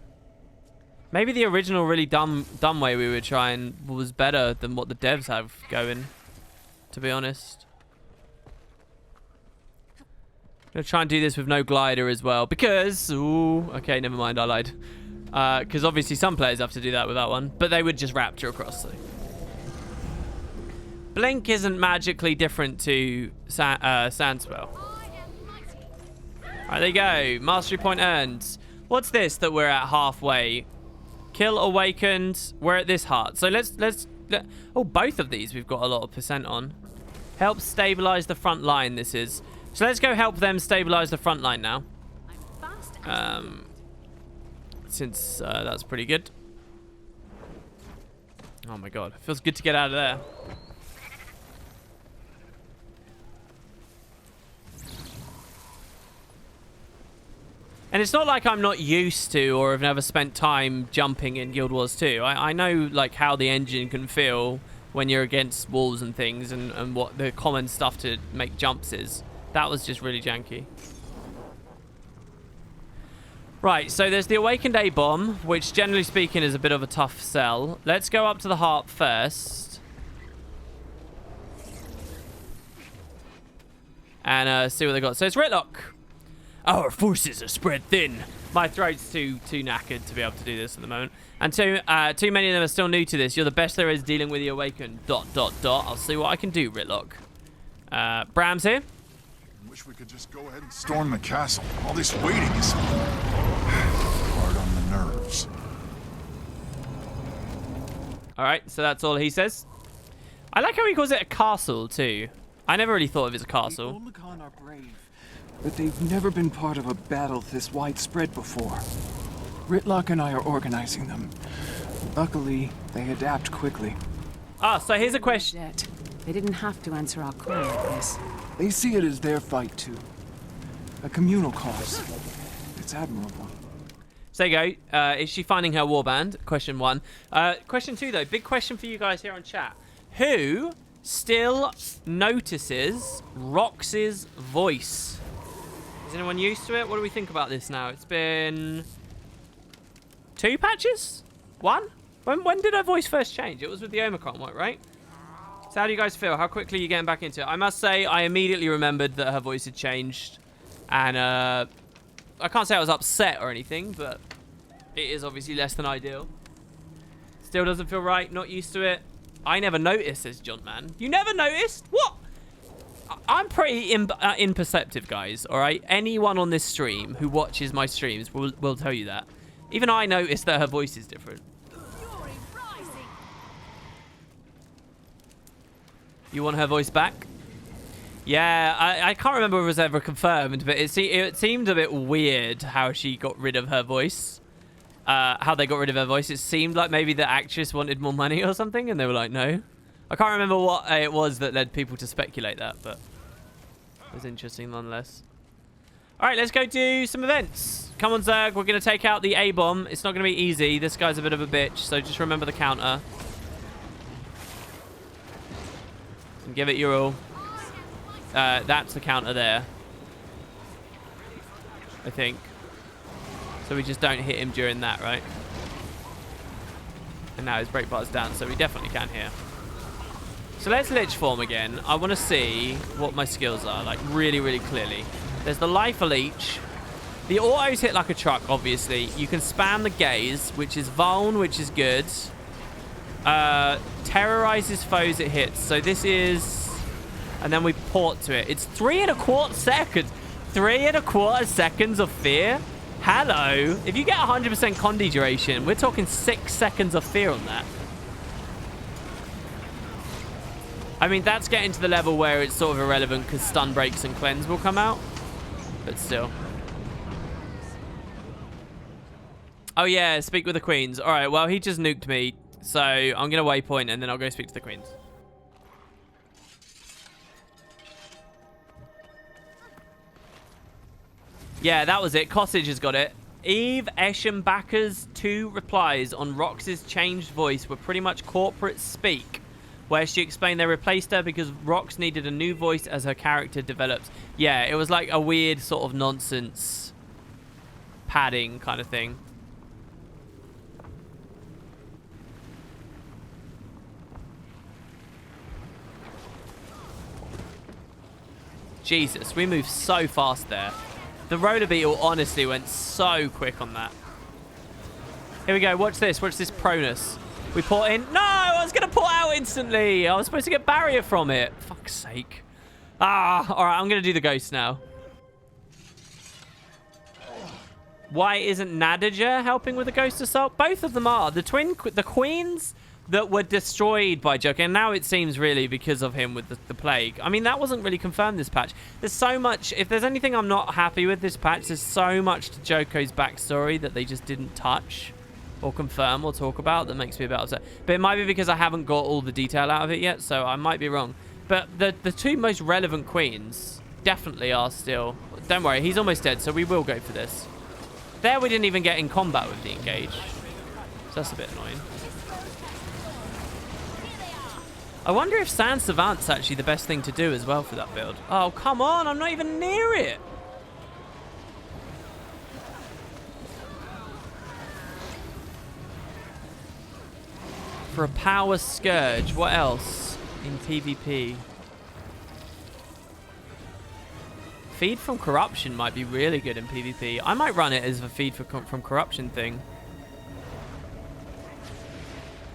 Maybe the original really dumb way we were trying was better than what the devs have going, to be honest. I'm gonna try and do this with no glider as well, because... Ooh, okay, never mind, I lied. Because obviously some players have to do that without one, but they would just rapture across, so. Blink isn't magically different to Sandspell. Alright, there you go. Mastery point earned. What's this that we're at halfway? Kill awakened. We're at this heart. So let's oh, both of these we've got a lot of percent on. Help stabilize the front line, this is. So let's go help them stabilize the front line now. Since that's pretty good. Oh my god. It feels good to get out of there. And it's not like I'm not used to or have never spent time jumping in Guild Wars 2. I know like how the engine can feel when you're against walls and things, and what the common stuff to make jumps is. That was just really janky. Right, so there's the Awakened A-Bomb, which generally speaking is a bit of a tough sell. Let's go up to the heart first. And see what they got. So it's Ritlock. Our forces are spread thin. My throat's too knackered to be able to do this at the moment. And too many of them are still new to this. You're the best there is dealing with the Awakened. ... I'll see what I can do, Ritlock. Bram's here. I wish we could just go ahead and storm the castle. All this waiting is hard on the nerves. Alright, so that's all he says. I like how he calls it a castle, too. I never really thought of it as a castle. The Olmecon are brave, but they've never been part of a battle this widespread before. Ritlock and I are organizing them. Luckily, they adapt quickly. Ah, so here's a question. Shit. They didn't have to answer our call like this. They see it as their fight, too. A communal cause. It's admirable. So there you go. Is she finding her warband? Question 1. Question 2, though. Big question for you guys here on chat. Who still notices Rox's voice? Is anyone used to it? What do we think about this now? It's been 2 patches? 1? When did her voice first change? It was with the Omicron one, right? So how do you guys feel? How quickly are you getting back into it? I must say, I immediately remembered that her voice had changed. And I can't say I was upset or anything, but it is obviously less than ideal. Still doesn't feel right. Not used to it. I never noticed, says John Man. You never noticed? What? I'm pretty imperceptive, guys, all right? Anyone on this stream who watches my streams will tell you that. Even I noticed that her voice is different. You want her voice back? Yeah, I can't remember if it was ever confirmed, but it seemed a bit weird how she got rid of her voice. How they got rid of her voice. It seemed like maybe the actress wanted more money or something, and they were like, no. I can't remember what it was that led people to speculate that, but it was interesting nonetheless. All right, let's go do some events. Come on, Zerg. We're going to take out the A-Bomb. It's not going to be easy. This guy's a bit of a bitch, so just remember the counter. And give it your all. That's the counter there, I think. So we just don't hit him during that, right? And now his break bar's down, so we definitely can here. So let's Lich form again. I want to see what my skills are, like really, really clearly. There's the life of Leech. The autos hit like a truck, obviously. You can spam the gaze, which is vuln, which is good. Terrorizes foes it hits. So this is... And then we port to it. It's 3 1/4 seconds. 3 1/4 seconds of fear? Hello. If you get 100% Condi duration, we're talking 6 seconds of fear on that. I mean, that's getting to the level where it's sort of irrelevant because stun breaks and cleanse will come out. But still. Oh, yeah. Speak with the queens. All right. Well, he just nuked me. So I'm going to waypoint and then I'll go speak to the queens. Yeah, that was it. Cottage has got it. Eve Eschenbacher's 2 replies on Rox's changed voice were pretty much corporate speak, where she explained they replaced her because Rox needed a new voice as her character develops. Yeah, it was like a weird sort of nonsense padding kind of thing. Jesus, we moved so fast there. The roller beetle honestly went so quick on that. Here we go. Watch this. Watch this pronus. We port in. No, I was going to port out instantly. I was supposed to get barrier from it. Fuck's sake. Ah, all right. I'm going to do the ghost now. Why isn't Nadija helping with the ghost assault? Both of them are. The queens that were destroyed by Joker, and now it seems really because of him with the plague. I mean, that wasn't really confirmed this patch. There's so much. If there's anything I'm not happy with this patch, there's so much to Joko's backstory that they just didn't touch or confirm or talk about that makes me a bit upset. But it might be because I haven't got all the detail out of it yet, so I might be wrong. But the 2 most relevant queens definitely are still... Don't worry, he's almost dead, so we will go for this. There we didn't even get in combat with the engage. So that's a bit annoying. I wonder if Sand Savant's actually the best thing to do as well for that build. Oh, come on. I'm not even near it. For a power Scourge. What else in PvP? Feed from Corruption might be really good in PvP. I might run it as a feed from Corruption thing.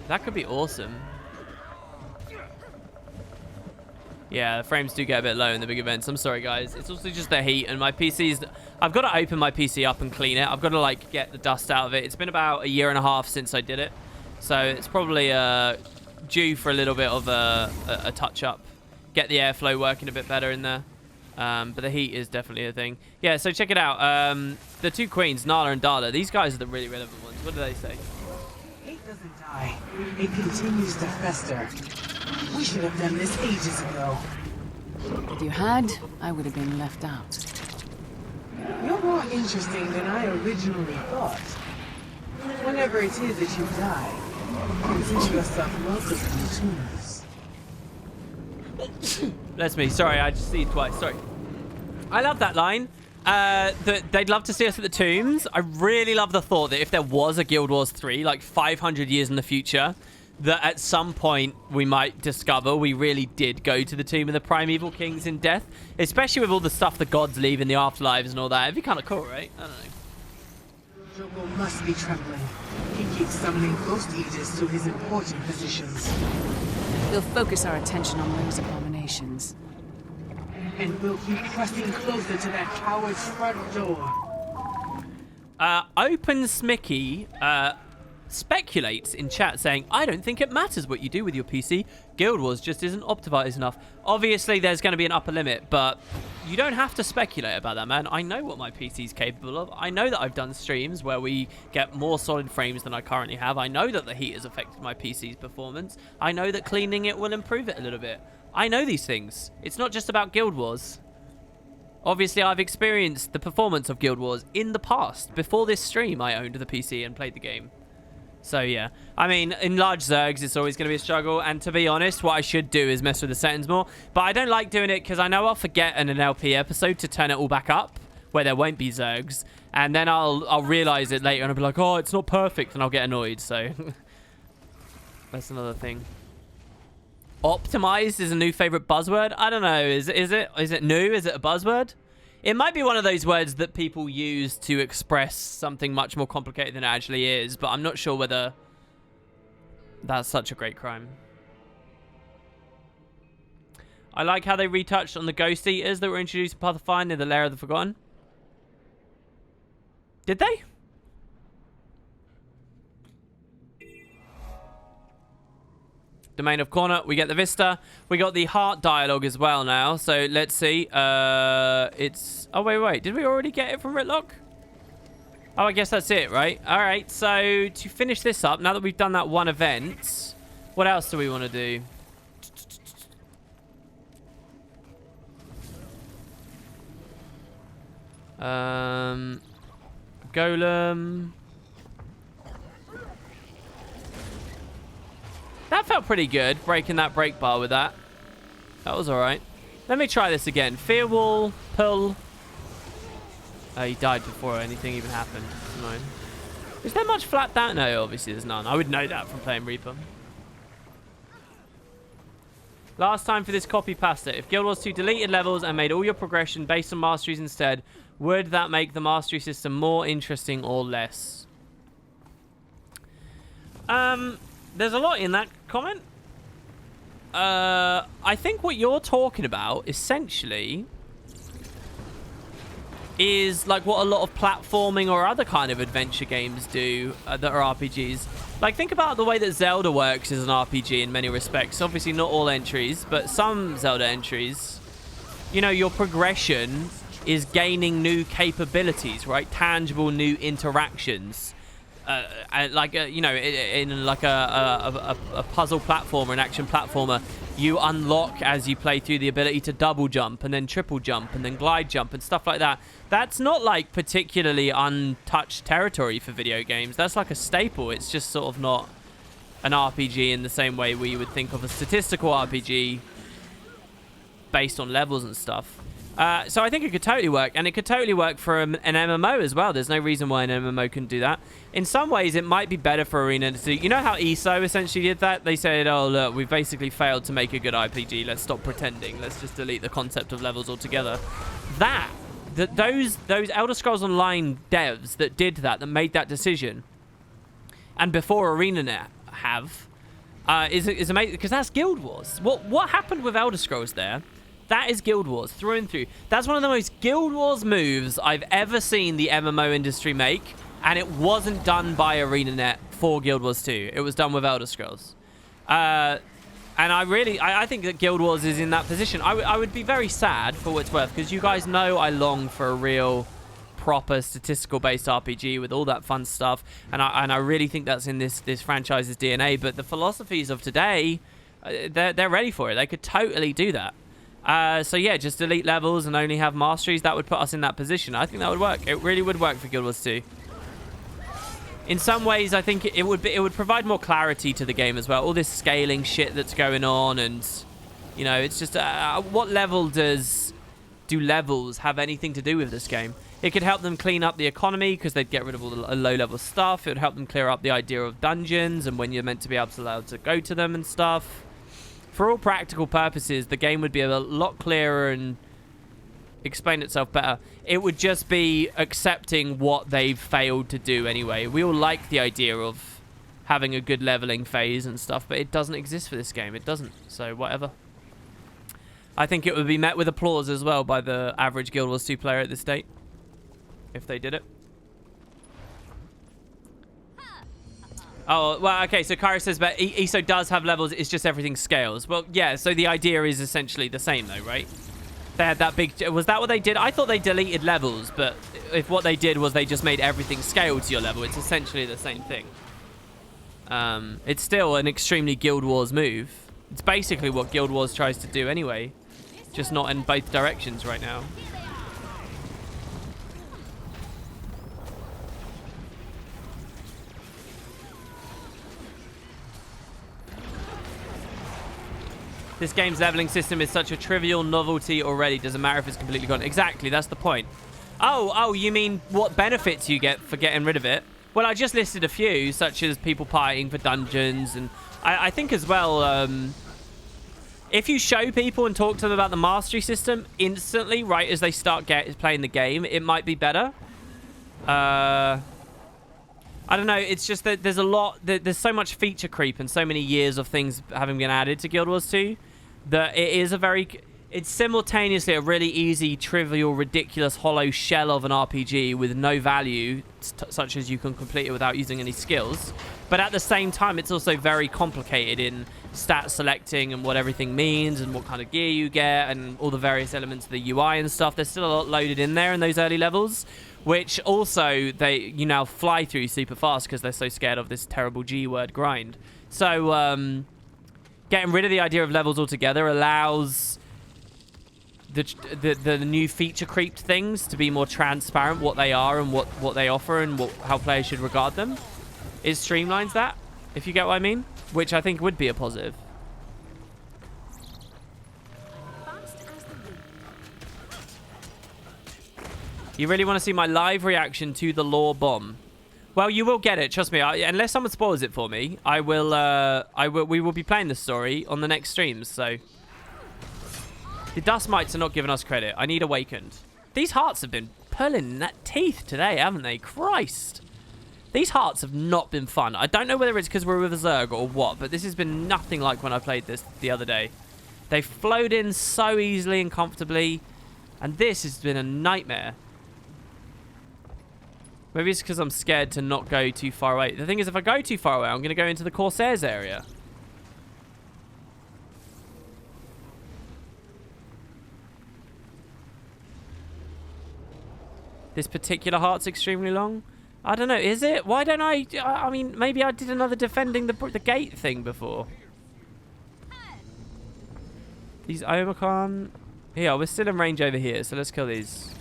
That could be awesome. Yeah, the frames do get a bit low in the big events. I'm sorry, guys. It's also just the heat and my PC's... I've got to open my PC up and clean it. I've got to, like, get the dust out of it. It's been about 1.5 years since I did it. So it's probably due for a little bit of a touch-up. Get the airflow working a bit better in there. But the heat is definitely a thing. Yeah, so check it out. The 2 queens, Nala and Dala, these guys are the really relevant ones. What do they say? Hate doesn't die. It continues to fester. We should have done this ages ago. If you had, I would have been left out. You're more interesting than I originally thought. Whenever it is that you die, consider yourself welcome to the tombs. That's me. Sorry, I just see it twice. Sorry. I love that line. They'd love to see us at the tombs. I really love the thought that if there was a Guild Wars 3, like 500 years in the future, that at some point we might discover we really did go to the tomb of the primeval kings in death, especially with all the stuff the gods leave in the afterlives and all that. It'd be kind of cool, right? I don't know. Joko must be trembling. He keeps summoning ghost eaters to his important positions. We'll focus our attention on those abominations. And we'll keep pressing closer to that coward's front door. Open Smicky speculates in chat saying, I don't think it matters what you do with your PC. Guild Wars just isn't optimized enough. Obviously, there's going to be an upper limit, but you don't have to speculate about that, man. I know what my PC is capable of. I know that I've done streams where we get more solid frames than I currently have. I know that the heat has affected my PC's performance. I know that cleaning it will improve it a little bit. I know these things. It's not just about Guild Wars. Obviously, I've experienced the performance of Guild Wars in the past. Before this stream, I owned the PC and played the game. So, yeah. I mean, in large Zergs, it's always going to be a struggle. And to be honest, what I should do is mess with the settings more. But I don't like doing it because I know I'll forget in an LP episode to turn it all back up where there won't be Zergs. And then I'll realize it later and I'll be like, oh, it's not perfect. And I'll get annoyed. So, that's another thing. Optimized is a new favorite buzzword. I don't know. Is it new? Is it a buzzword? It might be one of those words that people use to express something much more complicated than it actually is, but I'm not sure whether that's such a great crime. I like how they retouched on the Ghost Eaters that were introduced in Pathfinder, the Lair of the Forgotten. Did they? Domain of Kourna. We get the Vista. We got the heart dialogue as well now. So let's see. It's... Oh, wait. Did we already get it from Ritlock? Oh, I guess that's it, right? All right. So to finish this up, now that we've done that one event, what else do we want to do? Golem. That felt pretty good, breaking that break bar with that. That was alright. Let me try this again. Fear wall, pull. Oh, he died before anything even happened. That's annoying. Is there much flat down? No, obviously there's none. I would know that from playing Reaper. Last time for this copy pasta. If Guild Wars 2 deleted levels and made all your progression based on masteries instead, would that make the mastery system more interesting or less? There's a lot in that comment. I think what you're talking about, essentially, is like what a lot of platforming or other kind of adventure games do that are RPGs. Like, think about the way that Zelda works as an RPG in many respects. Obviously, not all entries, but some Zelda entries. You know, your progression is gaining new capabilities, right? Tangible new interactions. You know, in like a puzzle platformer, an action platformer, you unlock as you play through the ability to double jump and then triple jump and then glide jump and stuff like that. That's not like particularly untouched territory for video games. That's like a staple. It's just sort of not an RPG in the same way we would think of a statistical RPG based on levels and stuff. So I think it could totally work, and it could totally work for an MMO as well. There's no reason why an MMO couldn't do that. In some ways, it might be better for Arena to do. You know how ESO essentially did that? They said, oh, look, we've basically failed to make a good RPG. Let's stop pretending. Let's just delete the concept of levels altogether. Those Elder Scrolls Online devs that did that made that decision, and before ArenaNet is amazing, because that's Guild Wars. What happened with Elder Scrolls there? That is Guild Wars through and through. That's one of the most Guild Wars moves I've ever seen the MMO industry make, and it wasn't done by ArenaNet for Guild Wars 2. It was done with Elder Scrolls. And I think that Guild Wars is in that position. I would be very sad for what it's worth, because you guys know I long for a real proper statistical-based RPG with all that fun stuff, and I really think that's in this franchise's DNA. But the philosophies of today, they're ready for it. They could totally do that. So yeah, just delete levels and only have masteries. That would put us in that position. I think that would work. It really would work for Guild Wars 2. In some ways, I think it would provide more clarity to the game as well. All this scaling shit that's going on, and you know, it's just what level do levels have anything to do with this game? It could help them clean up the economy because they'd get rid of all the low-level stuff. It would help them clear up the idea of dungeons and when you're meant to be allowed to go to them and stuff. For all practical purposes, the game would be a lot clearer and explain itself better. It would just be accepting what they've failed to do anyway. We all like the idea of having a good leveling phase and stuff, but it doesn't exist for this game. It doesn't. So whatever. I think it would be met with applause as well by the average Guild Wars 2 player at this date, if they did it. Oh, well, okay, so Kyra says, but ESO does have levels, it's just everything scales. Well, yeah, so the idea is essentially the same, though, right? They had that big... Was that what they did? I thought they deleted levels, but if what they did was they just made everything scale to your level, it's essentially the same thing. It's still an extremely Guild Wars move. It's basically what Guild Wars tries to do anyway, just not in both directions right now. This game's leveling system is such a trivial novelty already. Doesn't matter if it's completely gone. Exactly, that's the point. Oh, you mean what benefits you get for getting rid of it? Well, I just listed a few, such as people paying for dungeons, and I think as well, if you show people and talk to them about the mastery system instantly, right as they start playing the game, it might be better. I don't know, it's just that there's a lot, there's so much feature creep and so many years of things having been added to Guild Wars 2 that it It's simultaneously a really easy, trivial, ridiculous, hollow shell of an RPG with no value, such as you can complete it without using any skills. But at the same time, it's also very complicated in stat selecting and what everything means and what kind of gear you get and all the various elements of the UI and stuff. There's still a lot loaded in there in those early levels, which also you now fly through super fast because they're so scared of this terrible G word grind. So getting rid of the idea of levels altogether allows the new feature creeped things to be more transparent, what they are and what they offer and how players should regard them. It streamlines that, if you get what I mean, which I think would be a positive. You really want to see my live reaction to the lore bomb? Well, you will get it, trust me. Unless someone spoils it for me, we will be playing the story on the next streams, so. The dust mites are not giving us credit. I need awakened. These hearts have been pulling that teeth today, haven't they? Christ. These hearts have not been fun. I don't know whether it's because we're with a Zerg or what, but this has been nothing like when I played this the other day. They flowed in so easily and comfortably, and this has been a nightmare. Maybe it's because I'm scared to not go too far away. The thing is, if I go too far away, I'm going to go into the Corsairs area. This particular heart's extremely long. I don't know, is it? Why don't I mean, maybe I did another defending the gate thing before. These Omicron. Here, we're still in range over here, so let's kill these.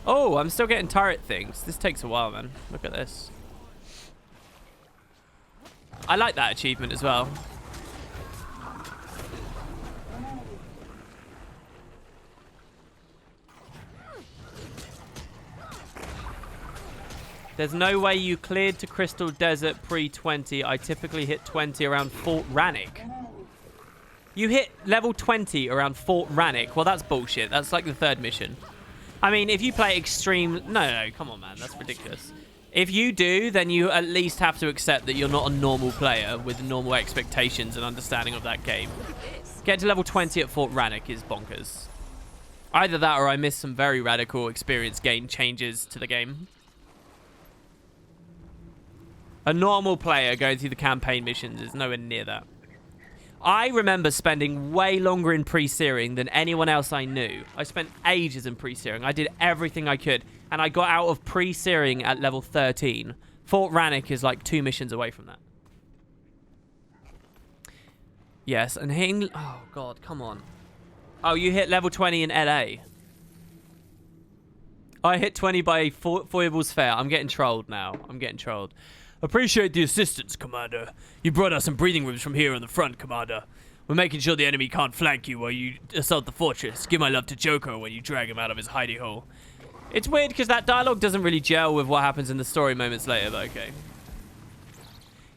Oh, I'm still getting turret things. This takes a while, man. Look at this. I like that achievement as well. There's no way you cleared to Crystal Desert pre-20. I typically hit 20 around Fort Rannick. You hit level 20 around Fort Rannick. Well, that's bullshit. That's like the third mission. I mean, if you play extreme... No, come on, man. That's ridiculous. If you do, then you at least have to accept that you're not a normal player with normal expectations and understanding of that game. Get to level 20 at Fort Rannick is bonkers. Either that or I missed some very radical experience gain changes to the game. A normal player going through the campaign missions is nowhere near that. I remember spending way longer in pre-searing than anyone else I knew. I spent ages in pre-searing. I did everything I could. And I got out of pre-searing at level 13. Fort Rannick is like 2 missions away from that. Yes, and hitting... Oh, God, come on. Oh, you hit level 20 in LA. I hit 20 by Foibles Fair. I'm getting trolled now. I'm getting trolled. Appreciate the assistance, Commander. You brought us some breathing rooms from here on the front, Commander. We're making sure the enemy can't flank you while you assault the fortress. Give my love to Joko when you drag him out of his hidey hole. It's weird because that dialogue doesn't really gel with what happens in the story moments later, but okay.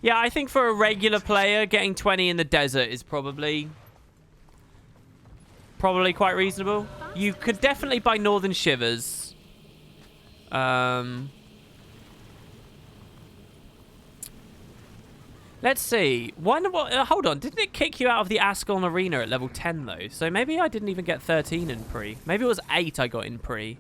Yeah, I think for a regular player, getting 20 in the desert is probably quite reasonable. You could definitely buy Northern Shivers. Let's see. Hold on. Didn't it kick you out of the Ascalon Arena at level 10, though? So maybe I didn't even get 13 in pre. Maybe it was 8 I got in pre.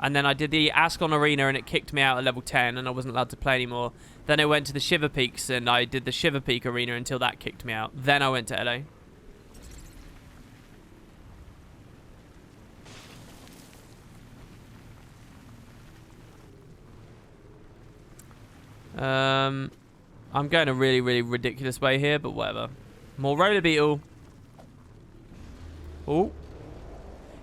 And then I did the Ascalon Arena and it kicked me out at level 10 and I wasn't allowed to play anymore. Then I went to the Shiver Peaks and I did the Shiver Peak Arena until that kicked me out. Then I went to LA. I'm going a really, really ridiculous way here, but whatever. More Roller Beetle. Oh.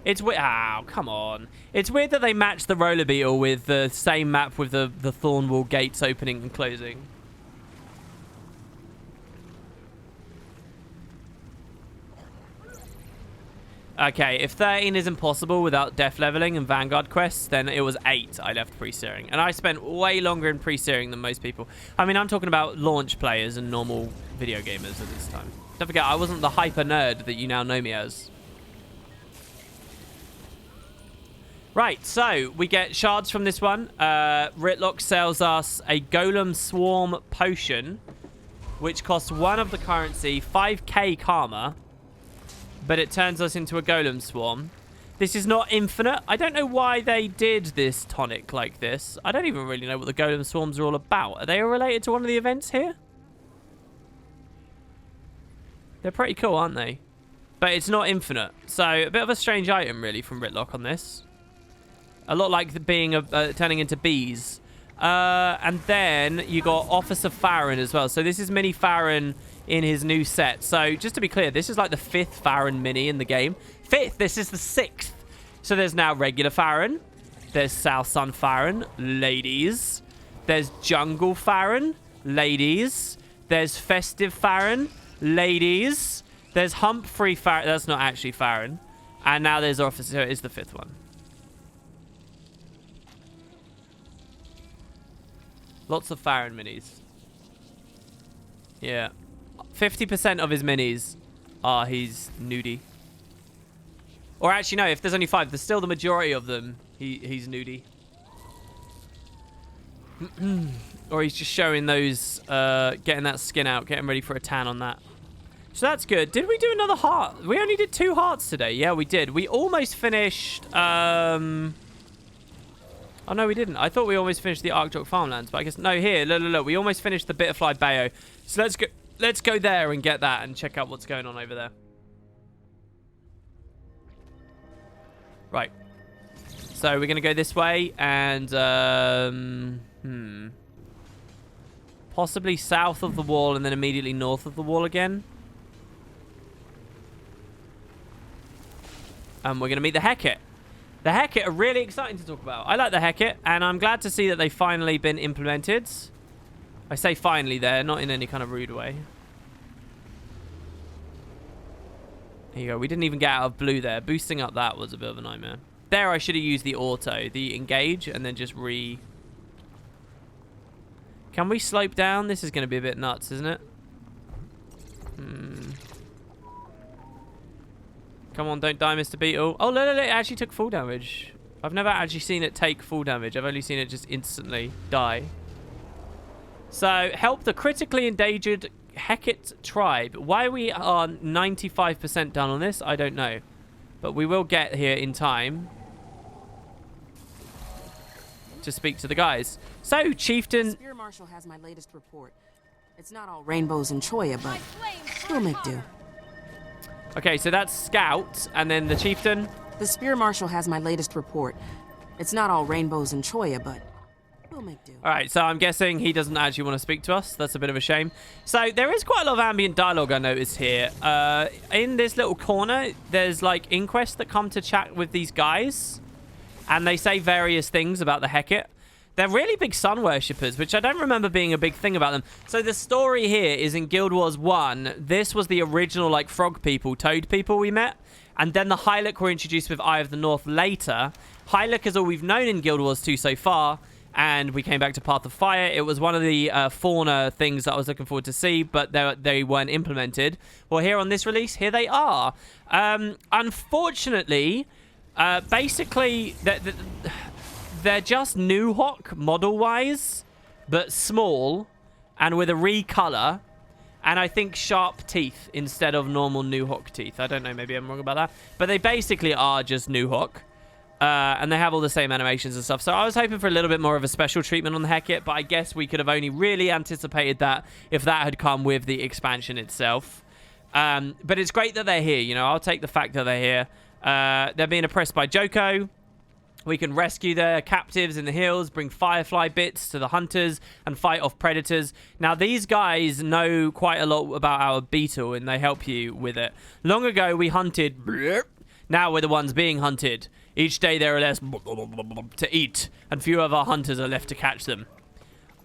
It's weird. Oh, come on. It's weird that they match the Roller Beetle with the same map with the Thornwall gates opening and closing. Okay, if 13 is impossible without death leveling and Vanguard quests, then it was 8 I left pre-searing. And I spent way longer in pre-searing than most people. I mean, I'm talking about launch players and normal video gamers at this time. Don't forget, I wasn't the hyper nerd that you now know me as. Right, so we get shards from this one. Ritlock sells us a Golem Swarm potion, which costs 1 of the currency, 5k karma, but it turns us into a Golem Swarm. This is not infinite. I don't know why they did this tonic like this. I don't even really know what the Golem Swarms are all about. Are they related to one of the events here? They're pretty cool, aren't they? But it's not infinite. So, a bit of a strange item, really, from Ritlock on this. A lot like being turning into bees. And then you got Officer Farron as well. So this is Mini Farron in his new set. So just to be clear, this is like the 5th Farron Mini in the game. 5th, this is the 6th. So there's now regular Farron. There's South Sun Farron, ladies. There's Jungle Farron, ladies. There's Festive Farron, ladies. There's Humphrey Farron. That's not actually Farron. And now there's Officer. So it is the 5th one. Lots of Farron minis. Yeah. 50% of his minis are he's nudie. Or actually, no, if there's only 5, there's still the majority of them. He's nudie. Or he's just showing those, getting that skin out, getting ready for a tan on that. So that's good. Did we do another heart? We only did 2 hearts today. Yeah, we did. We almost finished, oh, no, we didn't. I thought we almost finished the Arctic Farmlands, but I guess... No, here, look. We almost finished the Bitterfly Bayou. So let's go there and get that and check out what's going on over there. Right. So we're going to go this way and... possibly south of the wall and then immediately north of the wall again. And we're going to meet the Hecate. The Hecate are really exciting to talk about. I like the Hecate, and I'm glad to see that they've finally been implemented. I say finally there, not in any kind of rude way. There you go. We didn't even get out of blue there. Boosting up that was a bit of a nightmare. There I should have used the auto, the engage, and then just Can we slope down? This is going to be a bit nuts, isn't it? Come on, don't die, Mr. Beetle. Oh, look, it actually took full damage. I've never actually seen it take full damage. I've only seen it just instantly die. So, help the critically endangered Hecate tribe. Why we are 95% done on this, I don't know. But we will get here in time to speak to the guys. So, Chieftain... Spear Marshal has my latest report. It's not all rainbows and choya, but we'll make do. Okay, so that's Scout, and then the Chieftain. The Spear Marshal has my latest report. It's not all rainbows and choya, but we'll make do. All right, so I'm guessing he doesn't actually want to speak to us. That's a bit of a shame. So there is quite a lot of ambient dialogue I noticed here. In this little corner, there's like inquests that come to chat with these guys, and they say various things about the Hecate. They're really big sun worshippers, which I don't remember being a big thing about them. So the story here is in Guild Wars 1, this was the original like frog people, toad people we met. And then the Hylic were introduced with Eye of the North later. Hylic is all we've known in Guild Wars 2 so far. And we came back to Path of Fire. It was one of the fauna things that I was looking forward to see, but they weren't implemented. Well, here on this release, here they are. Unfortunately, basically... They're just Nuhawk model-wise, but small and with a recolor, and I think sharp teeth instead of normal Nuhawk teeth. I don't know, maybe I'm wrong about that. But they basically are just Nuhawk, and they have all the same animations and stuff. So I was hoping for a little bit more of a special treatment on the Hecate, but I guess we could have only really anticipated that if that had come with the expansion itself. But it's great that they're here, you know. I'll take the fact that they're here. They're being oppressed by Joko. We can rescue their captives in the hills, bring firefly bits to the hunters, and fight off predators. Now, these guys know quite a lot about our beetle, and they help you with it. Long ago, we hunted... Now we're the ones being hunted. Each day there are less to eat, and few of our hunters are left to catch them.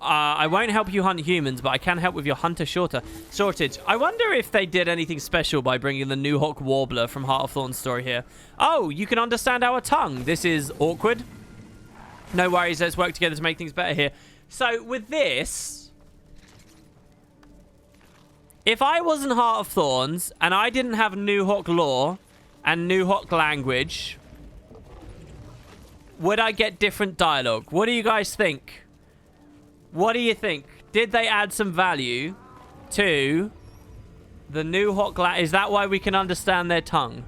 I won't help you hunt humans, but I can help with your hunter shortage. I wonder if they did anything special by bringing the Nuhawk Warbler from Heart of Thorns story here. Oh, you can understand our tongue. This is awkward. No worries, let's work together to make things better here. So, with this... If I wasn't Heart of Thorns, and I didn't have Nuhawk lore and Nuhawk language... would I get different dialogue? What do you guys think? What do you think? Did they add some value to the new hot glass? Is that why we can understand their tongue?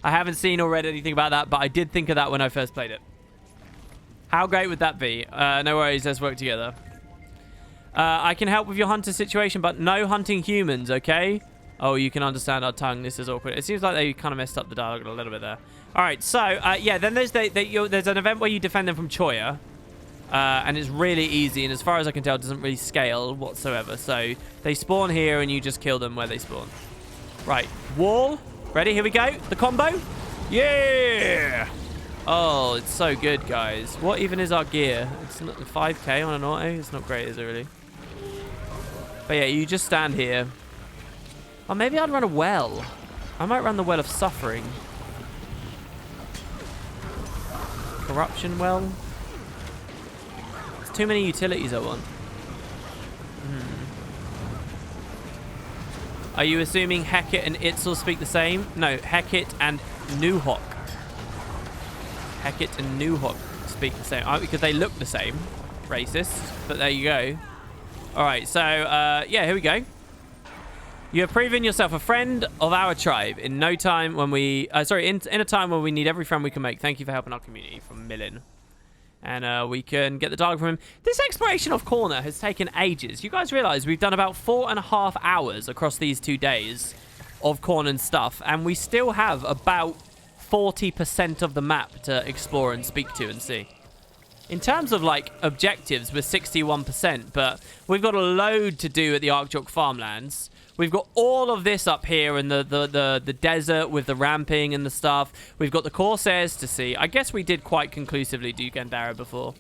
I haven't seen or read anything about that, but I did think of that when I first played it. How great would that be? No worries, let's work together. I can help with your hunter situation, but no hunting humans, okay? Oh, you can understand our tongue. This is awkward. It seems like they kind of messed up the dialogue a little bit there. All right, so, yeah, then there's there's an event where you defend them from Choya. And it's really easy, and as far as I can tell, it doesn't really scale whatsoever. So they spawn here, and you just kill them where they spawn. Right, wall. Ready? Here we go. The combo. Yeah! Oh, it's so good, guys. What even is our gear? It's not 5k on an auto. It's not great, is it, really? But yeah, you just stand here. Oh, maybe I'd run a well. I might run the Well of Suffering. Corruption well. Too many utilities I want. Are you assuming Heket and Itzel speak the same? No, Heket and Nuhok. Heket and Nuhok speak the same. Because they look the same. Racist. But there you go. Alright, so, yeah, here we go. You have proven yourself a friend of our tribe in no time when we... in a time when we need every friend we can make. Thank you for helping our community. From Millen. And we can get the dialogue from him. This exploration of Kourna has taken ages. You guys realize we've done about 4.5 hours across these 2 days of Kourna stuff. And we still have about 40% of the map to explore and speak to and see. In terms of, like, objectives, we're 61%. But we've got a load to do at the Archdrock farmlands. We've got all of this up here in the desert with the ramping and the stuff. We've got the Corsairs to see. I guess we did quite conclusively do Gandara before.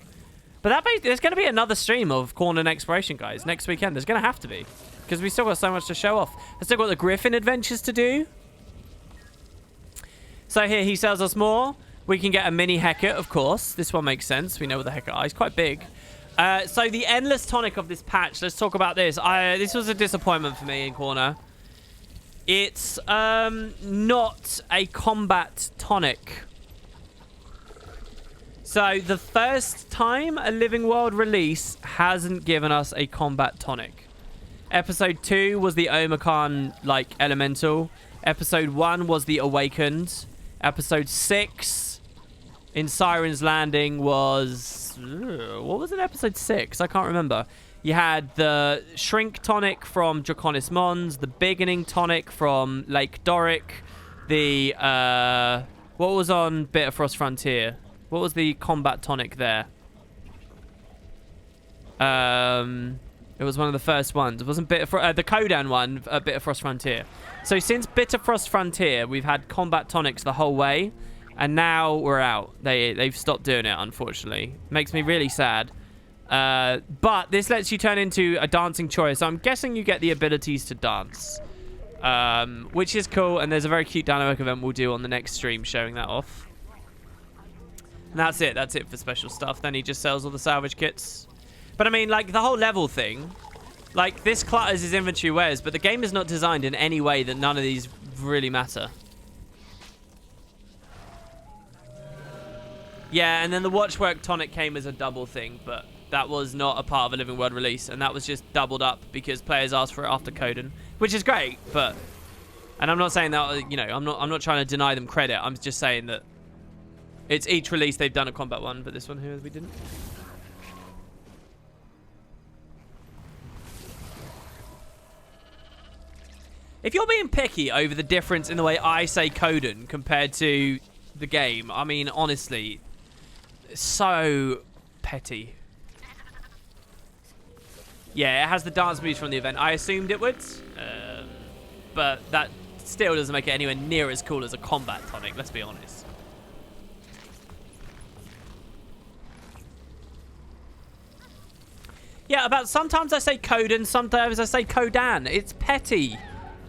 But there's going to be another stream of Kourna exploration, guys, next weekend. There's going to have to be. Because we still got so much to show off. I've still got the Griffin adventures to do. So here, he sells us more. We can get a mini Heket, of course. This one makes sense. We know what the Heket are. He's quite big. So the endless tonic of this patch, let's talk about this. This was a disappointment for me in Kourna. It's not a combat tonic. So the first time a Living World release hasn't given us a combat tonic. Episode 2 was the Omicron, like, elemental. Episode 1 was the Awakened. Episode 6 in Siren's Landing was... what was in episode 6? I can't remember. You had the Shrink tonic from Draconis Mons, the Beginning tonic from Lake Doric, the, what was on Bitterfrost Frontier? What was the combat tonic there? It was one of the first ones. It wasn't the Kodan one at Bitterfrost Frontier. So since Bitterfrost Frontier, we've had combat tonics the whole way. And now we're out. They've stopped doing it, unfortunately. Makes me really sad. But this lets you turn into a dancing choice. So I'm guessing you get the abilities to dance. Which is cool. And there's a very cute dynamic event we'll do on the next stream showing that off. And that's it. That's it for special stuff. Then he just sells all the salvage kits. But I mean, like, the whole level thing. Like, this clutters his inventory wares. But the game is not designed in any way that none of these really matter. Yeah, and then the Watchwork tonic came as a double thing, but that was not a part of a Living World release, and that was just doubled up because players asked for it after Kodan, which is great, but... And I'm not saying that, you know, I'm not trying to deny them credit. I'm just saying that it's each release they've done a combat one, but this one here we didn't. If you're being picky over the difference in the way I say Kodan compared to the game, I mean, honestly... so petty. Yeah, it has the dance moves from the event. I assumed it would, but that still doesn't make it anywhere near as cool as a combat tonic, let's be honest. Yeah, about sometimes I say Kodan, sometimes I say Kodan. It's petty.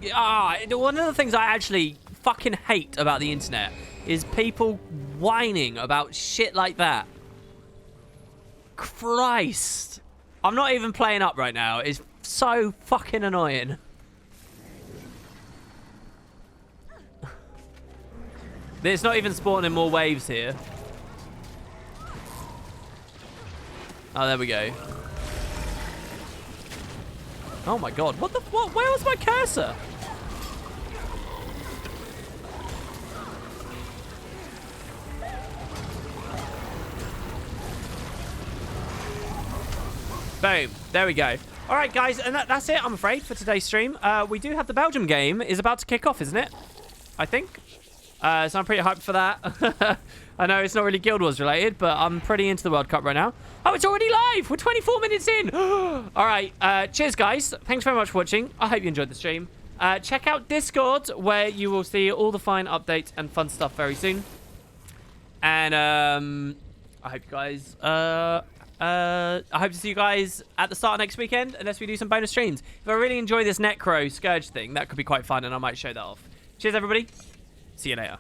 One of the things I actually fucking hate about the internet is people whining about shit like that. Christ. I'm not even playing up right now. It's so fucking annoying. There's not even spawning more waves here. Oh, there we go. Oh my god, what? Where was my cursor? Boom. There we go. All right, guys, and that's it, I'm afraid, for today's stream. We do have the Belgium game is about to kick off, isn't it? I think. So I'm pretty hyped for that. I know it's not really Guild Wars related, but I'm pretty into the World Cup right now. Oh, it's already live. We're 24 minutes in. All right. Cheers, guys. Thanks very much for watching. I hope you enjoyed the stream. Check out Discord, where you will see all the fine updates and fun stuff very soon. And I hope you guys... I hope to see you guys at the start of next weekend, unless we do some bonus streams. If I really enjoy this Necro Scourge thing, that could be quite fun, and I might show that off. Cheers, everybody. See you later.